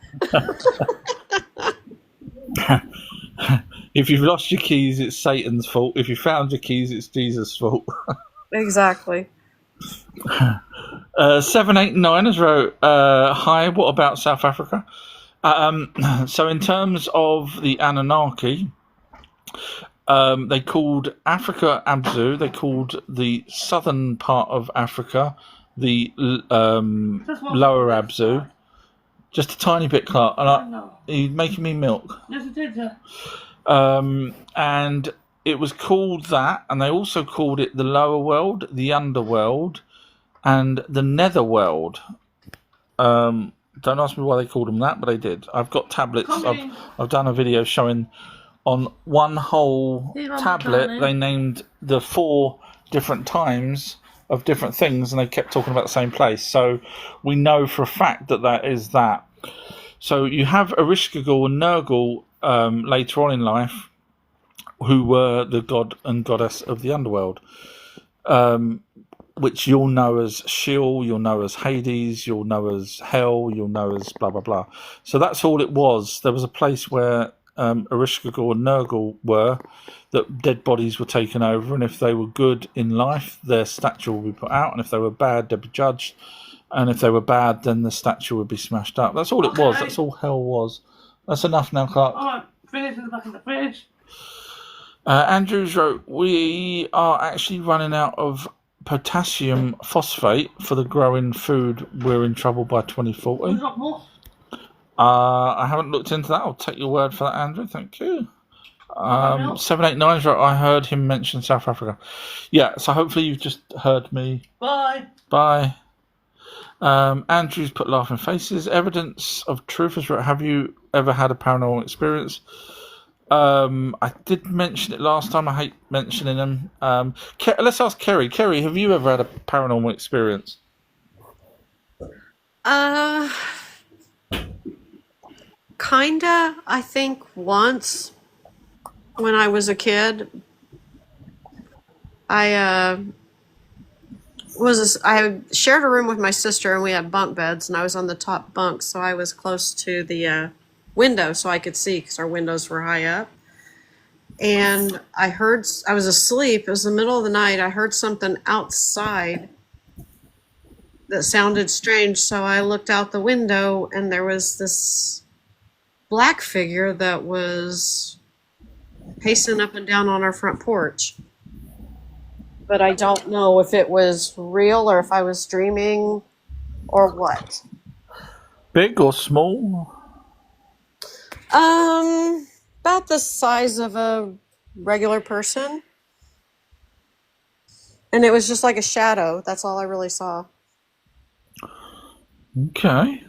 If you've lost your keys, it's Satan's fault. If you found your keys, it's Jesus' fault. Exactly. 789 has wrote, "Hi, what about South Africa?" So in terms of the Anunnaki, they called Africa Abzu. They called the southern part of Africa the lower Abzu. Just a tiny bit, Clark. And are you making me milk? Yes, it did, yeah. And it was called that, and they also called it the lower world, the underworld, and the netherworld. Don't ask me why they called them that, but they did. I've got tablets. I've done a video showing on one whole tablet. They named the 4 different times of different things, and they kept talking about the same place. So we know for a fact that that is that. So you have Ereshkigal and Nergal later on in life, who were the god and goddess of the underworld, which you'll know as Sheol, you'll know as Hades, you'll know as Hell, you'll know as blah, blah, blah. So that's all it was. There was a place where Ereshkigal and Nergal were, that dead bodies were taken over, and if they were good in life, their statue would be put out, and if they were bad, they'd be judged, and if they were bad, then the statue would be smashed up. That's all it was. That's all hell was. That's enough now, Clark. All right, finish in the back of the fridge. Andrews wrote, "We are actually running out of potassium phosphate for the growing food, we're in trouble by 2040. We've got more. I haven't looked into that. I'll take your word for that, Andrew. Thank you. 789's right. I heard him mention South Africa. Yeah, so hopefully you've just heard me. Bye. Bye. Andrew's put laughing faces. Evidence of truth is right. Have you ever had a paranormal experience? I did mention it last time. I hate mentioning them. Let's ask Kerry. Kerry, have you ever had a paranormal experience? Kinda. I think once when I was a kid, I shared a room with my sister, and we had bunk beds, and I was on the top bunk, so I was close to the window so I could see because our windows were high up. And I was asleep. It was the middle of the night. I heard something outside that sounded strange, so I looked out the window, and there was this black figure that was pacing up and down on our front porch. But I don't know if it was real or if I was dreaming or what. Big or small? About the size of a regular person. And it was just like a shadow. That's all I really saw. Okay.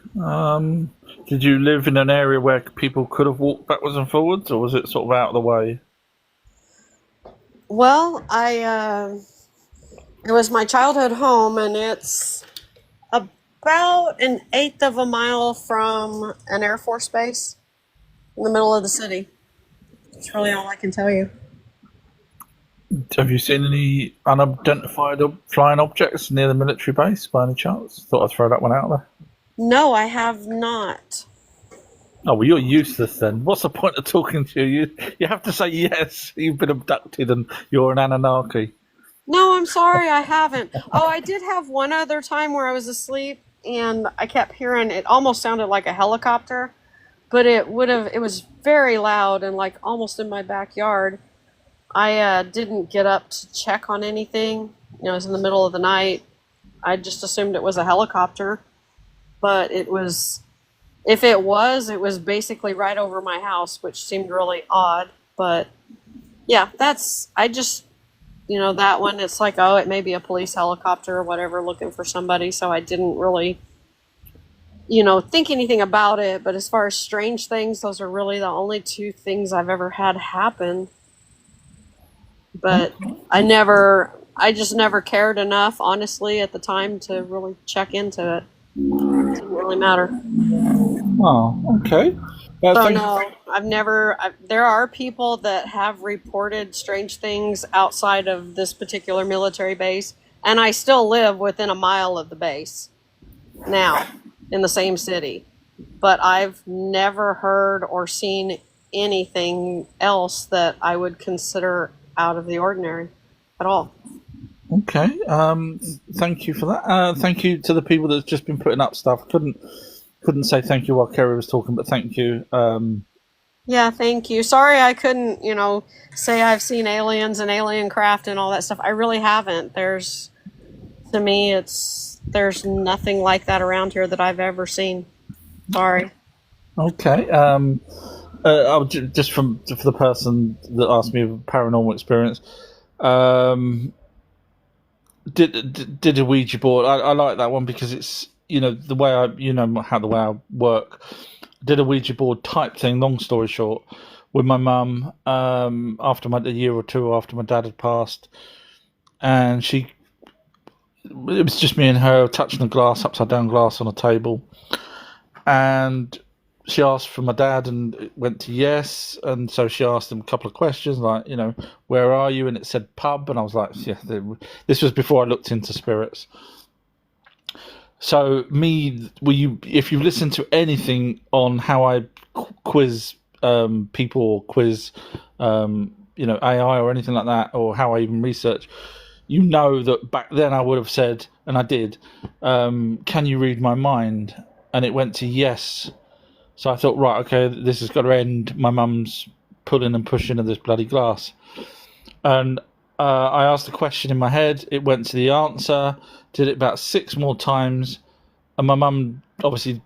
Did you live in an area where people could have walked backwards and forwards, or was it sort of out of the way? Well, it was my childhood home, and it's about an eighth of a mile from an Air Force base in the middle of the city. That's really all I can tell you. Have you seen any unidentified flying objects near the military base by any chance? Thought I'd throw that one out there. No, I have not. Oh, well, you're useless then. What's the point of talking to you? You have to say yes, you've been abducted and you're an Anunnaki. No, I'm sorry, I haven't. Oh, I did have one other time where I was asleep and I kept hearing, it almost sounded like a helicopter, but it was very loud and like almost in my backyard. I didn't get up to check on anything. You know, it was in the middle of the night. I just assumed it was a helicopter, but it was basically right over my house, which seemed really odd. But yeah, that one, it's like, oh, it may be a police helicopter or whatever looking for somebody. So I didn't really, think anything about it. But as far as strange things, those are really the only two things I've ever had happen. But I just never cared enough, honestly, at the time to really check into it. It didn't really matter. Oh, okay. So no, there are people that have reported strange things outside of this particular military base, and I still live within a mile of the base now in the same city. But I've never heard or seen anything else that I would consider out of the ordinary at all. Okay. Thank you for that. Thank you to the people that's just been putting up stuff. Couldn't say thank you while Kerry was talking, but thank you. Yeah, thank you. Sorry I couldn't, say I've seen aliens and alien craft and all that stuff. I really haven't. There's nothing like that around here that I've ever seen. Sorry. Okay. Just for the person that asked me a paranormal experience, did a Ouija board. I like that one because it's the way I work. Did a Ouija board type thing. Long story short, with my mum after a year or two after my dad had passed, and it was just me and her touching a glass, upside down glass on a table, and she asked for my dad and it went to yes. And so she asked him a couple of questions like, where are you? And it said pub. And I was like, yeah, this was before I looked into spirits. So if you listen to anything on how I quiz people or quiz, AI or anything like that, or how I even research, that back then I would have said, and I did, can you read my mind? And it went to yes. So I thought, right, okay, this has got to end. My mum's pulling and pushing of this bloody glass. And I asked a question in my head. It went to the answer. Did it about 6 more times, and my mum obviously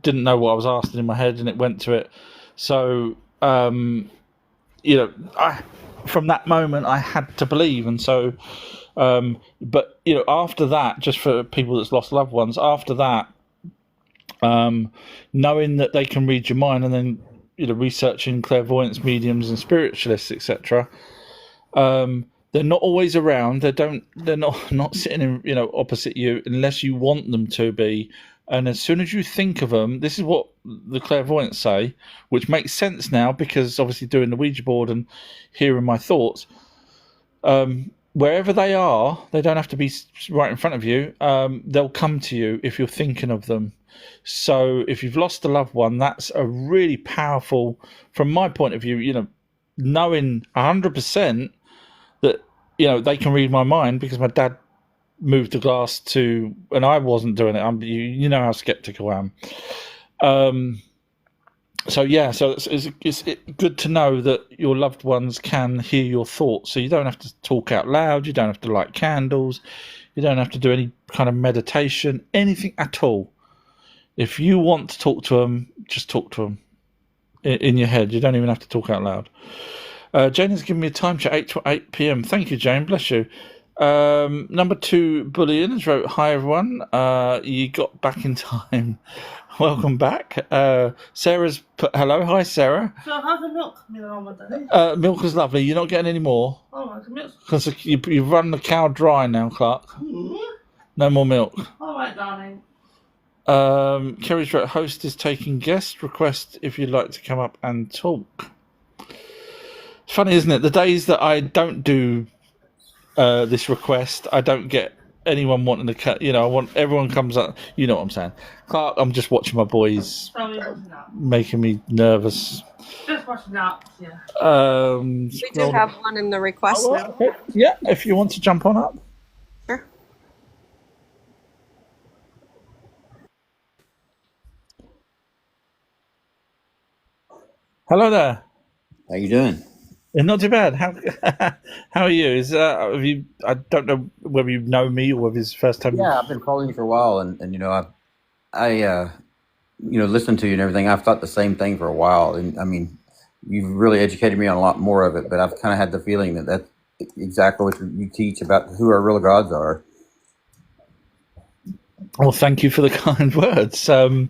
didn't know what I was asking in my head, and it went to it. So, from that moment, I had to believe, and so. But after that, just for people that's lost loved ones, after that, knowing that they can read your mind, and then researching clairvoyance, mediums, and spiritualists, etc. They're not always around. They're not sitting in, opposite you unless you want them to be. And as soon as you think of them, this is what the clairvoyants say, which makes sense now because obviously doing the Ouija board and hearing my thoughts. Wherever they are, they don't have to be right in front of you. They'll come to you if you're thinking of them. So if you've lost a loved one, that's a really powerful, from my point of view, knowing 100% that, they can read my mind because my dad moved the glass to, and I wasn't doing it. You know how skeptical I am. So it's good to know that your loved ones can hear your thoughts. So you don't have to talk out loud. You don't have to light candles. You don't have to do any kind of meditation, anything at all. If you want to talk to them, just talk to them in your head. You don't even have to talk out loud. Jane has given me a time check, 8 p.m. Thank you, Jane. Bless you. Number 2, Bullion has wrote, "Hi, everyone. You got back in time. Welcome back." Sarah's put hello. Hi, Sarah. So how's the milk coming on with that? Milk is lovely. You're not getting any more Oh, my milk. because you've run the cow dry now, Clark. No more milk. All right, darling. Kerry's wrote, "Host is taking guest request if you'd like to come up and talk." It's funny, isn't it? The days that I don't do this request, I don't get anyone wanting to cut. I want everyone comes up. You know what I'm saying, Clark? I'm just watching my boys Tell me what's up. making me nervous. Just watching out, yeah. We do have one in the request now. Yeah, if you want to jump on up. Sure. Hello there. How you doing? Not too bad. How how are you? Have you? I don't know whether you know me or whether it's the first time. Yeah, I've been following you for a while, and I listened to you and everything. I've thought the same thing for a while, and I mean, you've really educated me on a lot more of it. But I've kind of had the feeling that that's exactly what you teach about who our real gods are. Well, thank you for the kind words. So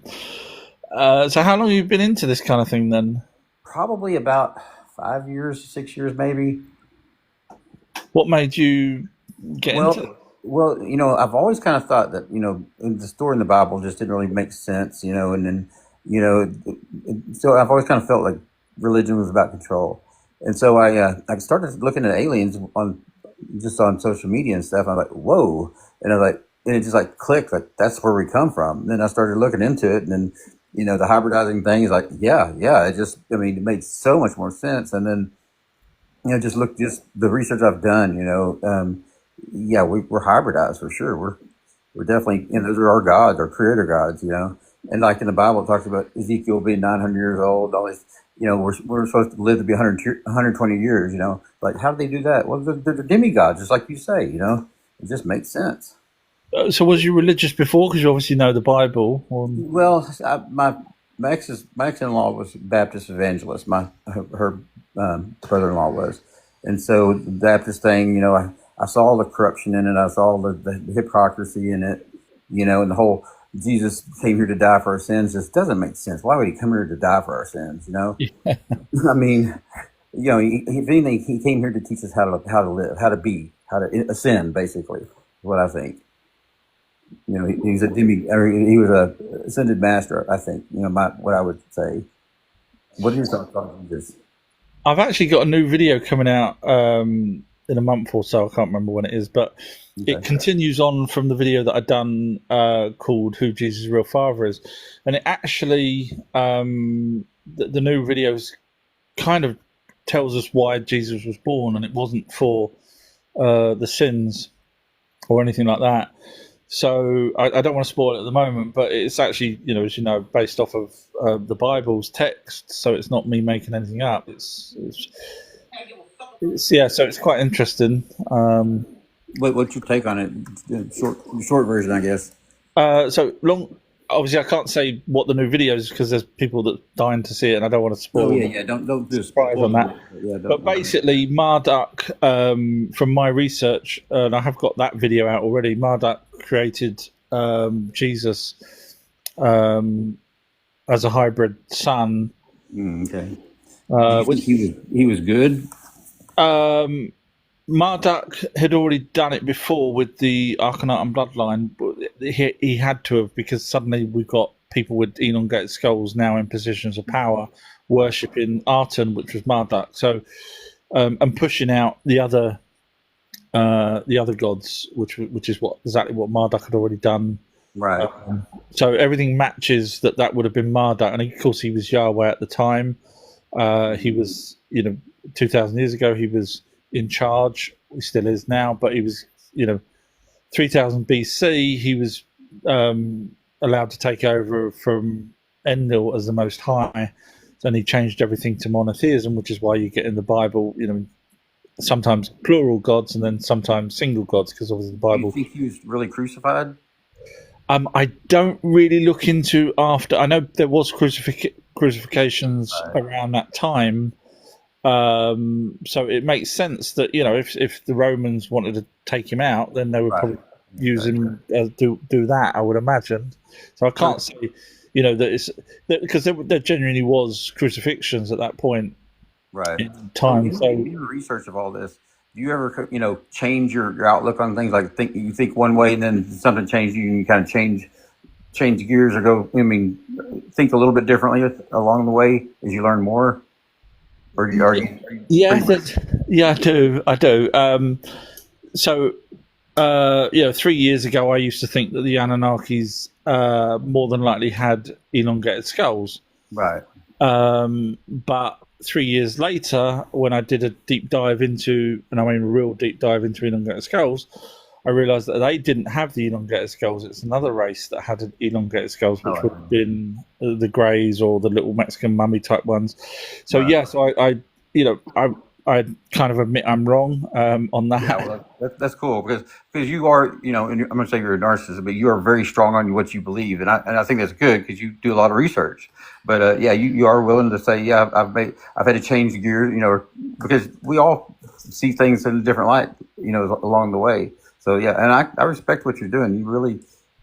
how long have you been into this kind of thing then? Probably about 5 years, 6 years, maybe. What made you get into it? Well, I've always kind of thought that, the story in the Bible just didn't really make sense, and then, so I've always kind of felt like religion was about control. And so I started looking at aliens on social media and stuff. I'm like, whoa. And and it just like clicked, like that's where we come from. And then I started looking into it, and then, the hybridizing thing is like, yeah, it made so much more sense. And then, just the research I've done, we're hybridized for sure. We're definitely, those are our gods, our creator gods, and like in the Bible, it talks about Ezekiel being 900 years old, all these, we're supposed to live to be 120 years, like how do they do that? Well, they're demigods, just like you say, it just makes sense. So was you religious before? Because you obviously know the Bible. Well, my ex-in-law was a Baptist evangelist. Her brother-in-law was, and so the Baptist thing, I saw the corruption in it. I saw the hypocrisy in it, and the whole Jesus came here to die for our sins just doesn't make sense. Why would he come here to die for our sins? Yeah. I mean, if anything, he came here to teach us how to live, how to be, how to ascend. Basically, is what I think. He was a ascended master, I think. What I would say. What are your thoughts on Jesus? I've actually got a new video coming out in a month or so. I can't remember when it is, but it continues on from the video that I'd done called "Who Jesus' Real Father Is," and it actually the new videos kind of tells us why Jesus was born, and it wasn't for the sins or anything like that. So I don't want to spoil it at the moment, but it's actually, as you know, based off of the Bible's text. So it's not me making anything up. It's So it's quite interesting. What's your take on it? Short version, I guess. So long. Obviously, I can't say what the new video is because there's people that dying to see it, and I don't want to spoil. Oh yeah. Don't do a surprise on that. Yeah, But basically, Marduk, from my research, and I have got that video out already. Marduk created Jesus as a hybrid son. Okay. Which he was good. Marduk had already done it before with the Akhenaten bloodline. He had to have, because suddenly we've got people with elongated skulls now in positions of power, worshipping Aten, which was Marduk. So, and pushing out the other gods, which is exactly what Marduk had already done. Right. So everything matches that would have been Marduk, and of course he was Yahweh at the time. He was, 2,000 years ago, he was in charge. He still is now, but he was, 3,000 BC. He was allowed to take over from Enlil as the Most High. Then he changed everything to monotheism, which is why you get in the Bible, sometimes plural gods and then sometimes single gods, because obviously the Bible. Do you think he was really crucified? I don't really look into after. I know there was crucifixions around that time. So it makes sense that, if the Romans wanted to take him out, then they would probably use him do that, I would imagine. So I can't say, that it's because there genuinely was crucifixions at that point. Right. In time. So in your research of all this, do you ever, change your outlook on things? Like you think one way and then something changed you and you kind of change gears or go, think a little bit differently along the way as you learn more? Or are you I do. So 3 years ago, I used to think that the Anunnakis more than likely had elongated skulls. Right. But 3 years later, when I did a deep dive into, and I mean a real deep dive into elongated skulls, I realised that they didn't have the elongated skulls. It's another race that had elongated skulls, which would have been the Greys or the little Mexican mummy type ones. So yes, I kind of admit I'm wrong on that. Yeah, well, that's cool because you are, and I'm going to say you're a narcissist, but you are very strong on what you believe, and I think that's good because you do a lot of research. But you are willing to say, I've had to change gears, because we all see things in a different light, along the way. So and I respect what you're doing.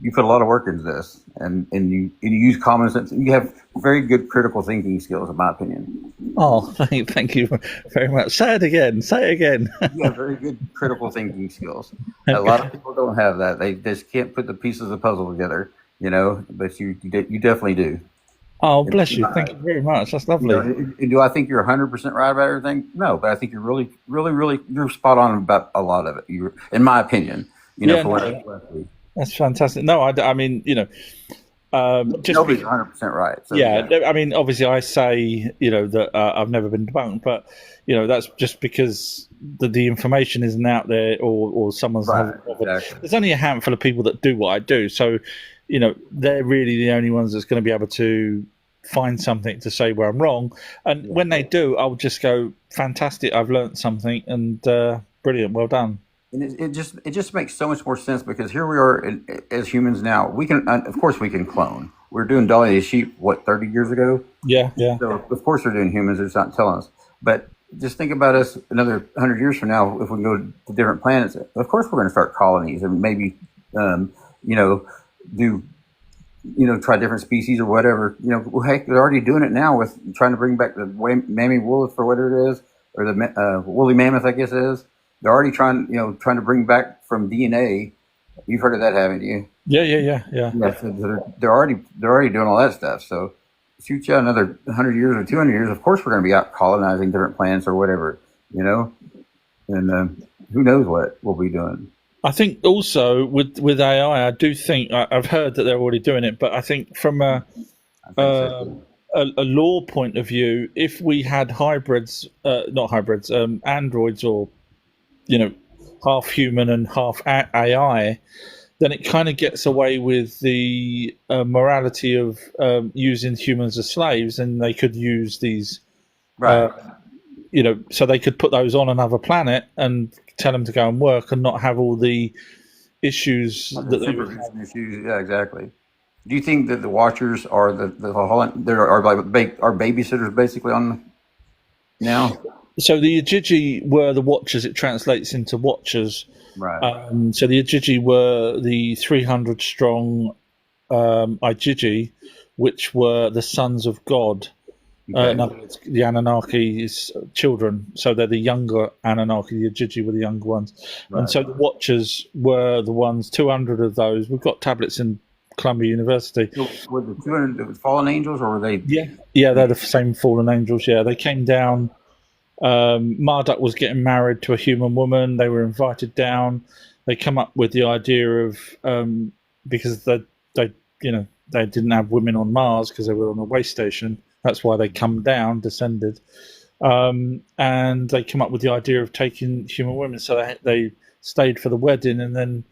You put a lot of work into this, and you use common sense. You have very good critical thinking skills, in my opinion. Oh, thank you very much. Say it again. You have very good critical thinking skills. A lot of people don't have that. They just can't put the pieces of the puzzle together, but you definitely do. Oh, bless you. Thank you very much. That's lovely. Do I think you're 100% right about everything? No, but I think you're really, really, really, you're spot on about a lot of it. In my opinion, that's fantastic. No, I mean, just nobody's 100% right. So, I mean, obviously, I say, that I've never been debunked, but that's just because the information isn't out there, or someone's. Exactly. There's only a handful of people that do what I do, so they're really the only ones that's going to be able to find something to say where I'm wrong. And when they do, I'll just go, fantastic, I've learned something, and brilliant, well done. And it just makes so much more sense because here we are as humans now. We can, of course, we can clone. We're doing Dolly sheep 30 years ago. Yeah. So of course they're doing humans. It's not telling us. But just think about us another 100 years from now. If we go to different planets, of course we're going to start colonies and maybe, try different species or whatever. Heck, they're already doing it now with trying to bring back the mammy wolf or whatever it is, or the woolly mammoth, I guess it is. They're already trying to bring back from DNA. You've heard of that, haven't you? Yeah. So they're already doing all that stuff. So shoot you another 100 years or 200 years, of course we're going to be out colonizing different planets or whatever, and who knows what we'll be doing. I think also with AI, I do think I've heard that they're already doing it, but I think from a law point of view, if we had androids or half human and half AI, then it kind of gets away with the morality of using humans as slaves, and they could use these so they could put those on another planet and tell them to go and work and not have all the issues that they would have. Issues. Yeah, exactly. Do you think that the Watchers are the whole there are are babysitters basically on now? So the Ajiji were the Watchers. It translates into Watchers. Right. So the Ajiji were the 300 strong Ajiji, which were the sons of God. Okay. In other words, the Anunnaki's children. So they're the younger Anunnaki. The Ajiji were the younger ones. Right. And so the Watchers were the ones, 200 of those. We've got tablets in Columbia University. So were the 200 fallen angels, or were they? Yeah, they're the same fallen angels. Yeah, they came down. Marduk was getting married to a human woman. They were invited down. They come up with the idea of because they didn't have women on Mars because they were on a way station. That's why they come down, descended, and they come up with the idea of taking human women. So they stayed for the wedding and then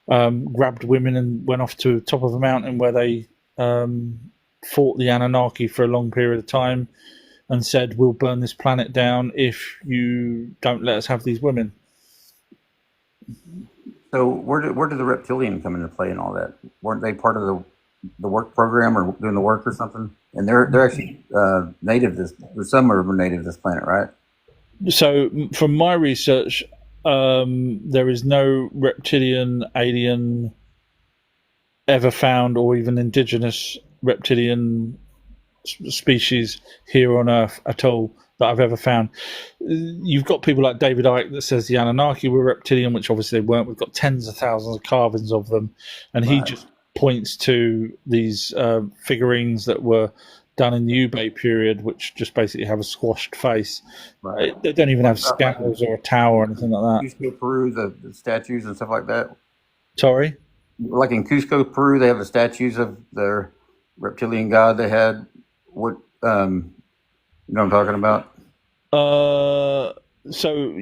grabbed women and went off to the top of a mountain where they fought the Anunnaki for a long period of time and said, "We'll burn this planet down if you don't let us have these women." So where did the reptilian come into play and all that? Weren't they part of the work program or doing the work or something? And they're actually native. Some are native to this planet, right? So from my research, there is no reptilian alien ever found, or even indigenous reptilian species here on Earth at all that I've ever found. You've got people like David Icke that says the Anunnaki were reptilian, which obviously they weren't. We've got tens of thousands of carvings of them, and he just points to these figurines that were done in the Ube period, which just basically have a squashed face. Right. They don't even have scales or a tower or anything like that. Cusco, Peru, the statues and stuff like that. Sorry? Like in Cusco, Peru, they have the statues of their reptilian god they had. What you know what I'm talking about? So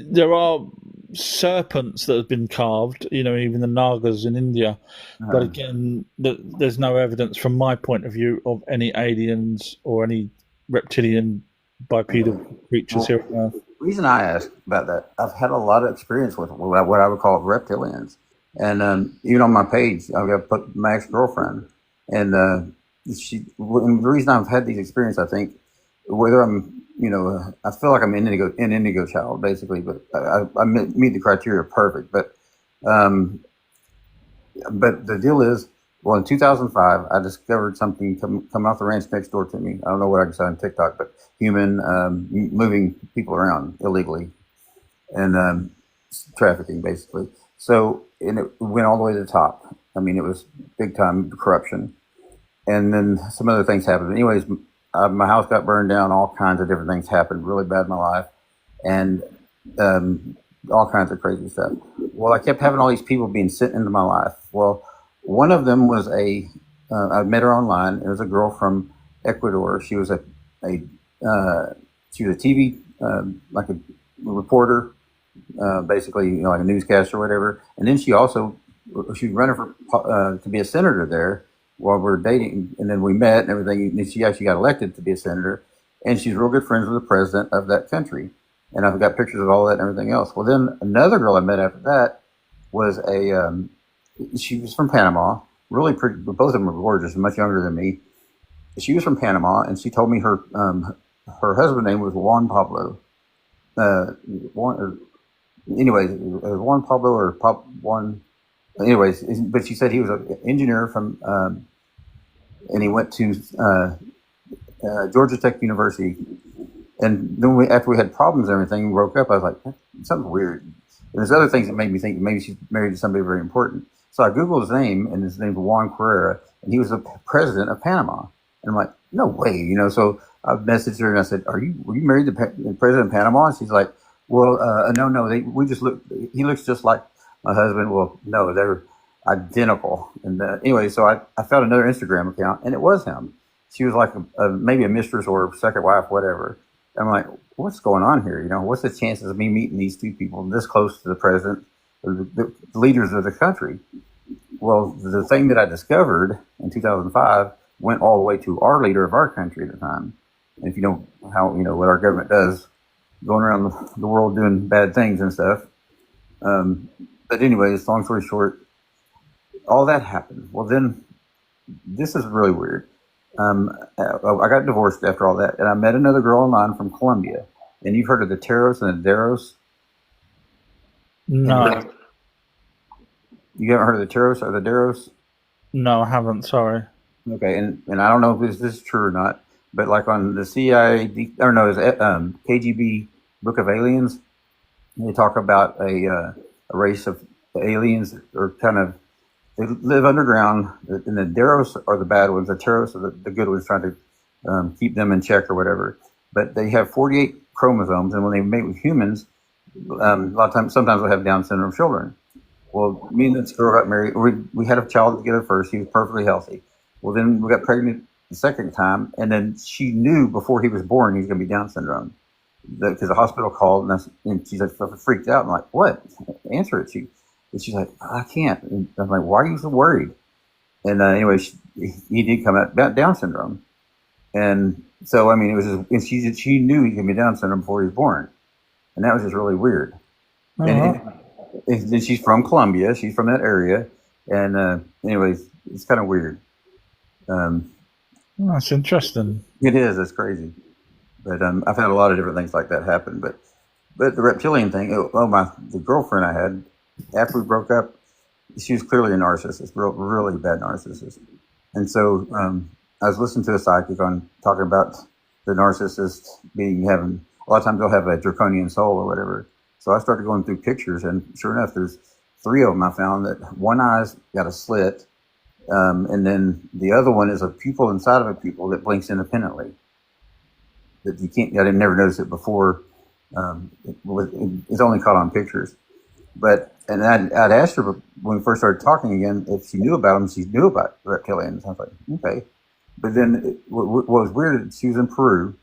there are serpents that have been carved, even the Nagas in India. But again, there's no evidence from my point of view of any aliens or any reptilian bipedal creatures here on Earth. The reason I asked about that, I've had a lot of experience with what I would call reptilians. And even on my page, I've got put my ex-girlfriend. And and the reason I've had these experiences, I think, whether I'm, I feel like I'm an indigo child, basically, but I meet the criteria perfect. But the deal is, well, in 2005, I discovered something come off the ranch next door to me. I don't know what I can say on TikTok, but human moving people around illegally and trafficking, basically. So, and it went all the way to the top. I mean, it was big time corruption. And then some other things happened. Anyways, my house got burned down. All kinds of different things happened really bad in my life. And all kinds of crazy stuff. Well, I kept having all these people being sent into my life. Well, one of them was I met her online. It was a girl from Ecuador. She was a TV, like a reporter, basically, like a newscaster or whatever. And then she was running for to be a senator there while we were dating. And then we met and everything. And she actually got elected to be a senator. And she's real good friends with the president of that country. And I've got pictures of all that and everything else. Well, then another girl I met after that was she was from Panama, really pretty. Both of them were gorgeous, much younger than me. She was from Panama, and she told me her husband's name was Juan Pablo. Anyways, it was Juan Pablo or Juan. Anyways, but she said he was an engineer from, and he went to Georgia Tech University. And then after we had problems and everything, we broke up. I was like, something weird. And there's other things that made me think maybe she's married to somebody very important. So I Googled his name, and his name was Juan Carrera, and he was the president of Panama. And I'm like, no way, So I messaged her and I said, were you married to the president of Panama? And she's like, well, no, we just look. He looks just like my husband. Well, no, they're identical. And anyway, so I found another Instagram account, and it was him. She was like maybe a mistress or a second wife, whatever. I'm like, what's going on here? What's the chances of me meeting these two people this close to the president, or the leaders of the country? Well, the thing that I discovered in 2005 went all the way to our leader of our country at the time. And if you know how, what our government does, going around the world doing bad things and stuff. But anyways, long story short, all that happened. Well, then this is really weird. I got divorced after all that, and I met another girl online from Colombia. And you've heard of the Taros and the Daros? No, You haven't heard of the Taros or the Daros? no, I haven't. Sorry. Okay, and I don't know if this is true or not, but like on the CIA, or no, it's KGB Book of Aliens, they talk about a race of aliens that are kind of, they live underground, and the Daros are the bad ones, the Taros are the good ones, trying to keep them in check or whatever. But they have 48 chromosomes, and when they mate with humans, a lot of times, sometimes they have Down syndrome children. Well, me and this girl got married. We had a child together first. He was perfectly healthy. Well, then we got pregnant the second time, and then she knew before he was born he was going to be Down syndrome, because the hospital called, and she's like freaked out. I'm like, what? Answer it. And she's like, I can't. And I'm like, why are you so worried? And anyway, he did come out Down syndrome, and so I mean, it was just, and she knew he was going to be Down syndrome before he was born, and that was just really weird. And she's from Colombia. She's from that area. And anyways, it's kind of weird. That's interesting. It is. It's crazy. But I've had a lot of different things like that happen. But the reptilian thing, the girlfriend I had, after we broke up, she was clearly a narcissist, really bad narcissist. And so I was listening to a psychic on talking about the narcissist having, a lot of times they'll have a draconian soul or whatever. So I started going through pictures, and sure enough, there's 3 of them I found that one eye's got a slit, and then the other one is a pupil inside of a pupil that blinks independently. That you can't, I didn't never notice it before. It's only caught on pictures. And I'd asked her when we first started talking again if she knew about them. She knew about reptilians. I was like, okay. But then what was weird, she was in Peru,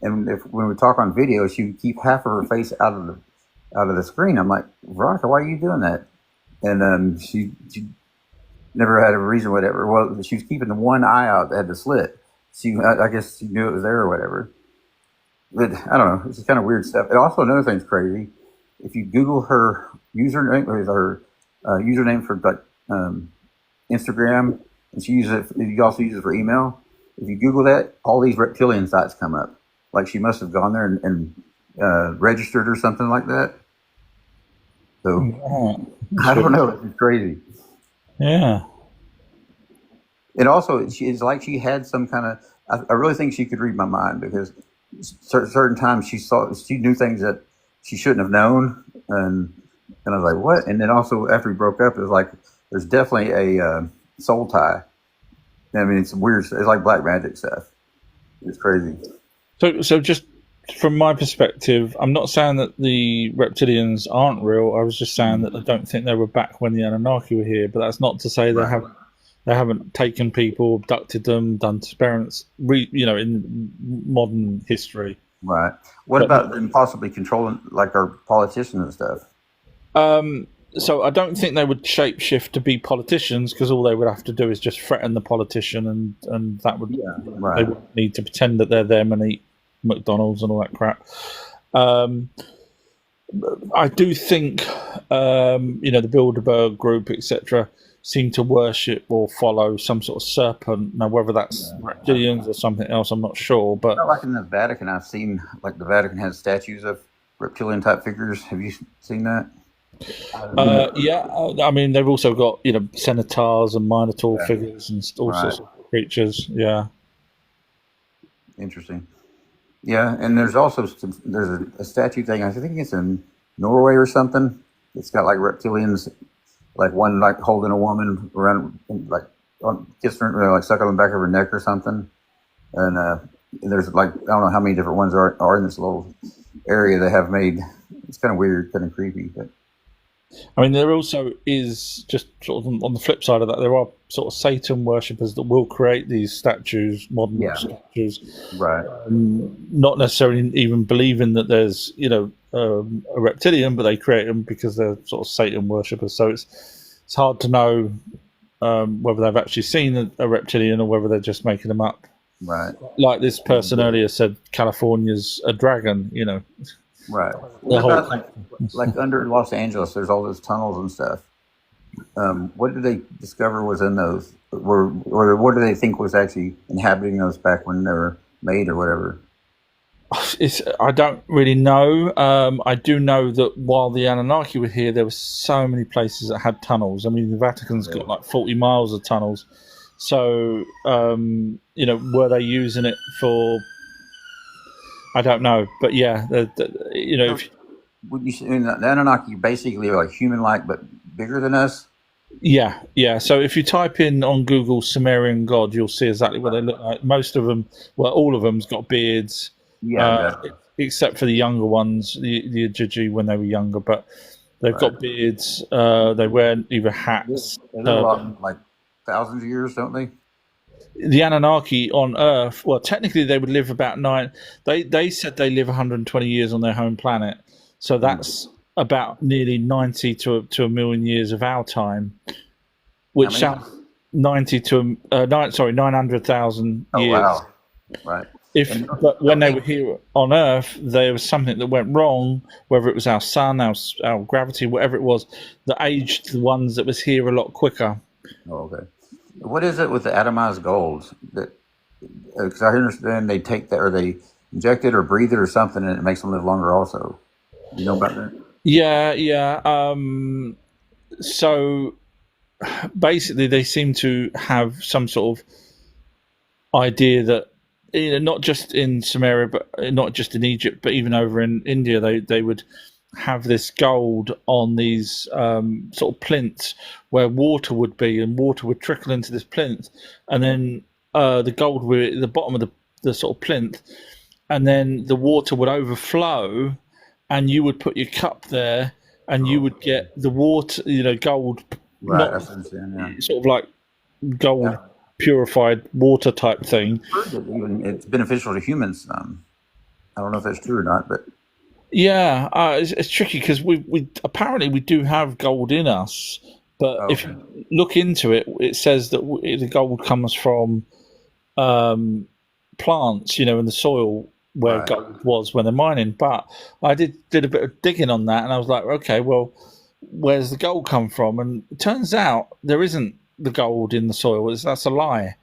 and when we talk on video, she would keep half of her face out of the screen. I'm like, Veronica, why are you doing that? And she never had a reason, whatever. Well, she was keeping the one eye out that had the slit. I guess she knew it was there or whatever. But I don't know. It's just kind of weird stuff. And also another thing's crazy. If you Google her username, or her username for Instagram, and she uses it. You also use it for email. If you Google that, all these reptilian sites come up. Like she must have gone there and registered or something like that. So I don't know. It's crazy. Yeah. And also, it's like she had some kind of. I really think she could read my mind, because certain times she knew things that she shouldn't have known, and I was like, what? And then also after we broke up, it was like there's definitely a soul tie. I mean, it's weird. It's like black magic stuff. It's crazy. So just from my perspective, I'm not saying that the reptilians aren't real. I was just saying that I don't think they were back when the Anunnaki were here. But that's not to say they haven't taken people, abducted them, done experiments, in modern history. Right. What about them possibly controlling, like, our politicians and stuff? So I don't think they would shapeshift to be politicians, because all they would have to do is just threaten the politician, and that would they would need to pretend that they're them and eat McDonald's and all that crap. I do think the Bilderberg group, etc., seem to worship or follow some sort of serpent. Now, whether that's reptilians or something else, I'm not sure. But like in the Vatican, I've seen, like, the Vatican has statues of reptilian type figures. Have you seen that? Yeah, I mean, they've also got centaurs and minotaur figures and all sorts of creatures. Yeah, interesting. Yeah, and there's also a statue thing. I think it's in Norway or something. It's got like reptilians, like one like holding a woman around, like kissing her, like sucking on the back of her neck or something. And there's like, I don't know how many different ones are in this little area they have made. It's kind of weird, kind of creepy, but. I mean, there also is, just sort of on the flip side of that, there are sort of Satan worshippers that will create these statues, modern statues, right? Not necessarily even believing that there's a reptilian, but they create them because they're sort of Satan worshippers. So it's hard to know whether they've actually seen a reptilian or whether they're just making them up. Right. Like this person earlier said, California's a dragon. Right. The What whole about like under Los Angeles? There's all those tunnels and stuff. What did they discover was in those? Or what do they think was actually inhabiting those back when they were made or whatever? I don't really know. I do know that while the Anunnaki were here, there were so many places that had tunnels. I mean, the Vatican's got like 40 miles of tunnels. So, were they using it for? I don't know, but yeah, Would you say the Anunnaki basically are like human-like but bigger than us? yeah. So if you type in on Google Sumerian God, you'll see exactly what they look like. Most of them, well, all of them's got beards. Yeah, Except for the younger ones, the Ajiji when they were younger, but they've got beards. They wear either hats. They live a lot, like thousands of years, don't they? The Anunnaki on Earth, well, technically they would live about They said they live 120 years on their home planet, so that's about nearly 90 to a million years of our time, which sounds 900,000 Oh, years. wow. Right. But when they were here on Earth, there was something that went wrong, whether it was our sun, our gravity, whatever it was, that aged the ones that was here a lot quicker. Oh, okay. What is it with the atomized gold? Because I understand they take that, or they inject it or breathe it or something, and it makes them live longer also. You know about that? Yeah. So basically, they seem to have some sort of idea that, not just in Sumeria, but not just in Egypt, but even over in India, they would have this gold on these sort of plinths where water would be, and water would trickle into this plinth, and then the gold would be at the bottom of the sort of plinth, and then the water would overflow, and you would put your cup there, and you would get the water, gold, Right, that's what I'm saying, yeah. sort of like gold purified water type thing. Even it's beneficial to humans. I don't know if that's true or not, but yeah, it's tricky because we apparently we do have gold in us, but if you look into it, it says that the gold comes from plants, in the soil where gold was when they're mining. But I did a bit of digging on that, and I was like, okay, well, where's the gold come from? And it turns out there isn't the gold in the soil. That's a lie.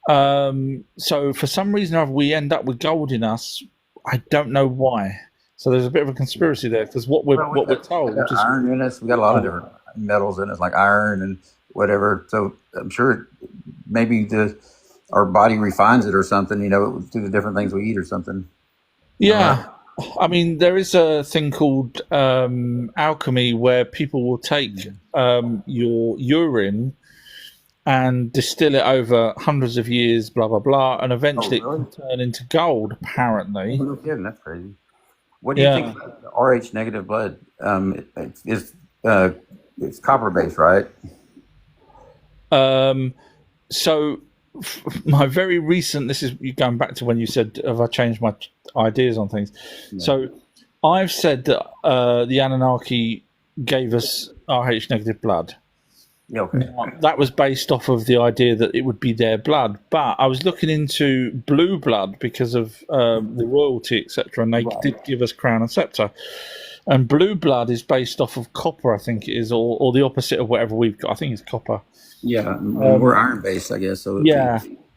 So for some reason or other, we end up with gold in us. I don't know why. So there's a bit of a conspiracy there, because what we're told is iron in us. We got a lot of different metals in us, like iron and whatever. So I'm sure maybe our body refines it or something, through the different things we eat or something. Yeah. I mean, there is a thing called alchemy where people will take your urine and distill it over hundreds of years, blah, blah, blah, and eventually it can turn into gold, apparently. No kidding, that's crazy. What do you think about the RH negative blood? It's copper based, right? So my very recent, this is going back to when you said, have I changed my ideas on things? Yeah. So I've said that the Anunnaki gave us RH negative blood. Yeah, okay. Now, that was based off of the idea that it would be their blood, but I was looking into blue blood because of the royalty, etc., and they did give us crown and scepter. And blue blood is based off of copper, I think it is, or the opposite of whatever we've got. I think it's copper. Yeah, we're iron based, I guess. So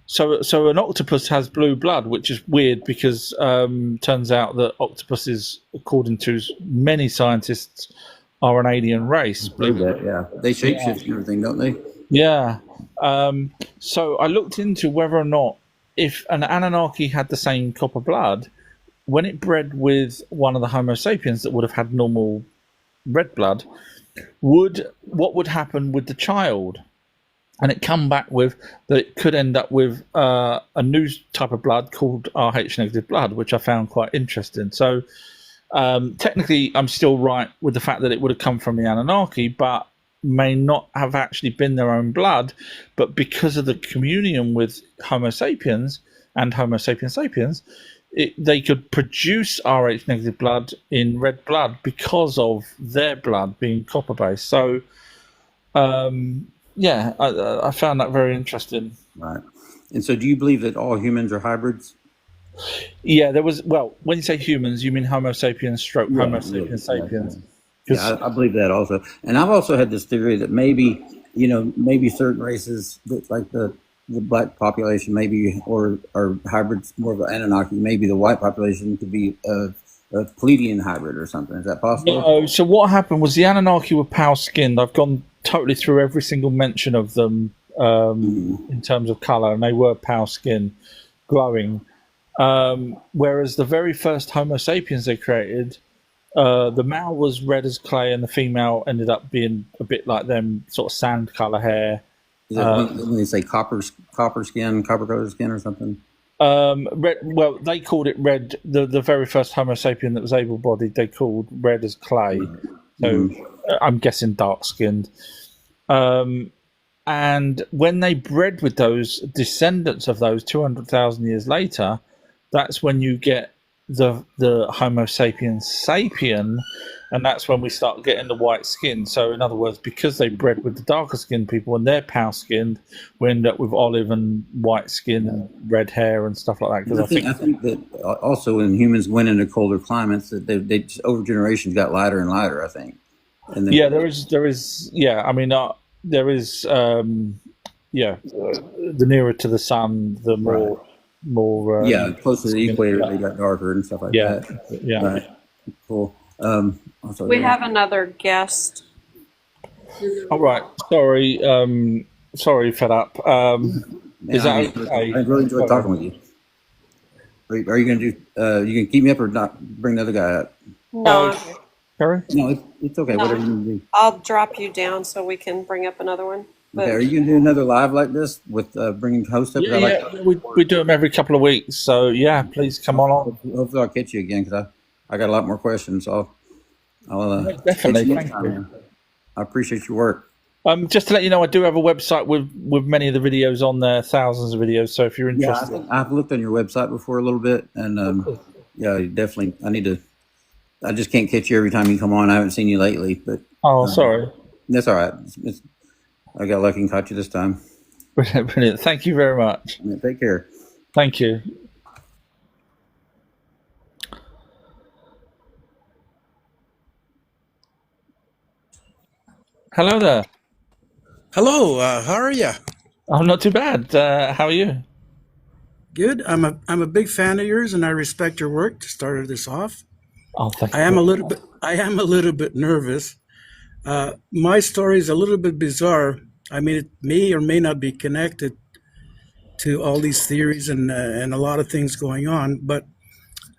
So an octopus has blue blood, which is weird because turns out that octopuses, according to many scientists, are an alien race. They shapeshift and everything, don't they? Yeah. So I looked into whether or not, if an Anunnaki had the same copper blood, when it bred with one of the Homo sapiens that would have had normal red blood, what would happen with the child? And it come back with that it could end up with a new type of blood called RH negative blood, which I found quite interesting. So technically, I'm still right with the fact that it would have come from the Anunnaki, but may not have actually been their own blood. But because of the communion with Homo sapiens and Homo sapiens sapiens, they could produce RH negative blood in red blood because of their blood being copper based. So, I found that very interesting. Right. And so, do you believe that all humans are hybrids? Yeah, there was. Well, when you say humans, you mean Homo sapiens stroke Yeah, Homo yeah, sapiens yeah. sapiens. Yeah, I believe that also. And I've also had this theory that maybe, maybe certain races, like the black population, maybe, or hybrids, more of an Anunnaki, maybe the white population could be a Pleiadian hybrid or something. Is that possible? No, so what happened was the Anunnaki were pale skinned. I've gone totally through every single mention of them in terms of color, and they were pale skinned, glowing. Whereas the very first Homo sapiens they created, the male was red as clay, and the female ended up being a bit like them, sort of sand color hair. Is that when they say copper skin, copper colored skin or something? Red, well, they called it red. The very first Homo sapien that was able bodied, they called red as clay. So I'm guessing dark skinned. And when they bred with those descendants of those 200,000 years later, that's when you get the Homo sapiens sapien, and that's when we start getting the white skin. So, in other words, because they bred with the darker skinned people and they're pale skinned, we end up with olive and white skin and red hair and stuff like that. Because I think that also when humans went into colder climates, that they just, over generations got lighter and lighter. I think. And yeah, there is. Yeah, I mean, there is. The nearer to the sun, the more. Right. Close to the equator, they got darker and stuff like that. Yeah. Right. Cool. We have another guest. All right. Sorry, fed up. Is that okay? I really enjoyed talking with you. Are you going to do? You can keep me up or not? Bring the other guy up. No, Harry? No, it's okay. No. Whatever you do. I'll drop you down so we can bring up another one. Okay, are you going to do another live like this with bringing hosts up? Yeah, we do them every couple of weeks. So yeah, please come on. Hopefully, I'll catch you again because I got a lot more questions. So I'll definitely. Thank you. I appreciate your work. Just to let you know, I do have a website with many of the videos on there, thousands of videos. So if you're interested, I've looked on your website before a little bit, and yeah, definitely. I just can't catch you every time you come on. I haven't seen you lately, but sorry. That's all right. I got lucky and caught you this time. Brilliant. Thank you very much. Yeah, take care. Thank you. Hello there. Hello. How are you? I'm not too bad. How are you? Good. I'm a big fan of yours, and I respect your work. To start this off, thank you. I am a little bit nervous. My story is a little bit bizarre. I mean, it may or may not be connected to all these theories and a lot of things going on. But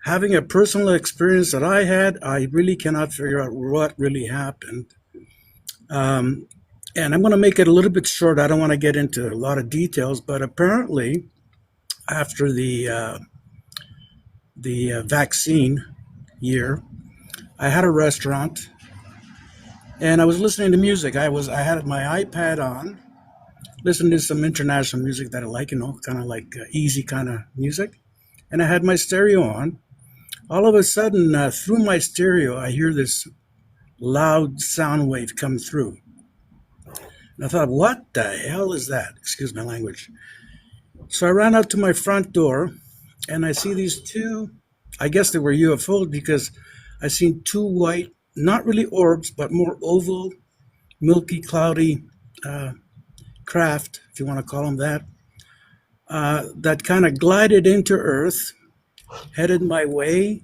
having a personal experience that I had, I really cannot figure out what really happened. And I'm going to make it a little bit short. I don't want to get into a lot of details, but apparently, after the vaccine year, I had a restaurant. And I was listening to music. I had my iPad on, listening to some international music that I like, kind of like easy kind of music. And I had my stereo on. All of a sudden, through my stereo, I hear this loud sound wave come through. And I thought, what the hell is that? Excuse my language. So I ran out to my front door, and I see these two, I guess they were UFOs, because I seen two white, not really orbs, but more oval, milky, cloudy craft, if you want to call them that, that kind of glided into Earth, headed my way.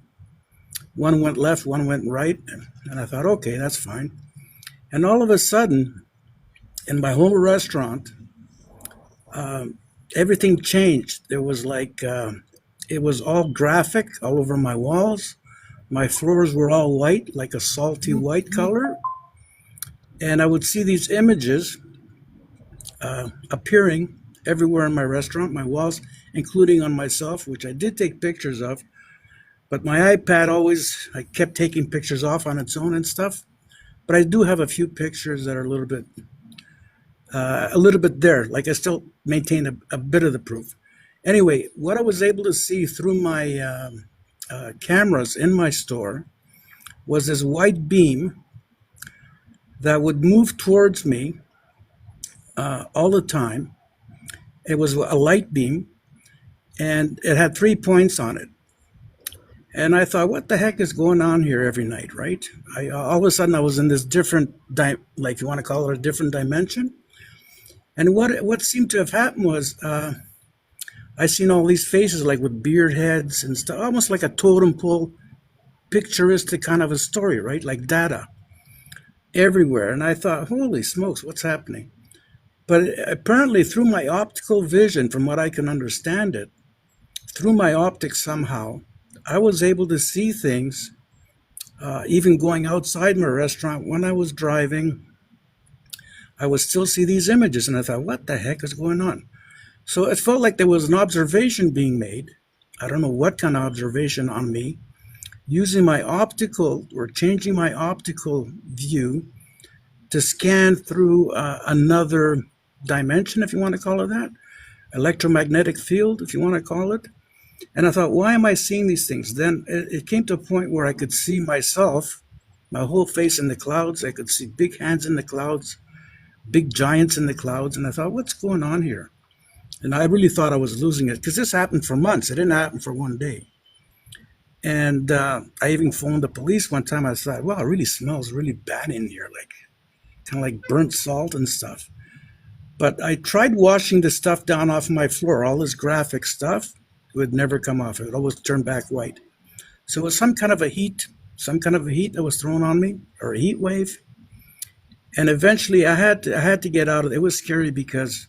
One went left, one went right. And I thought, okay, that's fine. And all of a sudden, in my home restaurant, everything changed. There was like, it was all graphic all over my walls. My floors were all white, like a salty white color. And I would see these images appearing everywhere in my restaurant, my walls, including on myself, which I did take pictures of. But my iPad I kept taking pictures off on its own and stuff. But I do have a few pictures that are a little bit there. Like I still maintain a bit of the proof. Anyway, what I was able to see through my cameras in my store was this white beam that would move towards me all the time. It was a light beam, and it had 3 points on it. And I thought, what the heck is going on here every night, right? All of a sudden I was in this different, like you want to call it a different dimension. And what seemed to have happened was I seen all these faces like with beard heads and stuff, almost like a totem pole, picturesque kind of a story, right? Like data everywhere. And I thought, holy smokes, what's happening? But apparently through my optical vision, from what I can understand it, through my optics somehow, I was able to see things, even going outside my restaurant when I was driving. I would still see these images, and I thought, what the heck is going on? So it felt like there was an observation being made. I don't know what kind of observation on me, using my optical or changing my optical view to scan through another dimension, if you want to call it that, electromagnetic field, if you want to call it. And I thought, why am I seeing these things? Then it came to a point where I could see myself, my whole face in the clouds. I could see big hands in the clouds, big giants in the clouds. And I thought, what's going on here? And I really thought I was losing it because this happened for months. It didn't happen for one day. And I even phoned the police one time. I thought, well, it really smells really bad in here, like kind of like burnt salt and stuff. But I tried washing the stuff down off my floor, all this graphic stuff. It would never come off. It would always turn back white. So it was some kind of a heat that was thrown on me, or a heat wave. And eventually I had to get out of it. It was scary because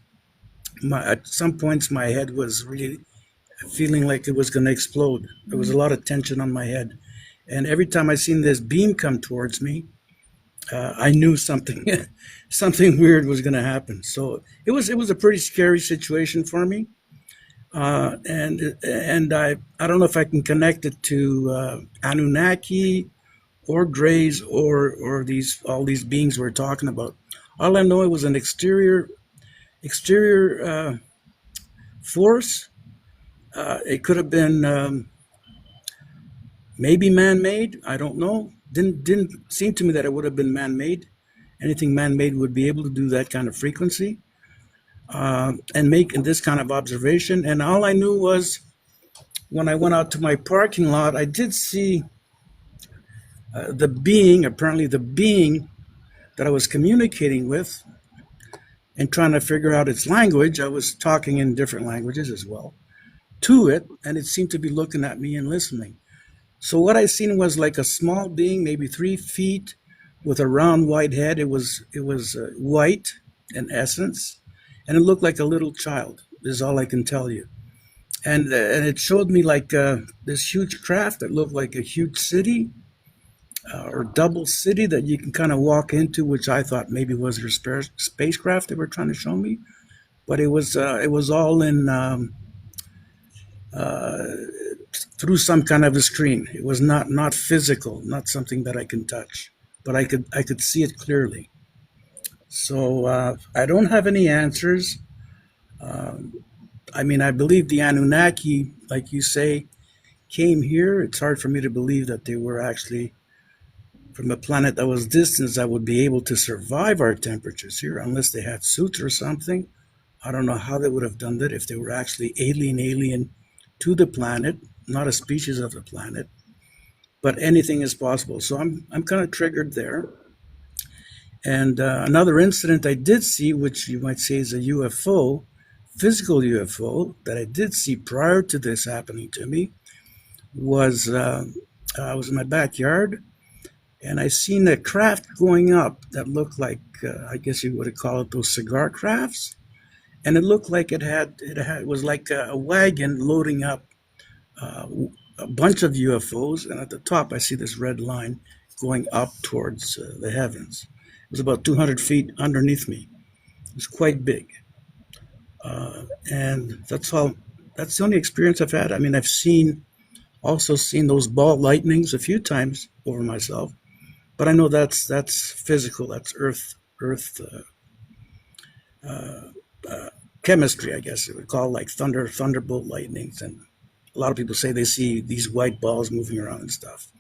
at some points my head was really feeling like it was going to explode. There was a lot of tension on my head. And every time I seen this beam come towards me, I knew something something weird was going to happen. So it was a pretty scary situation for me. And I don't know if I can connect it to Anunnaki or Greys or all these beings we're talking about. All I know, it was an exterior force. It could have been maybe man-made. I don't know. Didn't seem to me that it would have been man-made. Anything man-made would be able to do that kind of frequency and make this kind of observation. And all I knew was when I went out to my parking lot, I did see apparently the being that I was communicating with and trying to figure out its language. I was talking in different languages as well to it, and it seemed to be looking at me and listening. So what I seen was like a small being, maybe 3 feet, with a round white head. It was white in essence, and it looked like a little child. Is all I can tell you. And it showed me like this huge craft that looked like a huge city or double city that you can kind of walk into, which I thought maybe was their spacecraft they were trying to show me. But it was all in through some kind of a screen. It was not physical, not something that I can touch, but I could see it clearly. So I don't have any answers. I mean, I believe the Anunnaki, like you say, came here. It's hard for me to believe that they were actually from a planet that was distant that would be able to survive our temperatures here, unless they had suits or something. I don't know how they would have done that if they were actually alien to the planet, not a species of the planet. But anything is possible. So I'm kind of triggered there. And another incident I did see, which you might say is a UFO, physical UFO, that I did see prior to this happening to me, was I was in my backyard, and I seen a craft going up that looked like, I guess you would call it those cigar crafts. And it looked like it was like a wagon loading up a bunch of UFOs. And at the top, I see this red line going up towards the heavens. It was about 200 feet underneath me. It was quite big. And that's all. That's the only experience I've had. I mean, I've also seen those ball lightnings a few times over myself, but I know that's physical. That's Earth chemistry, I guess it would call, like thunderbolt lightnings. And a lot of people say they see these white balls moving around and stuff.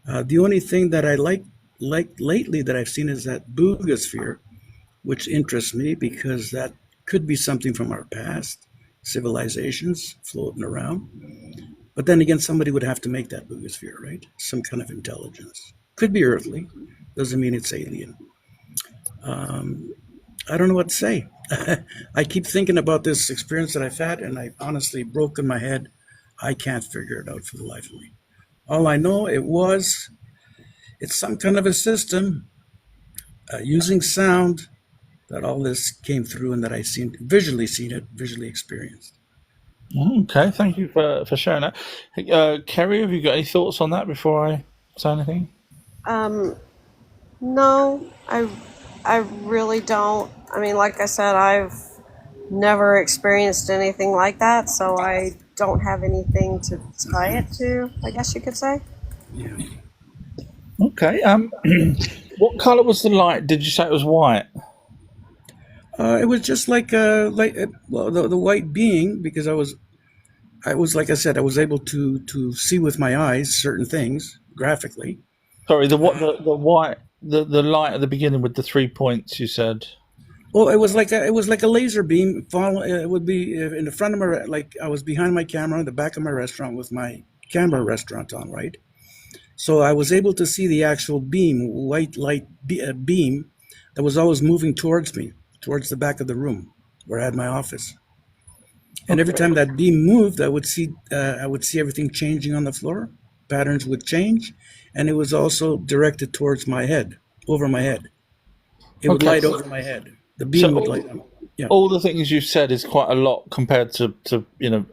The only thing that I like lately that I've seen is that boogosphere, which interests me because that could be something from our past, civilizations floating around. But then again, somebody would have to make that boogosphere, right? Some kind of intelligence. Could be earthly, doesn't mean it's alien. I don't know what to say. I keep thinking about this experience that I've had, and I honestly broke in my head. I can't figure it out for the life of me. All I know it's some kind of a system using sound that all this came through, and that I visually seen it, visually experienced. Okay, thank you for sharing that. Kerry, have you got any thoughts on that before I say anything? No, I really don't. I mean, like I said, I've never experienced anything like that, so I don't have anything to tie it to, I guess you could say. Yeah. Okay. What color was the light? Did you say it was white? It was just like the white being, because I was like I said, I was able to see with my eyes certain things graphically. Sorry, the white, the light at the beginning with the 3 points. You said. Well, it was like a laser beam. It would be in the front of my, like I was behind my camera in the back of my restaurant with my camera restaurant on, right? So I was able to see the actual beam, white light beam, that was always moving towards me, towards the back of the room where I had my office. And every time that beam moved, I would see everything changing on the floor. Patterns would change, and it was also directed towards my head, over my head. It would light over my head. The beam would light up. Yeah. All the things you've said is quite a lot compared to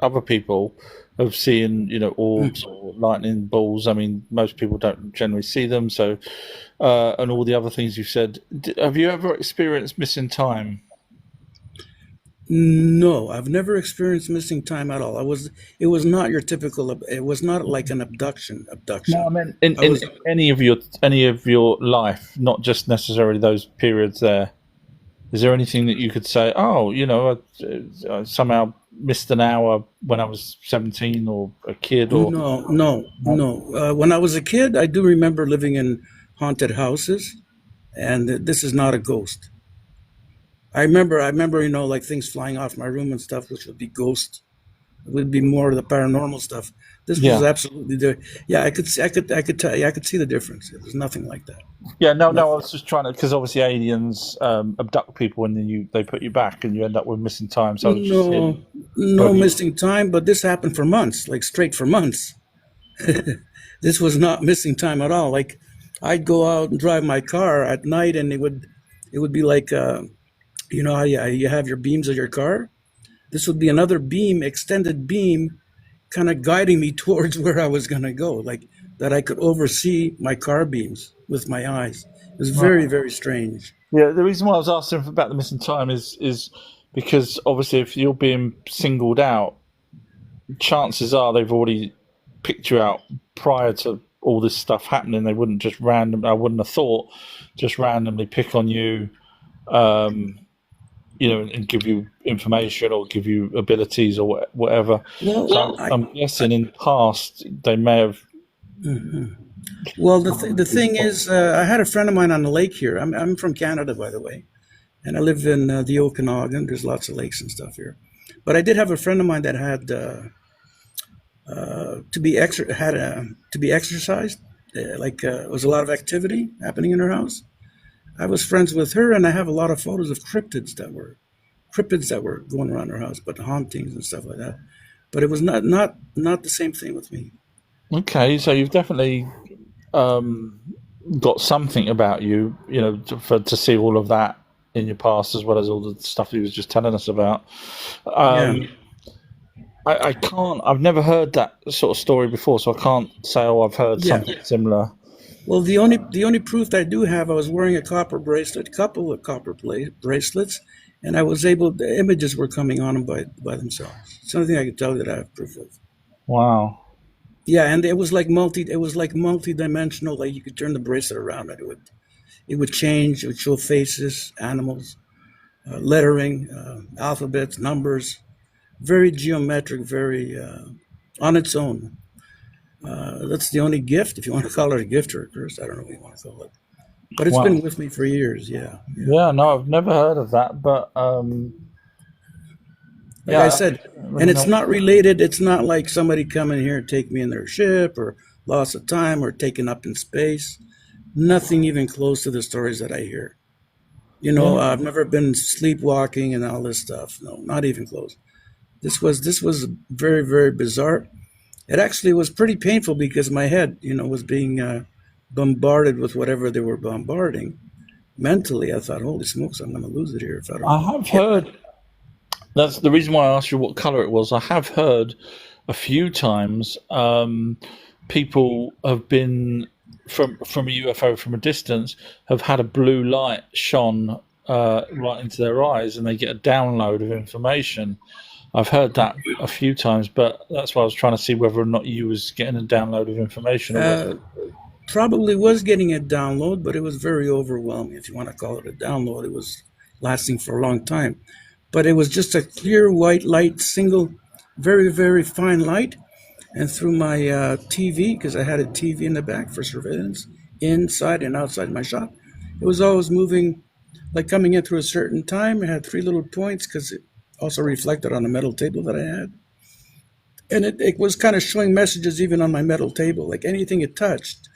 other people of seeing orbs or lightning balls. I mean, most people don't generally see them. So, and all the other things you've said. Have you ever experienced missing time? No, I've never experienced missing time at all. It was not your typical. It was not like an abduction. No, I mean in any of your life, not just necessarily those periods there. Is there anything that you could say? Oh, I somehow missed an hour when I was 17 or a kid, or no. When I was a kid, I do remember living in haunted houses, and this is not a ghost. I remember, like things flying off my room and stuff, which would be ghosts. It would be more of the paranormal stuff. This was absolutely there. Yeah, I could see the difference. It was nothing like that. Yeah, no. I was just trying to, because obviously aliens abduct people and then they put you back and you end up with missing time. So no missing time, but this happened for months, like straight for months. This was not missing time at all. Like I'd go out and drive my car at night, and it would be like. How you have your beams of your car? This would be another beam, extended beam, kind of guiding me towards where I was going to go, like that I could oversee my car beams with my eyes. It was very, very strange. Yeah, the reason why I was asking about the missing time is because obviously if you're being singled out, chances are they've already picked you out prior to all this stuff happening. They wouldn't just I wouldn't have thought, just randomly pick on you. And give you information or give you abilities or whatever. Well, so I'm guessing in the past they may have. Mm-hmm. Well, the thing is, I had a friend of mine on the lake here. I'm from Canada, by the way, and I live in the Okanagan. There's lots of lakes and stuff here, but I did have a friend of mine that had to be exercised. It was a lot of activity happening in her house. I was friends with her, and I have a lot of photos of cryptids that were going around her house, but hauntings and stuff like that. But it was not the same thing with me. Okay, so you've definitely got something about you, to see all of that in your past, as well as all the stuff you was just telling us about. I can't. I've never heard that sort of story before, so I can't say, I've heard something similar. Well, the only proof that I do have, I was wearing a copper bracelet, couple of copper bracelets, and the images were coming on them by themselves. It's the only thing I could tell you that I have proof of. Wow. Yeah, and it was like multi-dimensional. Like you could turn the bracelet around, and it would change. It would show faces, animals, lettering, alphabets, numbers, very geometric, very on its own. That's the only gift, if you want to call it a gift or a curse. I don't know what you want to call it. But it's been with me for years, yeah. Yeah, no, I've never heard of that. But Like I Yeah, said, I don't and really it's know. not related. It's not like somebody coming here and take me in their ship or loss of time or taken up in space. Nothing even close to the stories that I hear. Yeah. I've never been sleepwalking and all this stuff. No, not even close. This was very, very bizarre. It actually was pretty painful because my head, was being bombarded with whatever they were bombarding. Mentally, I thought, holy smokes, I'm going to lose it here if I don't I have get that. heard. That's the reason why I asked you what color it was. I have heard a few times people have been from a UFO from a distance have had a blue light shone right into their eyes, and they get a download of information. I've heard that a few times, but that's why I was trying to see whether or not you was getting a download of information or whether. Uh, Probably was getting a download, but it was very overwhelming, if you want to call it a download. It was lasting for a long time. But it was just a clear white light, single, very, very fine light. And through my TV, because I had a TV in the back for surveillance, inside and outside my shop, it was always moving, like coming in through a certain time. It had three little points because it also reflected on a metal table that I had. And it was kind of showing messages even on my metal table. Like anything it touched,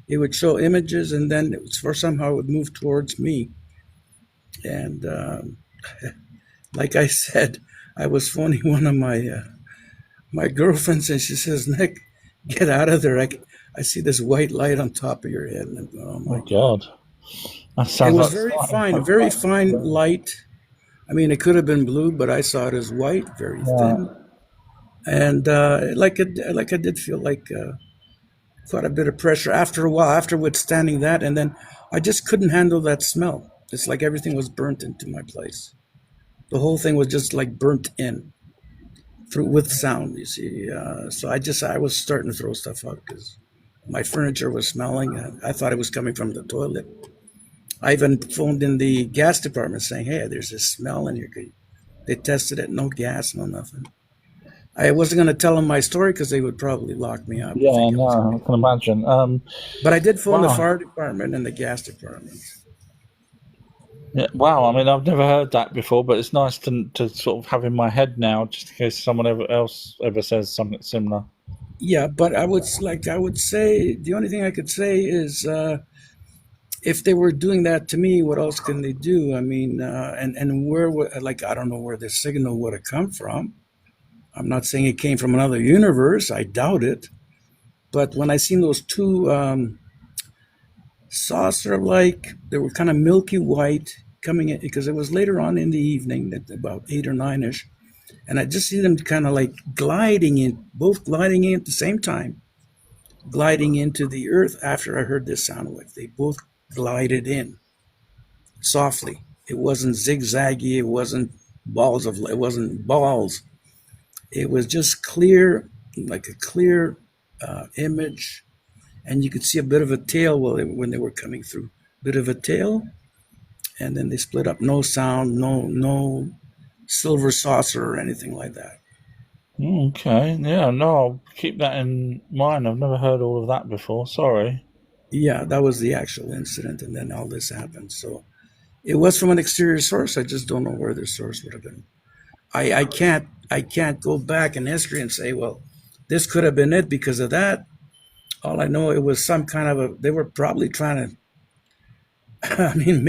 it would show images, and then it was for somehow it would move towards me. And like I said, I was phoning one of my girlfriends, and she says, "Nick, get out of there! I see this white light on top of your head." And I go, "Oh Oh my my God!" God, that It sounds was like very fine light. I mean, it could have been blue, but I saw it as white, very yeah. thin, and like I did feel like quite a bit of pressure after a while, after withstanding that, and then I just couldn't handle that smell. It's like everything was burnt into my place. The whole thing was just like burnt in through with sound. You see, so I was starting to throw stuff out because my furniture was smelling, and I thought it was coming from the toilet. I even phoned in the gas department saying, "Hey, there's this smell in here." They tested it, no gas, no nothing. I wasn't going to tell them my story because they would probably lock me up if they Yeah, kept no, I saying. can imagine. But I did phone the Wow. fire department and the gas department. Yeah, wow. I mean, I've never heard that before, but it's nice to sort of have in my head now, just in case someone else ever says something similar. Yeah, but I would say the only thing I could say is if they were doing that to me, what else can they do? I mean, and like I don't know where the signal would have come from. I'm not saying it came from another universe. I doubt it. But when I seen those two saucer-like, they were kind of milky white coming in because it was later on in the evening, at about 8 or 9ish, and I just see them kind of like both gliding in at the same time, gliding into the earth after I heard this sound wave. They both glided in softly. It wasn't zigzaggy. It wasn't balls. It was just clear, like a clear image, and you could see a bit of a tail when they were coming through. Bit of a tail, and then they split up. No sound, no silver saucer or anything like that. Okay. Yeah. No, I'll keep that in mind. I've never heard all of that before. Sorry. Yeah, that was the actual incident, and then all this happened. So it was from an exterior source. I just don't know where the source would have been. I can't go back in history and say, well, this could have been it because of that. All I know, it was some kind of they were probably trying to, I mean,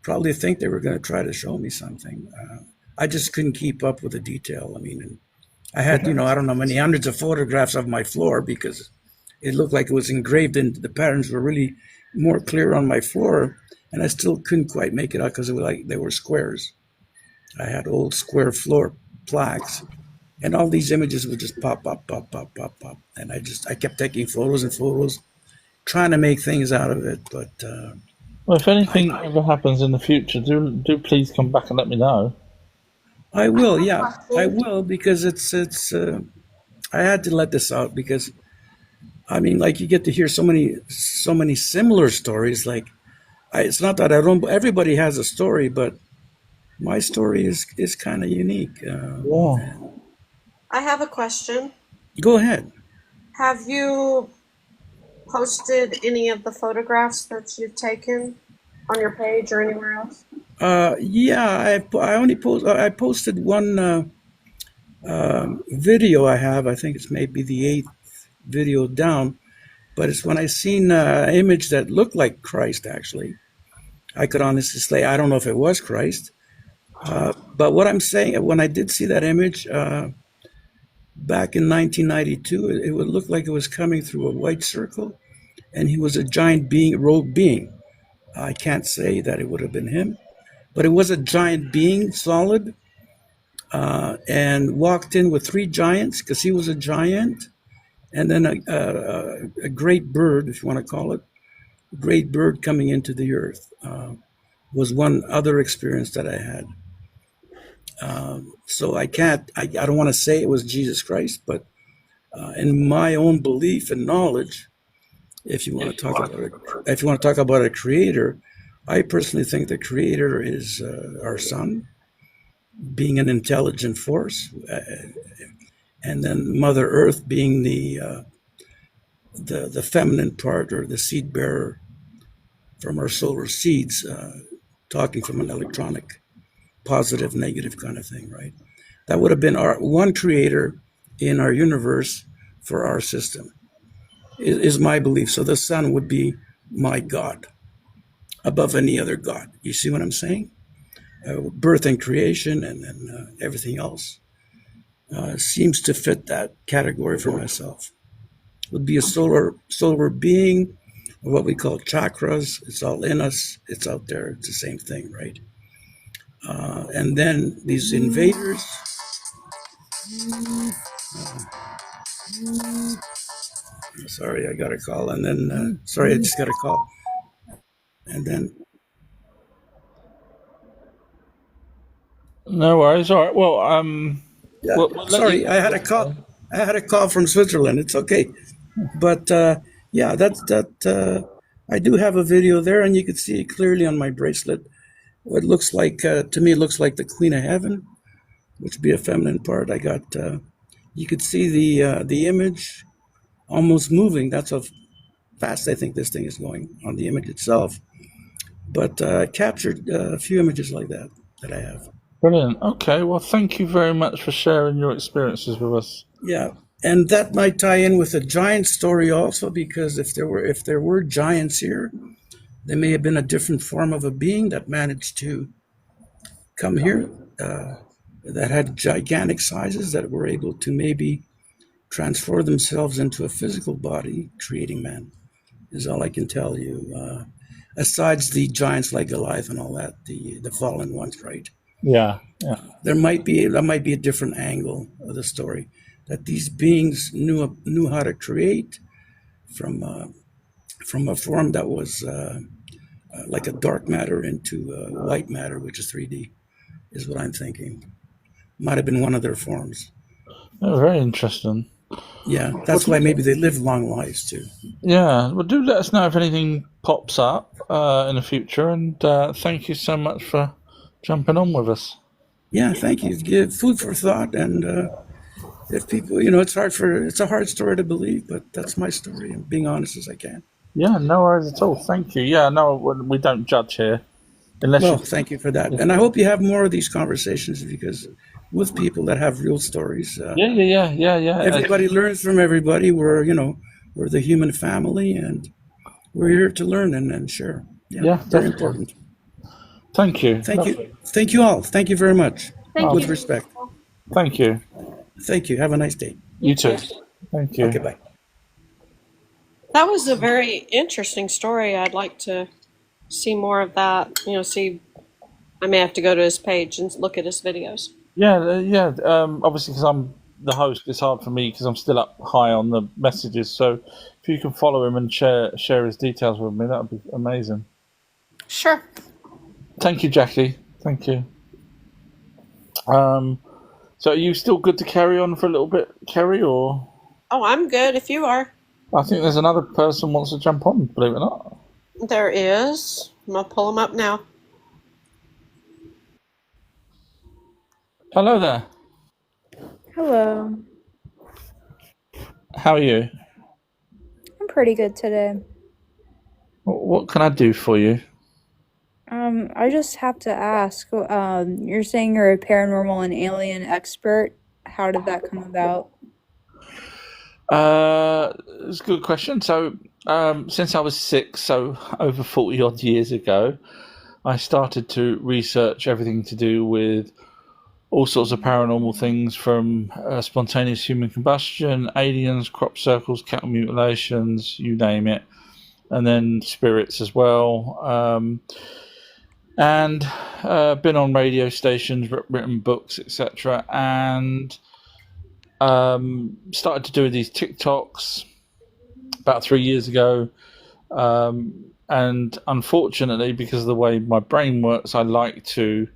probably think they were going to try to show me something. I just couldn't keep up with the detail. I mean, I had, I don't know, many hundreds of photographs of my floor because it looked like it was engraved and the patterns were really more clear on my floor. And I still couldn't quite make it out because it was like they were squares. I had old square floor plaques, and all these images would just pop, pop, pop, pop, pop, pop. And I kept taking photos and photos, trying to make things out of it. But Well, if I, anything ever happens in the future, do please come back and let me know. I will, yeah, I will, because I had to let this out because I mean, like you get to hear so many similar stories. Like it's not that I don't. Everybody has a story, but my story is kind of unique. Yeah. I have a question. Go ahead. Have you posted any of the photographs that you've taken on your page or anywhere else? Yeah, I only posted one video I have. I think it's maybe the 8th video down, but it's when I seen an image that looked like Christ. Actually, I could honestly say I don't know if it was Christ, but what I'm saying, when I did see that image back in 1992, it would look like it was coming through a white circle, and he was a giant being, robed being. I can't say that it would have been him, but it was a giant being, solid, and walked in with 3 giants because he was a giant, and then a great bird, if you want to call it, a great bird coming into the earth was one other experience that I had. So I don't want to say it was Jesus Christ, but in my own belief and knowledge, if you want to talk about a creator, I personally think the creator is our sun, being an intelligent force, and then Mother Earth being the feminine part, or the seed bearer from our solar seeds, talking from an electronic positive, negative kind of thing, right? That would have been our one creator in our universe for our system, is my belief. So the sun would be my God above any other God. You see what I'm saying? Birth and creation, and then everything else seems to fit that category for myself. Would be a solar being, or what we call chakras. It's all in us. It's out there. It's the same thing, right? And then these invaders. Sorry, I got a call, and then sorry, I just got a call, and then No worries. All right. Well, yeah. we'll let Sorry, you. I had a call. I had a call from Switzerland. It's okay, but yeah, that. I do have a video there, and you can see it clearly on my bracelet. What looks like to me, it looks like the Queen of Heaven, which would be a feminine part. I got. You could see the image almost moving. That's how fast I think this thing is going on the image itself. But I captured a few images like that I have. Brilliant. Okay. Well, thank you very much for sharing your experiences with us. Yeah, and that might tie in with the giant story also, because if there were giants here, they may have been a different form of a being that managed to come here, that had gigantic sizes, that were able to maybe transform themselves into a physical body, creating man. Is all I can tell you. Asides the giants like Goliath and all that, the fallen ones, right? Yeah. Yeah. That might be a different angle of the story, that these beings knew how to create from a form that was like a dark matter into white matter, which is 3D, is what I'm thinking. Might have been one of their forms. Oh, very interesting. Yeah, that's why maybe they live long lives too. Yeah. Well, do let us know if anything pops up in the future, and thank you so much for jumping on with us. Yeah, thank you. Give food for thought, and if people, it's a hard story to believe, but that's my story, and being honest as I can. Yeah, no worries at all. Thank you. Yeah, no, we don't judge here, unless Well, you. thank you for that, and I hope you have more of these conversations, because with people that have real stories, Yeah. everybody learns from everybody. We're the human family, and we're here to learn and share. Yeah, very definitely. important. Thank you. Thank you all. Thank you very much. Thank With you. respect. Thank you. Thank you. Have a nice day. You too. Thank you. Okay, bye. That was a very interesting story. I'd like to see more of that. I may have to go to his page and look at his videos. Yeah. Obviously, because I'm the host, it's hard for me because I'm still up high on the messages. So, if you can follow him and share his details with me, that would be amazing. Sure. Thank you, Jackie. Thank you. So are you still good to carry on for a little bit, Kerry, or? Oh, I'm good if you are. I think there's another person wants to jump on, believe it or not. There is. I'm going to pull him up now. Hello there. Hello. How are you? I'm pretty good today. What can I do for you? I just have to ask, you're saying you're a paranormal and alien expert. how did that come about? It's a good question. So, since I was 6, so over 40 odd years ago, I started to research everything to do with all sorts of paranormal things from spontaneous human combustion, aliens, crop circles, cattle mutilations, you name it, and then spirits as well. And been on radio stations, written books, etc. And started to do these TikToks about 3 years ago. And unfortunately, because of the way my brain works, I like to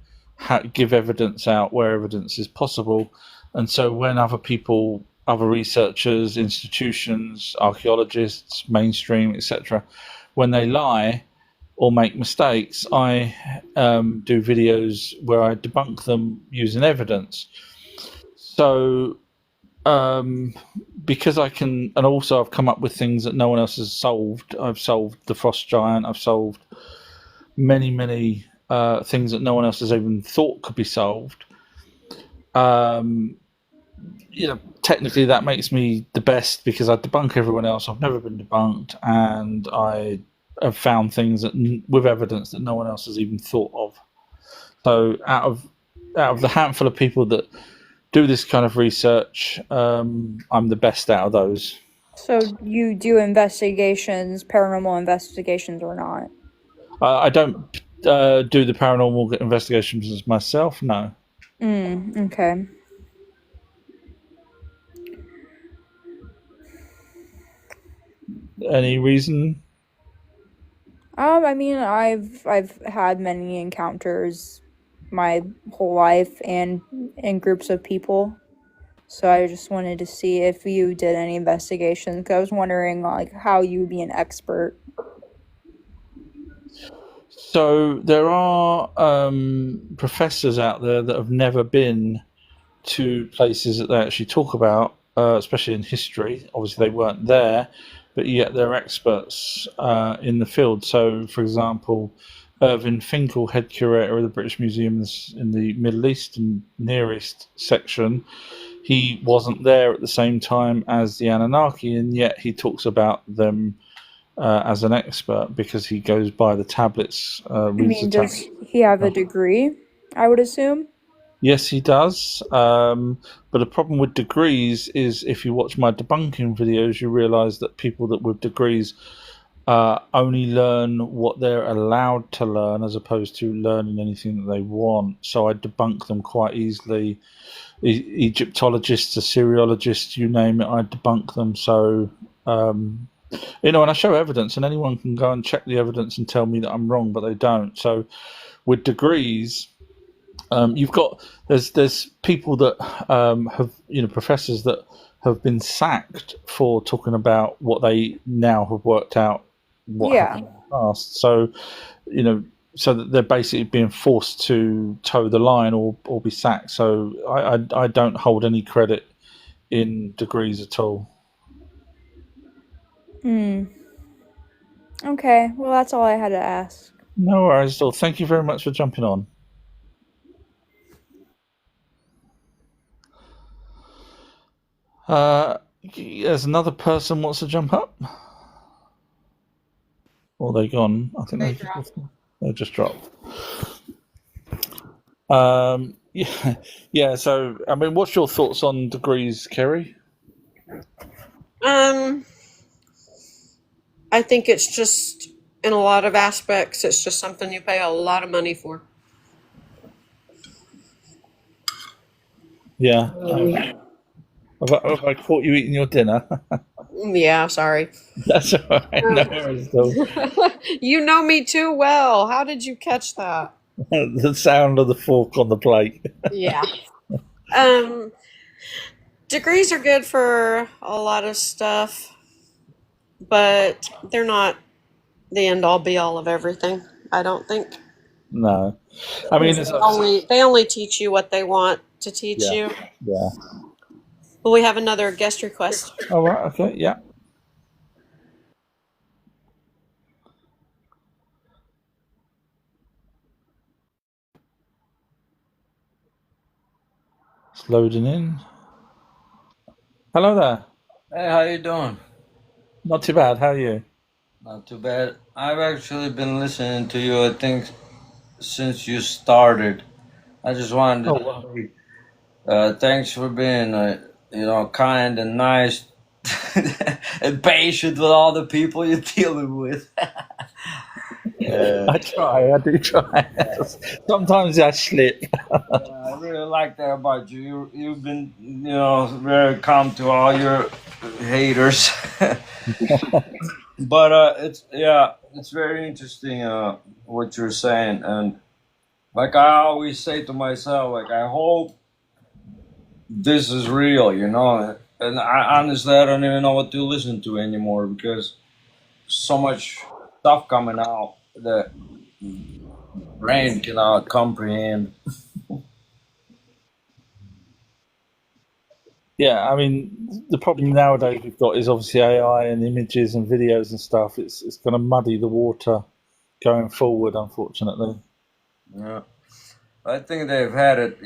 give evidence out where evidence is possible. And so when other people, other researchers, institutions, archaeologists, mainstream, etc., when they lie or make mistakes, I do videos where I debunk them using evidence. So because I can, and also I've come up with things that no one else has solved. I've solved the frost giant. I've solved many things that no one else has even thought could be solved. Technically that makes me the best because I debunk everyone else. I've never been debunked, and I have found things that with evidence that no one else has even thought of. So out of the handful of people that do this kind of research, I'm the best out of those. So you do investigations, paranormal investigations or not? I don't do the paranormal investigations myself, no. Okay. Any reason? I mean, I've had many encounters my whole life and in groups of people. So I just wanted to see if you did any investigations, because I was wondering like how you would be an expert. So there are professors out there that have never been to places that they actually talk about, especially in history. Obviously, they weren't there, but yet they're experts in the field. So, for example, Irving Finkel, head curator of the British Museum in the Middle East and Near East section, he wasn't there at the same time as the Anunnaki, and yet he talks about them as an expert because he goes by the tablets. Does he have a degree, I would assume? Yes, he does. But the problem with degrees is if you watch my debunking videos, you realise that people that with degrees only learn what they're allowed to learn as opposed to learning anything that they want. So I debunk them quite easily. Egyptologists, Assyriologists, you name it, I debunk them. So, and I show evidence, and anyone can go and check the evidence and tell me that I'm wrong, but they don't. So with degrees, you've got there's people that have professors that have been sacked for talking about what they now have worked out what happened in the past. So so that they're basically being forced to toe the line or be sacked. So I don't hold any credit in degrees at all. Okay, well that's all I had to ask. No worries at all. Thank you very much for jumping on. There's another person wants to jump up. Or they gone? I think they just dropped. Yeah. So, I mean, what's your thoughts on degrees, Kerry? I think it's just, in a lot of aspects, it's just something you pay a lot of money for. Yeah. Have I caught you eating your dinner? Yeah, sorry. That's all right. No worries, though. You know me too well. How did you catch that? The sound of the fork on the plate. Yeah. Degrees are good for a lot of stuff, but they're not the end all be all of everything, I don't think. No. I mean, they only teach you what they want to teach you. Yeah. Well, we have another guest request. All right. Okay. Yeah. It's loading in. Hello there. Hey, how you doing? Not too bad. How are you? Not too bad. I've actually been listening to you, I think, since you started. I just wanted Oh, to wow. say, thanks for being, kind and nice and patient with all the people you're dealing with. I try. I do try. Sometimes I slip. I really like that about you. You've been, very calm to all your haters. But it's very interesting what you're saying, and like I always say to myself, like I hope this is real, And I honestly I don't even know what to listen to anymore because so much stuff coming out that brain cannot comprehend. Yeah, I mean, the problem nowadays we've got is obviously AI and images and videos and stuff. It's going to muddy the water going forward, unfortunately. Yeah, I think they've had it.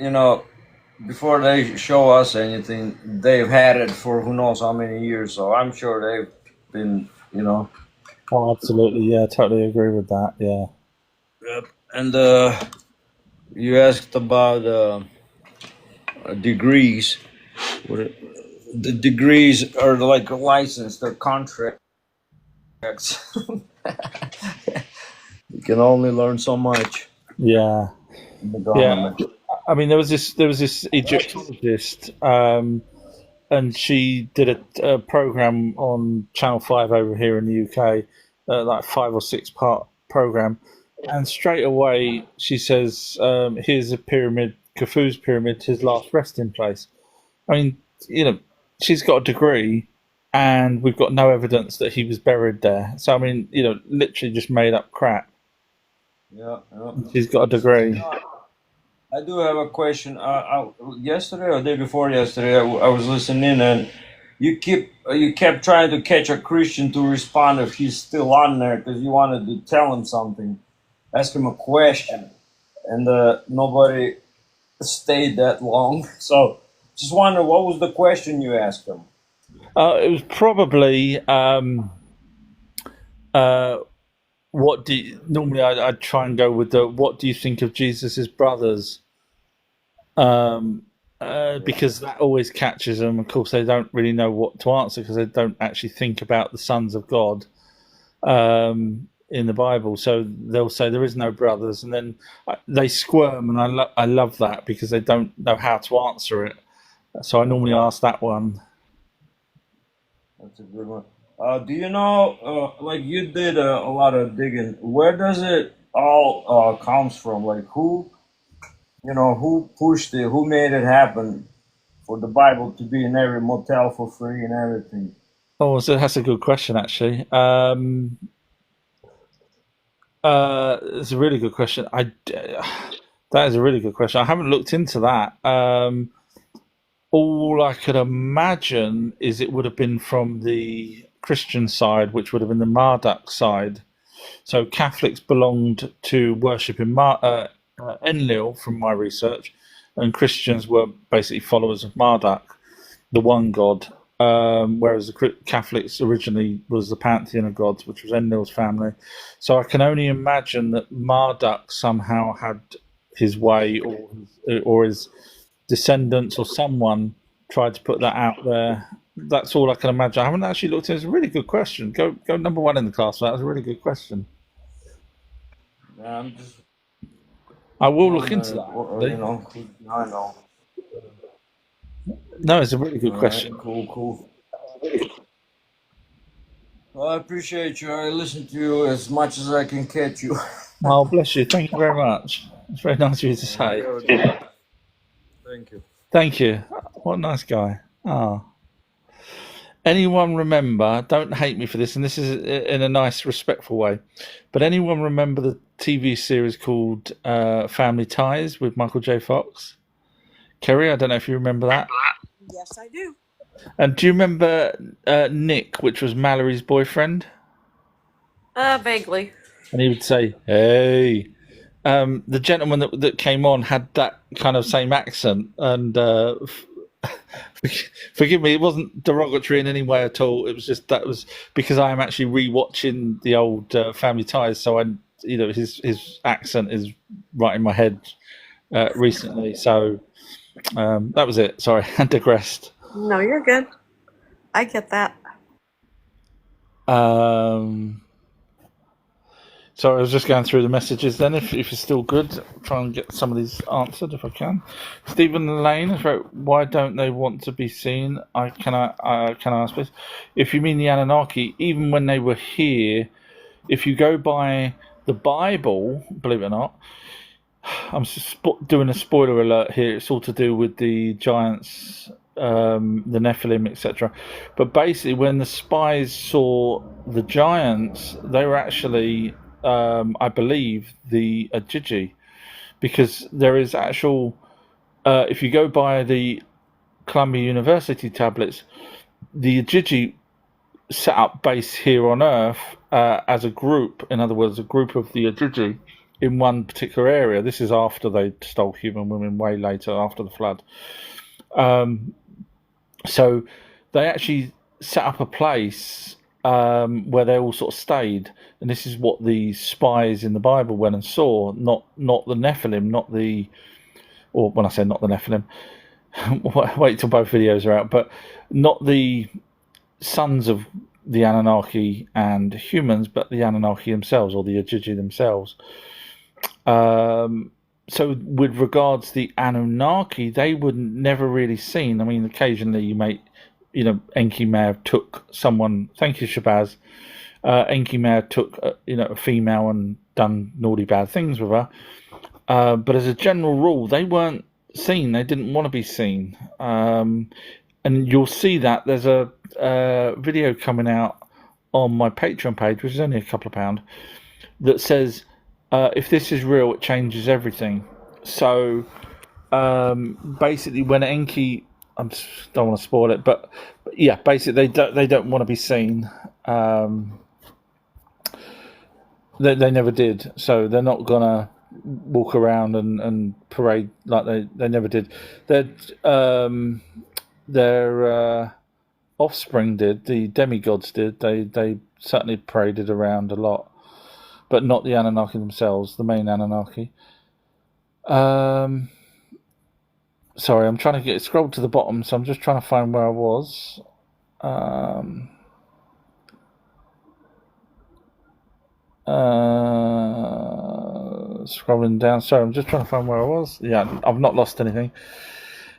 Before they show us anything, they've had it for who knows how many years. So I'm sure they've been, Oh, absolutely. Yeah, totally agree with that. Yeah. Yep. And you asked about degrees. The degrees are like a license, they're contracts. You can only learn so much Yeah. in the Yeah. government. I mean, there was this Egyptologist, and she did a program on Channel 5 over here in the UK, like 5 or 6 part program. And straight away, she says, here's a pyramid, Khufu's pyramid, his last resting place. I mean, she's got a degree, and we've got no evidence that he was buried there. So, I mean, literally just made up crap. Yeah, yeah. She's got a degree. I do have a question. Yesterday or day before yesterday, I was listening, and you kept trying to catch a Christian to respond if he's still on there because you wanted to tell him something, ask him a question, and nobody stayed that long. So just wonder what was the question you asked him. It was probably what do you, normally I'd try and go with the what do you think of Jesus's brothers? Because that always catches them. Of course, they don't really know what to answer because they don't actually think about the sons of God in the Bible. So they'll say there is no brothers, and then they squirm, and I love that because they don't know how to answer it. So I normally ask that one. That's a good one. Do you know, like you did a lot of digging, where does it all comes from? Like who pushed it, who made it happen for the Bible to be in every motel for free and everything? Oh, so that's a good question, actually. It's a really good question. That is a really good question. I haven't looked into that. All I could imagine is it would have been from the Christian side, which would have been the Marduk side. So Catholics belonged to worshiping Enlil, from my research, and Christians were basically followers of Marduk, the one god. Whereas the Catholics originally was the pantheon of gods, which was Enlil's family. So I can only imagine that Marduk somehow had his way, or his descendants, or someone tried to put that out there. That's all I can imagine. I haven't actually looked at it. It's a really good question. Go number one in the class. That was a really good question. I'm just I will look into that. I know. No, it's a really good All question. right, cool. Well, I appreciate you. I listen to you as much as I can catch you. Oh, bless you. Thank you very much. It's very nice of you to say. Thank you. Thank you. What a nice guy. Ah. Anyone remember, don't hate me for this, and this is in a nice, respectful way, but anyone remember the TV series called Family Ties with Michael J. Fox? Kerry, I don't know if you remember that. Yes, I do. And do you remember Nick, which was Mallory's boyfriend? Vaguely. And he would say, hey. The gentleman that came on had that kind of same accent, and Forgive me, it wasn't derogatory in any way at all. It was just that was because I am actually rewatching the old Family Ties, so his accent is right in my head recently. So that was it. Sorry, I digressed. No, you're good. I get that. So I was just going through the messages then. If you're still good, try and get some of these answered if I can. Stephen Lane has wrote, "Why don't they want to be seen?" Can I ask this? If you mean the Anunnaki, even when they were here, if you go by the Bible, believe it or not, I'm doing a spoiler alert here. It's all to do with the giants, the Nephilim, etc. But basically, when the spies saw the giants, they were actually, I believe, the Ajiji, because there is actual. If you go by the Columbia University tablets, the Ajiji set up base here on Earth as a group. In other words, a group of the Ajiji in one particular area. This is after they stole human women, way later, after the flood. So they actually set up a place where they all sort of stayed, and this is what the spies in the Bible went and saw. Not the Nephilim, or when I say not the Nephilim, wait till both videos are out, but not the sons of the Anunnaki and humans, but the Anunnaki themselves, or the Ajiji themselves. So with regards to the Anunnaki, they were never really seen. I mean, occasionally Enki may have took someone. Thank you, Shabazz. Enki may have took a female and done naughty bad things with her. But as a general rule, they weren't seen. They didn't want to be seen. And you'll see that there's a video coming out on my Patreon page, which is only a couple of pounds, that says, if this is real, it changes everything. So basically, when Enki, I don't want to spoil it, but yeah, basically they don't want to be seen. They never did, so they're not gonna walk around and parade like they never did. Their offspring did, the demigods did. They certainly paraded around a lot. But not the Anunnaki themselves, the main Anunnaki. Sorry, I'm trying to scroll to the bottom, so I'm just trying to find where I was. Scrolling down. Sorry, I'm just trying to find where I was. Yeah, I've not lost anything.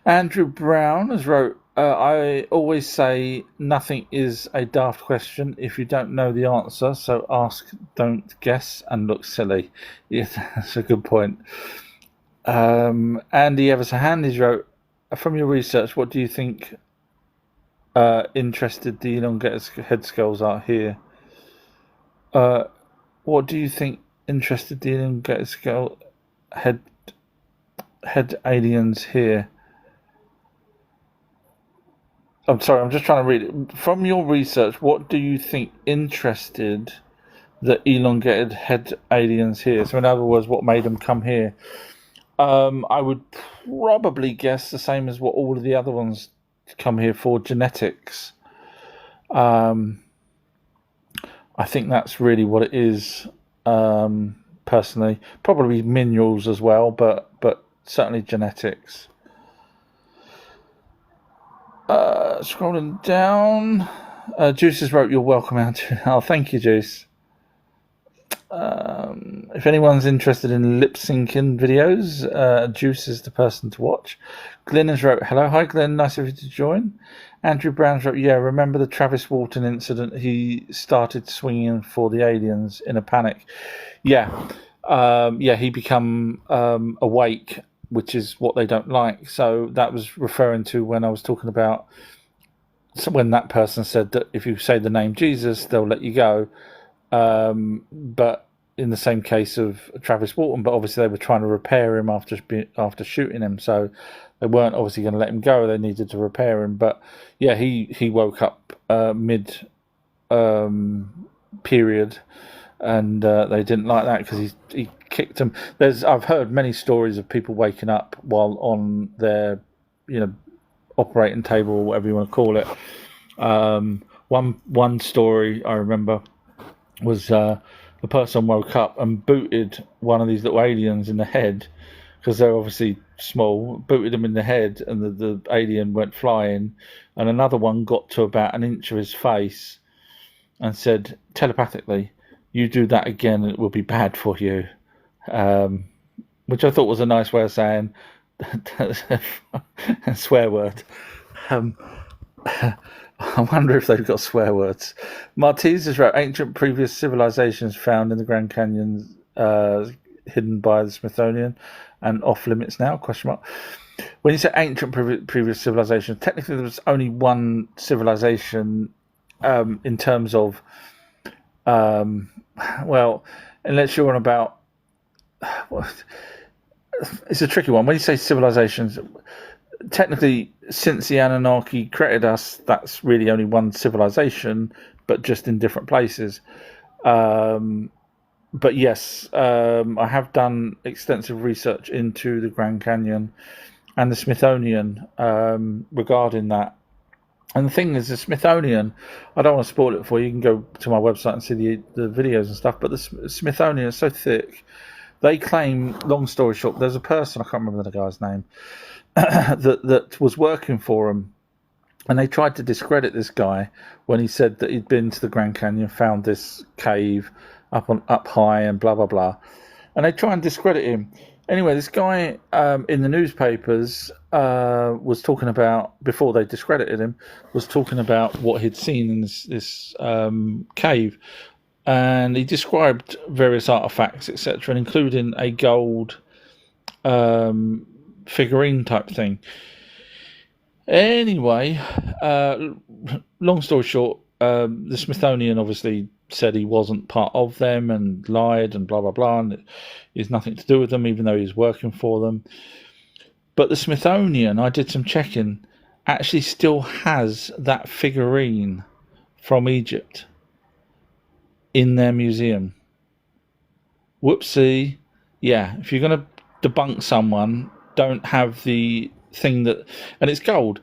Andrew Brown has wrote, I always say nothing is a daft question if you don't know the answer, so ask, don't guess, and look silly. Yeah, that's a good point. Andy Eversahan has wrote, from your research, what do you think interested the elongated head skulls are here? What do you think interested the elongated skull head aliens here? I'm sorry, I'm just trying to read it. From your research, what do you think interested the elongated head aliens here? So in other words, what made them come here? I would probably guess the same as what all of the other ones come here for, genetics. I think that's really what it is, personally. Probably minerals as well, but certainly genetics. Scrolling down, Juice has wrote, "You're welcome, Andrew." Oh, thank you, Juice. If anyone's interested in lip syncing videos, Juice is the person to watch. Glenn has wrote, "Hello, hi Glenn, nice of you to join." Andrew Brown's wrote, "Yeah, remember the Travis Walton incident? He started swinging for the aliens in a panic." Yeah, he become awake, which is what they don't like. So that was referring to when I was talking about when that person said that if you say the name Jesus, they'll let you go. But in the same case of Travis Walton, but obviously they were trying to repair him after shooting him, so they weren't obviously going to let him go. They needed to repair him. But yeah, he woke up mid period, and they didn't like that because he kicked him. I've heard many stories of people waking up while on their operating table or whatever you want to call it. One story I remember was the person woke up and booted one of these little aliens in the head because they're obviously small, booted him in the head, and the alien went flying, and another one got to about an inch of his face and said telepathically, "You do that again and it will be bad for you," which I thought was a nice way of saying a swear word. I wonder if they've got swear words. Martizes wrote, ancient previous civilizations found in the Grand Canyon hidden by the Smithsonian and off limits now, question mark. When you say ancient previous civilizations, technically there was only one civilization in terms of, well, unless you're on about, it's a tricky one. When you say civilizations, technically, since the Anunnaki created us, that's really only one civilization, but just in different places. But yes, I have done extensive research into the Grand Canyon and the Smithsonian regarding that. And the thing is, the Smithsonian, I don't want to spoil it for you. You can go to my website and see the videos and stuff, but the Smithsonian is so thick. They claim, long story short, there's a person, I can't remember the guy's name, that was working for them, and they tried to discredit this guy when he said that he'd been to the Grand Canyon, found this cave up high, and blah blah blah, and they try and discredit him. Anyway, this guy in the newspapers was talking about, before they discredited him, was talking about what he'd seen in this cave, and he described various artifacts, etc., including a gold figurine type thing. Anyway, long story short, the Smithsonian obviously said he wasn't part of them and lied and blah blah blah, and it has nothing to do with them, even though he's working for them. But the Smithsonian, I did some checking, actually still has that figurine from Egypt in their museum. Whoopsie. Yeah, if you're going to debunk someone, don't have the thing that, and it's gold.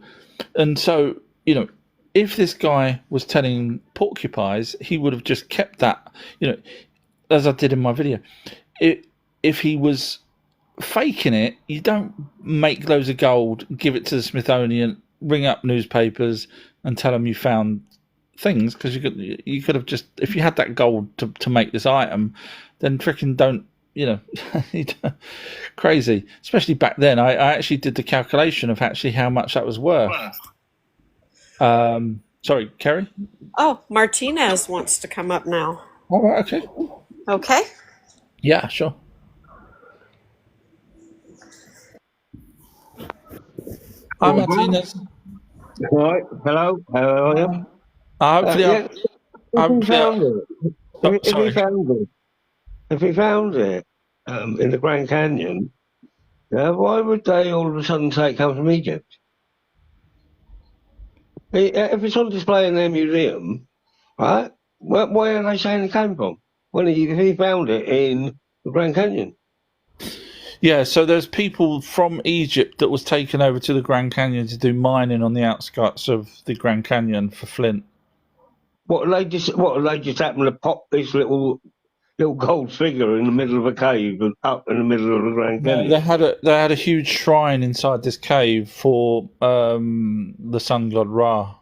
And so, you know, if this guy was telling porcupines, he would have just kept that, you know, as I did in my video. If he was faking it, you don't make loads of gold, give it to the Smithsonian, ring up newspapers and tell them you found things, because you could have just, if you had that gold to make this item, then freaking don't, you know, crazy. Especially back then, I actually did the calculation of actually how much that was worth. Sorry, Kerry? Oh, Martinez wants to come up now. All right, okay. Okay. Yeah, sure. Hi, Martinez. Right, hello, how are you? Hopefully, if he found it in the Grand Canyon, why would they all of a sudden say it comes from Egypt? If it's on display in their museum, right, where are they saying it came from? If he found it in the Grand Canyon. Yeah, so there's people from Egypt that was taken over to the Grand Canyon to do mining on the outskirts of the Grand Canyon for flint. What they just happen to pop this little gold figure in the middle of a cave up in the middle of the Grand Canyon? They had a huge shrine inside this cave for the sun god Ra.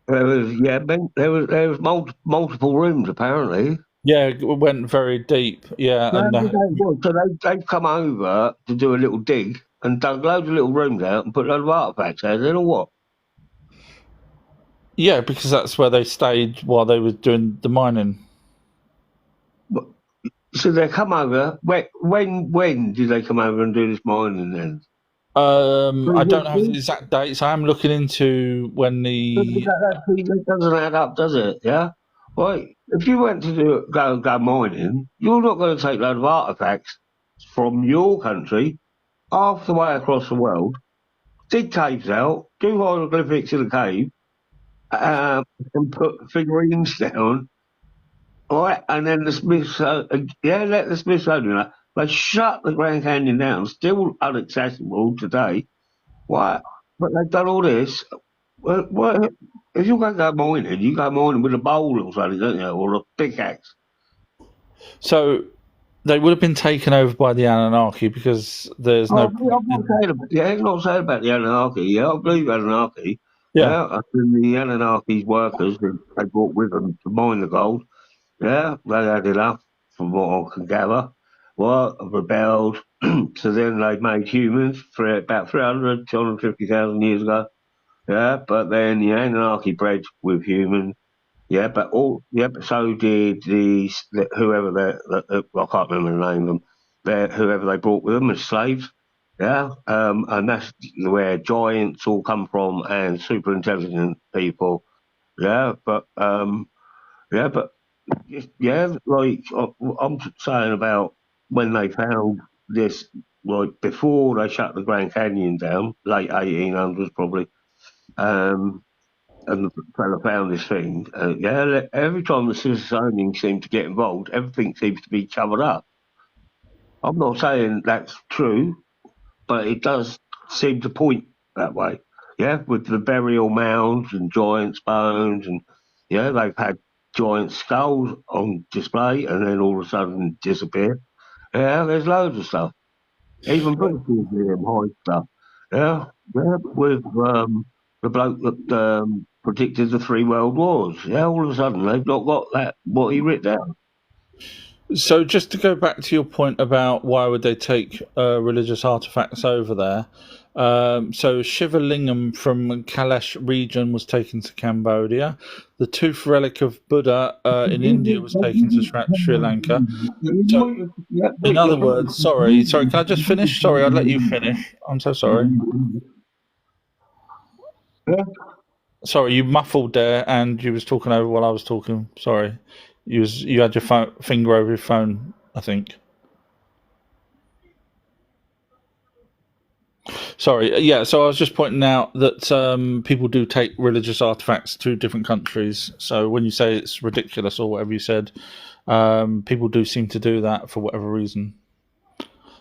There was multiple rooms apparently. Yeah, it went very deep. Yeah, so they've come over to do a little dig and dug loads of little rooms out and put a load of artifacts out there, or what? Yeah, because that's where they stayed while they were doing the mining. So they come over. When did they come over and do this mining then? I don't have the exact dates. I am looking into when the. That doesn't add up, does it? Yeah. Right. If you went to go mining, you're not going to take a load of artifacts from your country half the way across the world, dig caves out, do hieroglyphics in a cave, and put figurines down. All right, and then let the Smithsonian, they shut the Grand Canyon down, still inaccessible today. Why? but they've done all this. Well, if you're going to go mining, you go mining with a bowl or something, don't you? Or a pickaxe. So they would have been taken over by the Anunnaki because there's no point I'm not saying about, yeah, I'm not saying about the Anunnaki. Yeah, I believe Anunnaki. Yeah. Yeah, I think the Anunnaki's workers that they brought with them to mine the gold. Yeah, they had enough, from what I can gather. Well, rebelled. So then they made humans for about 300, 250,000 years ago. Yeah, but then the Anunnaki bred with humans. Yeah, but so did whoever I can't remember the name of them. Whoever they brought with them as slaves. Yeah, and that's where giants all come from and super intelligent people. Yeah, but yeah, like I'm saying about when they found this, like before they shut the Grand Canyon down, late 1800s probably. Um, and the fella found this thing. Yeah, every time the Smithsonian seemed to get involved, everything seems to be covered up. I'm not saying that's true, but it does seem to point that way. Yeah, with the burial mounds and giants' bones, and yeah, they've had giant skulls on display, and then all of a sudden disappear. Yeah, there's loads of stuff. Even British Museum hide stuff. Yeah, yeah, with the bloke that predicted the three world wars. Yeah, all of a sudden they've not got that what he writ down. So just to go back to your point about why would they take religious artifacts over there? So Shiva Lingam from Kailash region was taken to Cambodia. The tooth relic of Buddha in India was taken to Sri Lanka. So, in other words, sorry, can I just finish? Sorry, I'd let you finish. I'm so sorry. Sorry, you muffled there, and you was talking over while I was talking. Sorry, you had your finger over your phone, I think. Sorry, yeah. So I was just pointing out that people do take religious artifacts to different countries. So when you say it's ridiculous or whatever you said, people do seem to do that for whatever reason.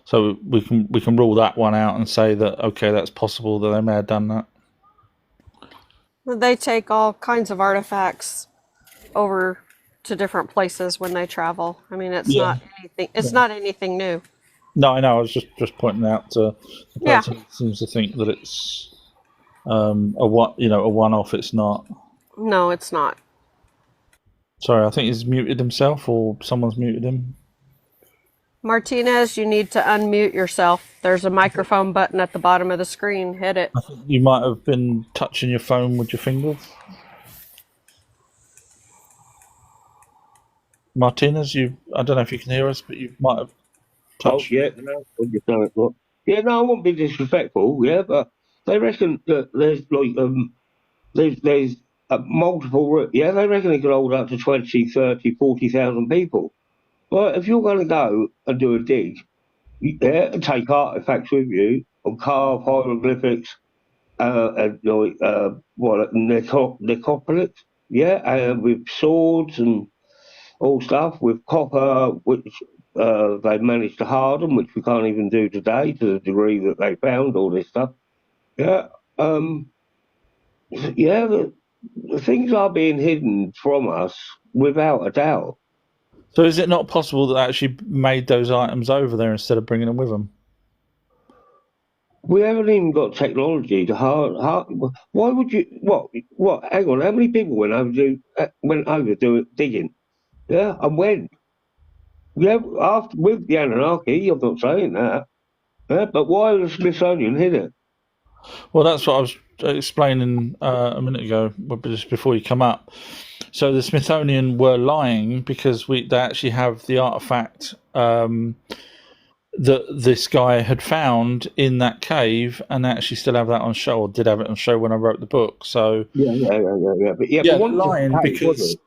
So we can rule that one out and say that okay, that's possible that they may have done that. They take all kinds of artifacts over to different places when they travel. I mean, it's not anything. It's not anything new. No, I know. I was just pointing out to the person who seems to think that it's a one-off. It's not. No, it's not. Sorry, I think he's muted himself, or someone's muted him. Martinez, you need to unmute yourself. There's a microphone button at the bottom of the screen. Hit it. I think you might have been touching your phone with your fingers. Martinez, I don't know if you can hear us, but you might have touched. Oh, yeah, yeah, no, I won't be disrespectful, yeah, but they reckon that there's like there's multiple, yeah, they reckon it could hold up to 20, 30, 40,000 people. Well, if you're going to go and do a dig, yeah, and take artifacts with you and carve hieroglyphics, necropolics, yeah, with swords and all stuff, with copper, which they managed to harden, which we can't even do today to the degree that they found all this stuff. Yeah, yeah, the things are being hidden from us without a doubt. So is it not possible that they actually made those items over there instead of bringing them with them? We haven't even got technology to why would you? What? Hang on. How many people went over digging? Yeah, and when? Yeah, after with the Anunnaki. I'm not saying that. Yeah, but why the Smithsonian hid it? Well, that's what I was explaining a minute ago, just before you come up. So the Smithsonian were lying because they actually have the artifact that this guy had found in that cave, and they actually still have that on show, or did have it on show when I wrote the book. So yeah. But lying because.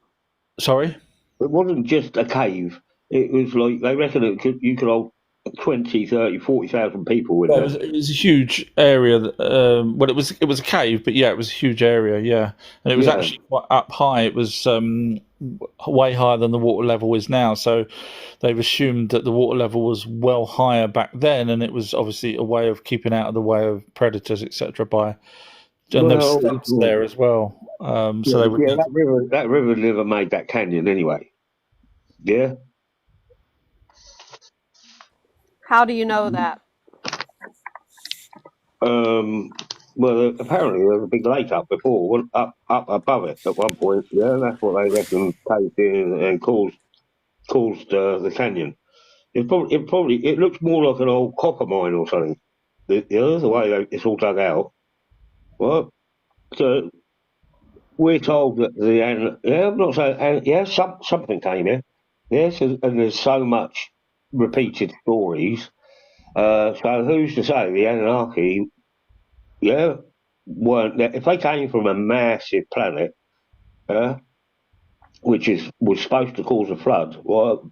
Sorry, it wasn't just a cave. It was like they reckon you could hold 20, 30, 40,000 people with it. It was a huge area. Well, it was a cave, but yeah, it was a huge area. Yeah, and it was actually quite up high. It was way higher than the water level is now. So they've assumed that the water level was well higher back then, and it was obviously a way of keeping out of the way of predators, etc. And there were steps there as well. So they would that river never made that canyon anyway. Yeah. How do you know that? Well, apparently there was a big lake up before, up above it at one point. Yeah, that's what they reckon caved in and caused the canyon. It looks more like an old copper mine or something. The way it's all dug out. Well, so we're told that I'm not saying, something came here. Yes, and there's so much repeated stories. So who's to say the Anunnaki, weren't if they came from a massive planet, which was supposed to cause a flood,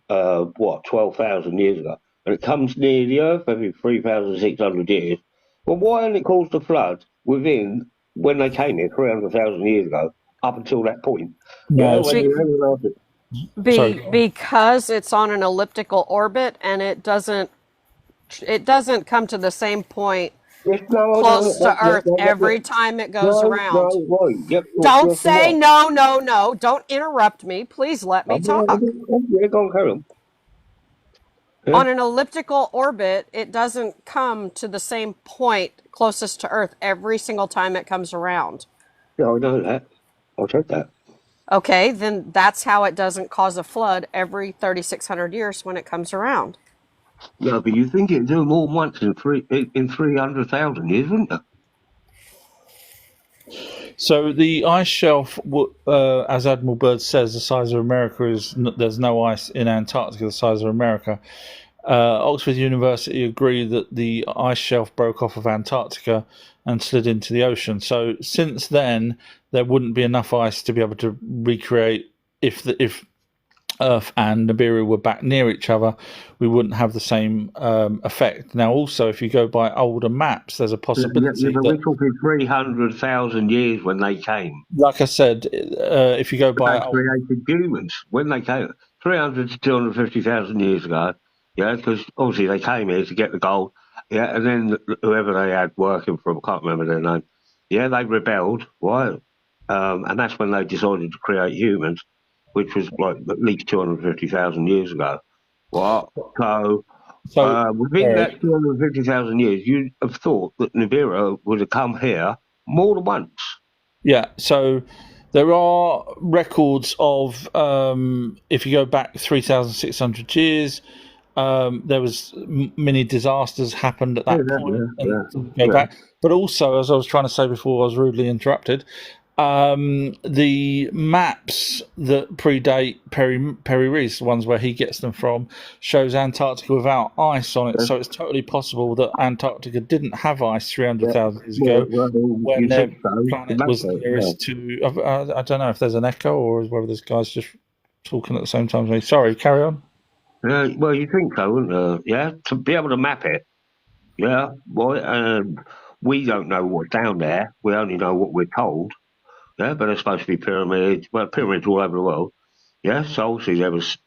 12,000 years ago, and it comes near the Earth every 3,600 years. Well, why hadn't it caused a flood within when they came here 300,000 years ago up until that point? No, because it's on an elliptical orbit and it doesn't come to the same point close to Earth every time it goes around. Don't say no. Don't interrupt me. Please let me talk. On an elliptical orbit, it doesn't come to the same point closest to Earth every single time it comes around. Yeah, I know that. I said that. Okay, then that's how it doesn't cause a flood every 3,600 years when it comes around. Yeah, but you think it'd do more than once in 300,000 years, wouldn't you? So the ice shelf, as Admiral Byrd says, the size of America there's no ice in Antarctica the size of America. Oxford University agree that the ice shelf broke off of Antarctica and slid into the ocean. So since then, there wouldn't be enough ice to be able to recreate if Earth and Nibiru were back near each other, we wouldn't have the same effect. Now, also, if you go by older maps, there's a possibility but we're talking 300,000 years when they came. Like I said, if you go by... They created humans when they came, 300 to 250,000 years ago, because obviously they came here to get the gold, and then whoever they had working for them, I can't remember their name, they rebelled, right? And that's when they decided to create humans, which was like at least 250,000 years ago. What? So within that 250,000 years, you'd have thought that Nibiru would have come here more than once. Yeah, so there are records of, if you go back 3,600 years, there was many disasters happened at that point. Back. But also, as I was trying to say before I was rudely interrupted, the maps that predate Perry Reese, the ones where he gets them from, shows Antarctica without ice on it. So it's totally possible that Antarctica didn't have ice 300,000 years ago when their planet was nearest to... I don't know if there's an echo or whether this guy's just talking at the same time as me. Sorry, carry on. Well, you think so, wouldn't you? To be able to map it. Yeah, well, we don't know what's down there. We only know what we're told. Yeah, but there's supposed to be pyramids. Well, pyramids all over the world. Yeah, so obviously there was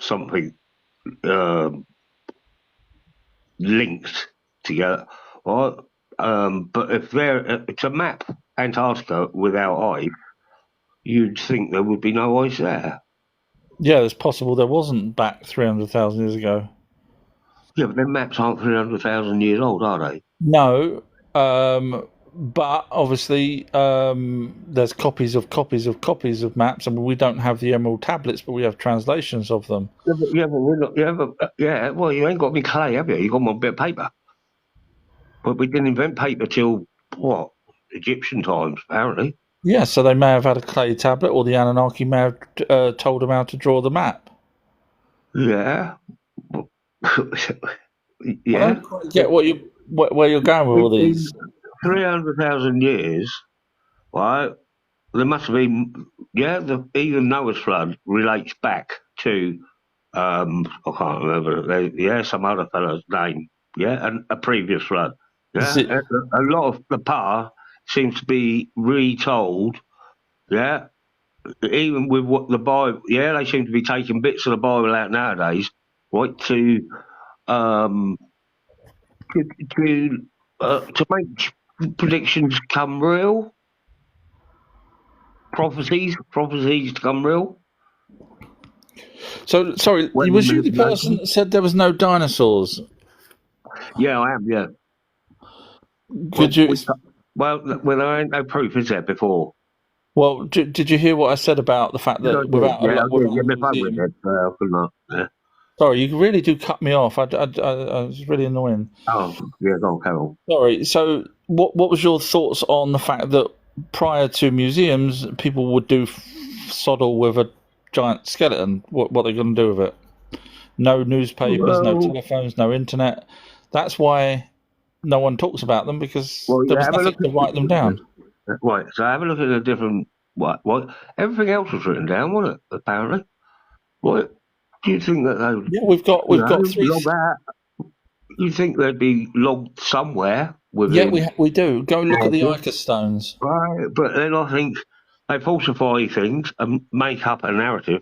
something linked together. Right? But if to map Antarctica without ice, you'd think there would be no ice there. Yeah, it's possible there wasn't back 300,000 years ago. Yeah, but them maps aren't 300,000 years old, are they? No, but obviously there's copies of maps. I mean, we don't have the emerald tablets, but we have translations of them. Yeah, but we're not. Well, you ain't got me clay, have you? You got my bit of paper. But we didn't invent paper till what? Egyptian times, apparently. Yeah, so they may have had a clay tablet, or the Anunnaki may have told them how to draw the map. Yeah. I don't quite get where you're going with all these. 300,000 years, right? There must have been, even Noah's flood relates back to, I can't remember, some other fellow's name, and a previous flood. Yeah, a lot of the past seems to be retold, even with what the Bible, they seem to be taking bits of the Bible out nowadays, right, to um, to make predictions come real, prophecies to come real. So, sorry, Weather was you the person manipulation. that said there was no dinosaurs? Yeah, I am. Yeah. Could you? Well, there ain't no proof, is there? Before. Well, did you hear what I said about the fact Yeah, I that did. without a My phone went museum? dead, so I could not. Yeah. Sorry, you really do cut me off. I was really annoying. Oh, yeah, go on, Carol. Sorry. So, what was your thoughts on the fact that prior to museums, people would do soddle with a giant skeleton? What are they going to do with it? No newspapers, no Well, telephones, no internet. That's why no one talks about them, because there was have a nothing look to write them down. Right, so have a look at the different. What? Everything else was written down, wasn't it? Apparently. What? Do you think that they would, Yeah, we've got three. log that? You think they'd be logged somewhere Yeah, within? we do. Go look at the Yeah. Ica stones. Right, but then I think they falsify things and make up a narrative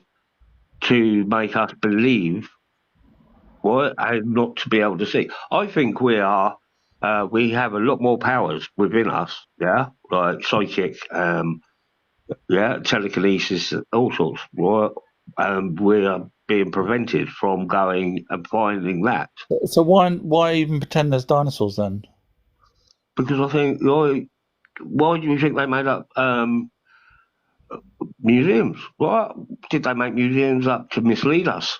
to make us believe what and not to be able to see. I think we have a lot more powers within us, yeah, like psychic, telekinesis, all sorts. Right? We are being prevented from going and finding that. So why even pretend there's dinosaurs then? Because I think, why do you think they made up museums? What did they make museums up to mislead us?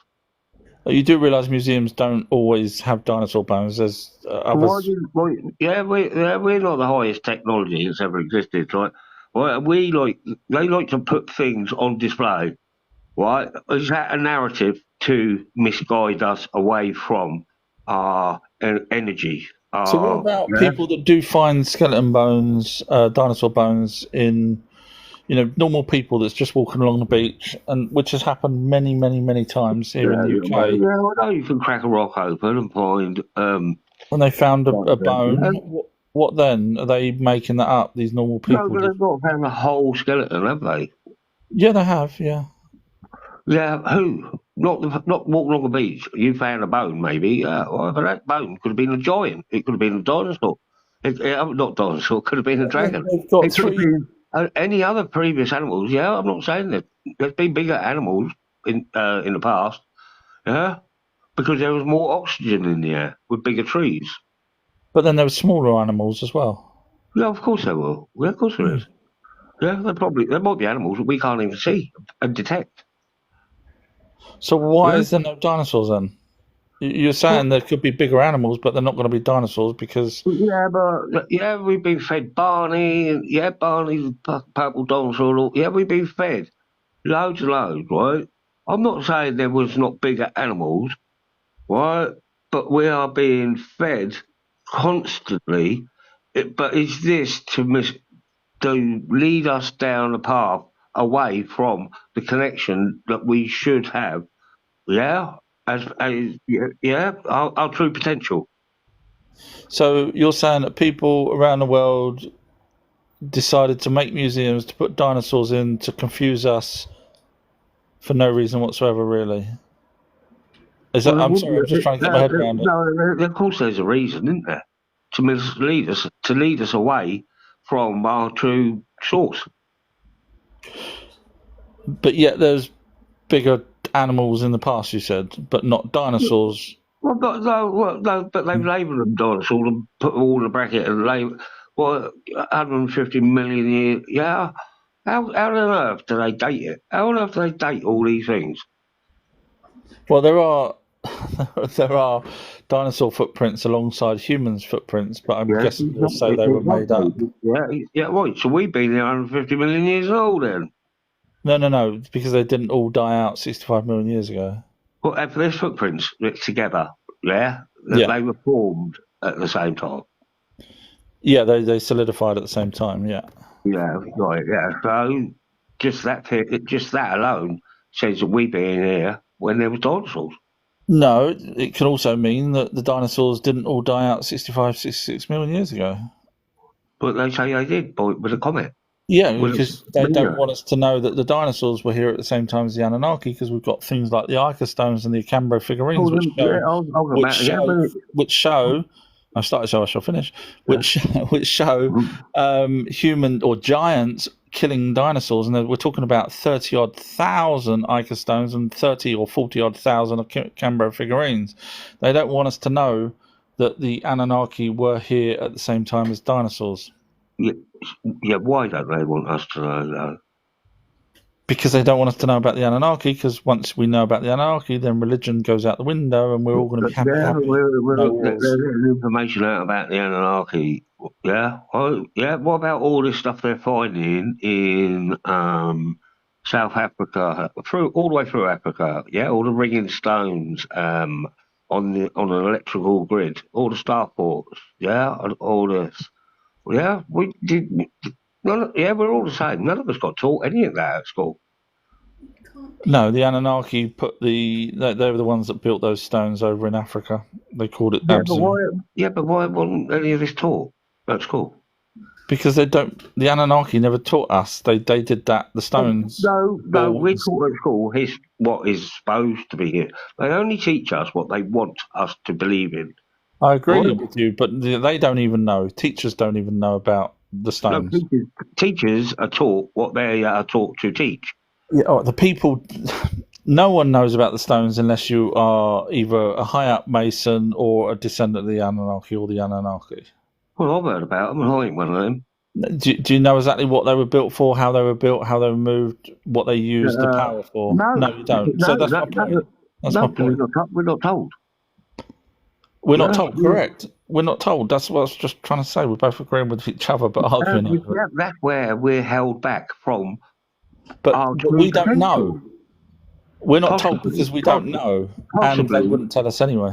You do realise museums don't always have dinosaur bones. There's others. We're not the highest technology that's ever existed, right? Well, they like to put things on display, right? Is that a narrative to misguide us away from our energy? So what about people that do find skeleton bones, dinosaur bones in, normal people that's just walking along the beach, and which has happened many, many, many times here in the UK. I know you can crack a rock open and find. When they found a bone, what then? Are they making that up? These normal people? No, they've not found a whole skeleton, have they? Yeah, they have. Yeah. Yeah, who? Not walking on the beach. You found a bone, maybe. But that bone could have been a giant. It could have been a dinosaur. Not dinosaur. Could have been a dragon. They've got It could have been any other previous animals. Yeah, I'm not saying that. There's been bigger animals in the past. Yeah, because there was more oxygen in the air with bigger trees. But then there were smaller animals as well. Yeah, of course there will. Yeah, of course there is. Yeah, there might be animals that we can't even see and detect. So why is there no dinosaurs then? You're saying there could be bigger animals, but they're not going to be dinosaurs because. Yeah, we've been fed Barney. Yeah, Barney's purple dinosaur. Yeah, we've been fed loads and loads, right? I'm not saying there was not bigger animals, right? But we are being fed constantly. But is this to lead us down a path away from the connection that we should have? Yeah, our true potential. So you're saying that people around the world decided to make museums to put dinosaurs in to confuse us for no reason whatsoever, really? I'm sorry, I'm just trying to get my head around it. No, of course there's a reason, isn't there? To mislead us, to lead us away from our true source. But yet there's bigger animals in the past, you said, but not dinosaurs. But they've labelled them dinosaurs and put them all in a bracket and label. 150 million years. Yeah. How on earth do they date it? How on earth do they date all these things? Well, there are dinosaur footprints alongside humans' footprints, but I'm guessing you'll say they were made up. Yeah, right. So we've been there 150 million years old then. No, because they didn't all die out 65 million years ago. Well, if there's footprints together, they were formed at the same time. Yeah, they solidified at the same time. Yeah. Yeah, right. Yeah. So just that alone says that we've been here when there was dinosaurs. No, it can also mean that the dinosaurs didn't all die out 65, 66 million years ago. But they say they did with a comet. Yeah, With because they don't yeah. want us to know that the dinosaurs were here at the same time as the Anunnaki, because we've got things like the Ica stones and the Acambro figurines, Oh, which yeah, show, I was which about yeah, show, which show. I started, so I shall finish. Which show human or giants killing dinosaurs, and we're talking about 30 odd thousand Ica stones and 30 or 40 odd thousand Acambro figurines. They don't want us to know that the Anunnaki were here at the same time as dinosaurs. yeah, yeah. Why don't they want us to know that? Because they don't want us to know about the Anunnaki, because once we know about the Anunnaki, then religion goes out the window and we're all going to be happy, Yeah, no they're wars. getting information out about the Anunnaki. Yeah, yeah. What about all this stuff they're finding in South Africa, through all the way through Africa? Yeah, all the ringing stones on an electrical grid, all the starports. Yeah, and all this. Yeah, we did. Yeah, we're all the same. None of us got taught any of that at school. No, the Anunnaki they were the ones that built those stones over in Africa. They called it Yeah, but Absam. why? Yeah, but why wasn't any of this taught at school? Because they don't. The Anunnaki never taught us. They did that. The stones. No, we're taught at school what is supposed to be here. They only teach us what they want us to believe in. I agree Right? with you, but they don't even know. Teachers don't even know about the No, stones. teachers are taught what they are taught to teach. Yeah, the people. No one knows about the stones unless you are either a high up Mason or a descendant of the Anunnaki or the Anunnaki. Well, I've heard about them, and I ain't one of them. Do you know exactly what they were built for, how they were built, how they were moved, what they used the power for? No, you don't. So that's my point. That's my point. We're not told. We're not told, correct. We're not told. That's what I was just trying to say. We're both agreeing with each other, but arguing over it. That's where we're held back from But our we don't potential. know. We're not told because we don't know, and they wouldn't tell us anyway.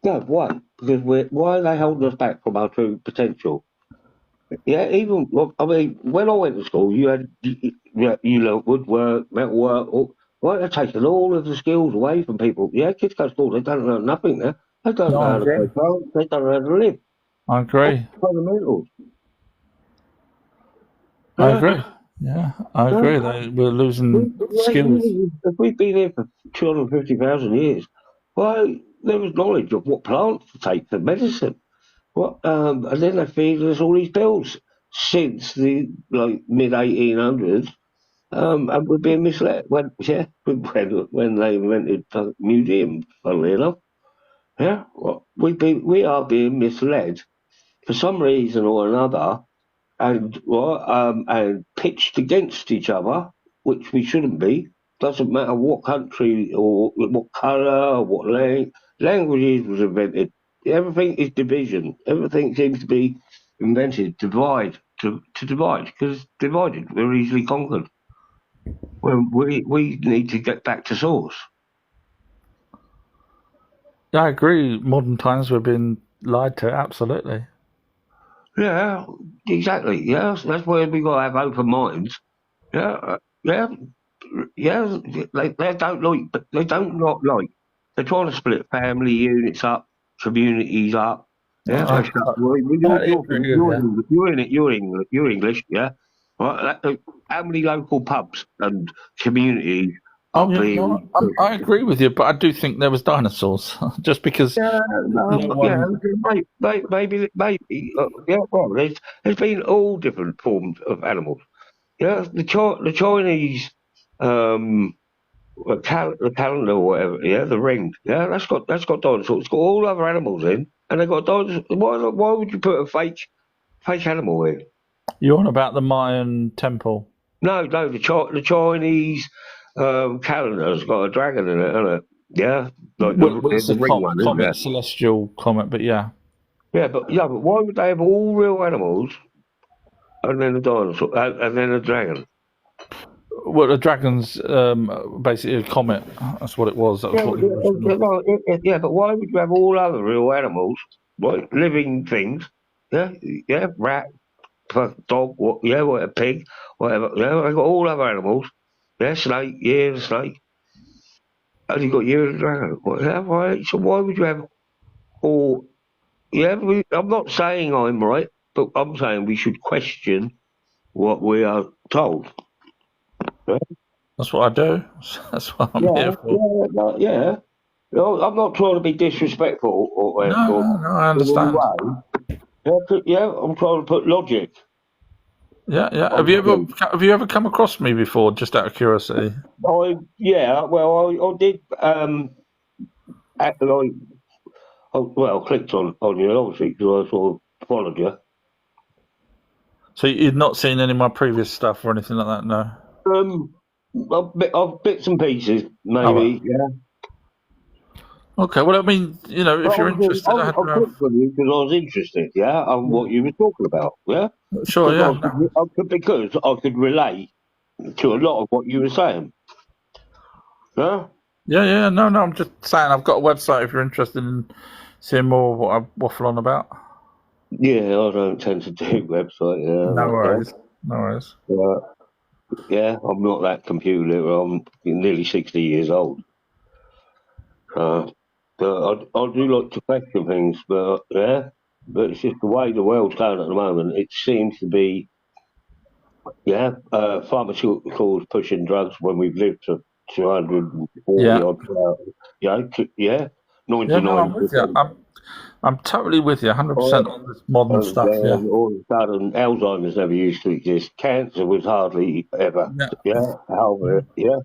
No, why? Because why are they holding us back from our true potential? Yeah, even I mean, when I went to school, you had woodwork, metalwork. They're taking all of the skills away from people. Yeah, kids go to school, they don't know nothing now. They don't know how to play cards. They don't know how to live. I agree. Fundamentals. I agree. Yeah, I agree. We're losing skills. If we've been here for 250,000 years, why there was knowledge of what plants to take for medicine. And then they feed us all these pills since the mid 1800s, and we're being misled. When they invented museums, funnily enough, yeah, we are being misled for some reason or another, and pitched against each other, which we shouldn't be. Doesn't matter what country or what colour or what languages was invented. Everything is division. Everything seems to be invented to divide, because divided we're easily conquered. When we need to get back to source. Yeah, I agree. Modern times we're being lied to. Absolutely. Yeah, exactly. Yeah, that's where we got to have open minds. Yeah, yeah. Yeah, they don't like, but they don't not like. They're trying to split family units up, communities up. Yeah, you're English, yeah. Right, how many local pubs and communities are being? I agree with you, but I do think there was dinosaurs. Just because maybe. Yeah, well, there's been all different forms of animals. Yeah, the Chinese the calendar or whatever, yeah, the ring, yeah, that's got dinosaurs. It's got all other animals in, and they got dinosaurs. Why would you put a fake animal in? You're on about the Mayan temple. No, the Chinese calendar's got a dragon in it, hasn't it? Yeah, like It's the a ring one, isn't comet, it? celestial comet, but yeah. But why would they have all real animals and then a dinosaur and then a dragon? Well, the dragon's basically a comet. That's what it was. That was But why would you have all other real animals, right? Living things, rat, dog, a pig, whatever. Yeah, they got all other animals. Yeah, snake, the snake. And you got you and the dragon. Why? So why would you have all? Yeah, I'm not saying I'm right, but I'm saying we should question what we are told. Yeah, That's what I do. That's what I'm here for. yeah. No, I'm not trying to be disrespectful or No, no, no, I in any understand. way. Yeah, I'm trying to put logic Yeah, yeah. on things. Have you ever come across me before? Just out of curiosity. I did act like clicked on you obviously because I sort of followed you. So you'd not seen any of my previous stuff or anything like that, no? Of bits and pieces, Oh, well. maybe. Yeah. Okay. Well, I mean, you know, But if you're interested, I I don't know. clicked on you because I was interested. Yeah, on what you were talking about. Yeah, Sure. Yeah. No. because I could relate to a lot of what you were saying. Yeah. Yeah. Yeah. No. No. I'm just saying. I've got a website if you're interested in seeing more of what I waffle on about. Yeah, I don't tend to do website. No Yeah. worries. No worries. Yeah, I'm not that computer literate. I'm nearly 60 years old. But I do like to question things, but yeah, but it's just the way the world's going at the moment. It seems to be, pharmaceuticals pushing drugs when we've lived to 240 Yeah. odd. Yeah, Yeah. No. I'm with you. 99%. I'm totally with you. 100% on this modern And stuff. Yeah. then all of a sudden, Alzheimer's never used to exist. Cancer was hardly ever. Yeah. Yeah, however, yeah.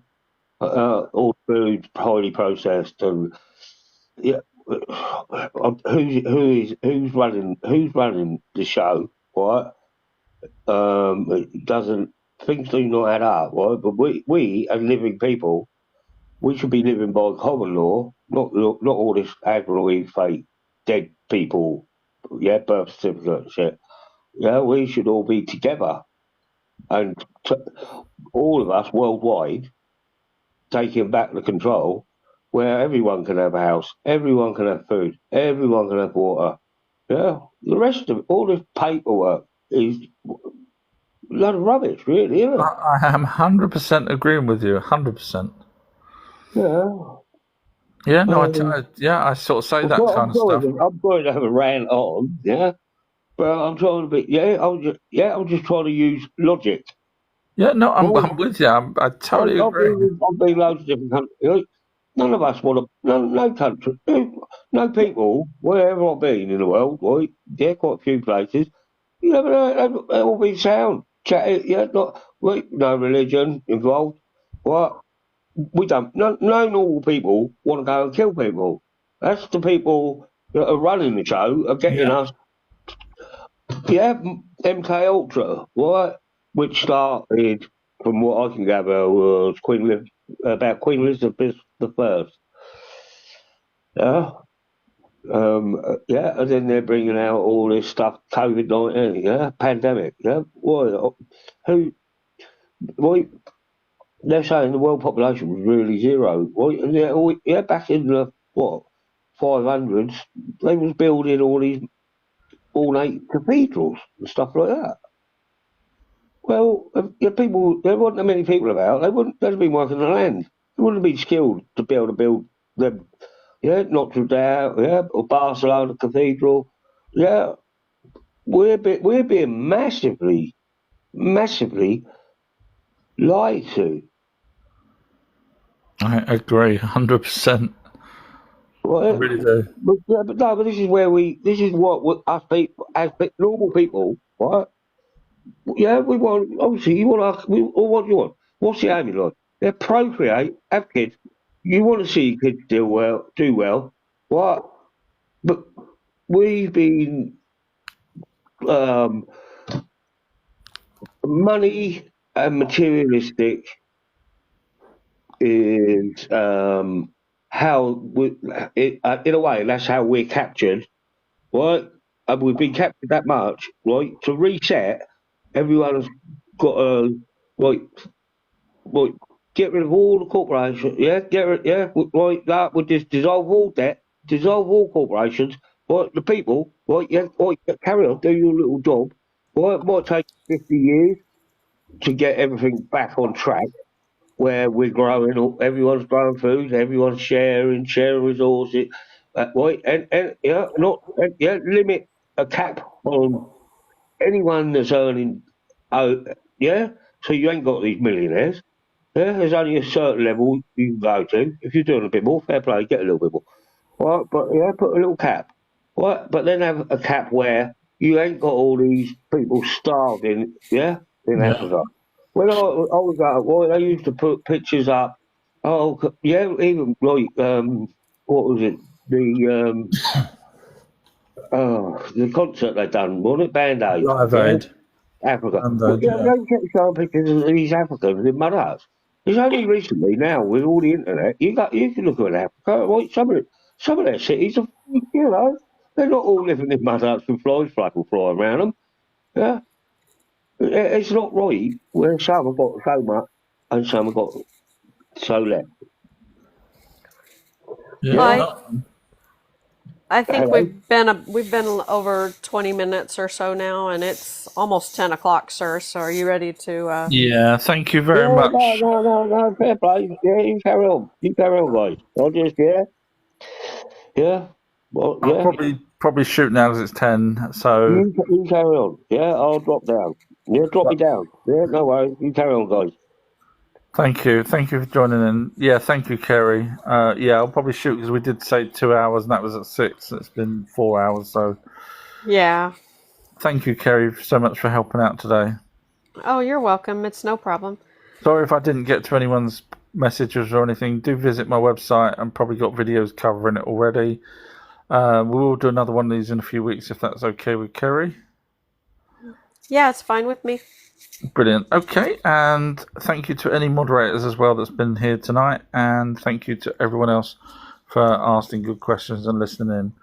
All food highly processed, and yeah, who's running the show, right? It doesn't things do not add up, right? But we as living people, we should be living by common law, not all this admirably fake dead people, yeah, birth certificate shit. Yeah, we should all be together, and t- all of us worldwide taking back the control where everyone can have a house, everyone can have food, everyone can have water. Yeah, the rest of it, all this paperwork is a lot of rubbish, really, isn't it? I am 100% agreeing with you. 100%. Yeah. Yeah. No. Um, I sort of say that kind of stuff. I'm sorry to have a rant on, yeah, but I'm trying to be, I'm just trying to use logic. Yeah. No. Well, I'm with you. I totally agree. I've been loads of different countries. None of us want to, no country, no people, wherever I've been in the world, right? Yeah, quite a few places. You know, they all been sound, chatty, yeah, not, right, no religion involved. What? We don't, no normal people want to go and kill people. That's the people that are running the show, are getting Yeah. us, yeah, MK Ultra, right? Which started, from what I can gather, was about Queen Elizabeth the First. Yeah. And then they're bringing out all this stuff, COVID-19, yeah, pandemic, yeah. Who, why, they're saying the world population was really zero. Why, and back in the, 500s, they was building all these ornate cathedrals and stuff like that. Well, if people, there wasn't that many people about, they'd have been working the land. They wouldn't have been skilled to be able to build them, yeah, Notre Dame, yeah, or Barcelona Cathedral, yeah. We're being massively lied to. I agree. 100%. I Right? really do. But this is what us people, normal people, right? Yeah, we want, obviously, or what do you want? What's the aim in life? Yeah, procreate, have kids. You want to see your kids do well, right? But we've been, um, money and materialistic is how in a way that's how we're captured, right? And we've been captured that much, right? To reset, everyone's got to like like get rid of all the corporations, yeah, right? That would just dissolve all debt, dissolve all corporations, right? The people, right? Yeah, right, carry on, do your little job, right? It might take 50 years to get everything back on track where we're growing, everyone's growing food, everyone's sharing resources, right? And yeah, limit a cap on anyone that's earning Yeah. So you ain't got these millionaires. Yeah, there's only a certain level you can go to. If you're doing a bit more, fair play, get a little bit more. Right, but yeah, put a little cap. Right, but then have a cap where you ain't got all these people starving, yeah, in Yeah. Africa. When I was out, well, they used to put pictures up. Oh, yeah, even like what was it? The concert they done, wasn't it? Band Aid, Live yeah, Aid. Africa. And Well, yeah, yeah. they kept showing pictures of these Africans in mud huts. It's only recently now with all the internet you can look at Africa. Well, some of their cities are, they're not all living in mud huts with flies flying around them. Yeah, it's not right where some have got so much and some have got so less. Yeah. Well, Yeah, I think hello. we've been over 20 minutes or so now, and it's almost 10 o'clock, sir. So are you ready to? Yeah. Thank you Yeah, very much. no, fair play. Yeah, you carry on. You carry on, guys. I'll just, yeah. Well, I'll yeah. probably shoot now because it's 10. So You carry on. Yeah, I'll drop down. Yeah, drop me down. Yeah, no worries. You carry on, guys. thank you for joining in. Yeah, thank you, Kerry. Yeah, I'll probably shoot because we did say 2 hours and that was at 6. It's been 4 hours. So Yeah. thank you, Kerry, so much for helping out today. Oh, you're welcome. It's no problem. Sorry if I didn't get to anyone's messages or anything. Do visit my website. I've probably got videos covering it already. We will do another one of these in a few weeks if that's okay with Kerry. Yeah, it's fine with me. Brilliant. Okay, and thank you to any moderators as well that's been here tonight, and thank you to everyone else for asking good questions and listening in.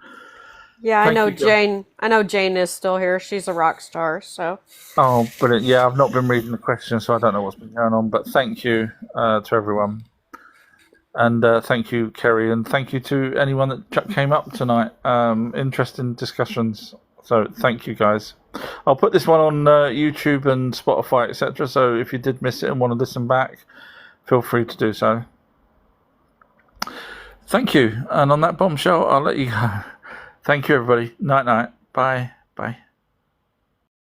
Yeah, I Thank know you, John. Jane. I know Jane is still here. She's a rock star. So. Oh, brilliant. Yeah, I've not been reading the questions, so I don't know what's been going on, but thank you to everyone. And thank you, Kerry, and thank you to anyone that came up tonight. Interesting discussions. So thank you, guys. I'll put this one on YouTube and Spotify, etc. So if you did miss it and want to listen back, feel free to do so. Thank you. And on that bombshell, I'll let you go. Thank you, everybody. Night, night. Bye. Bye.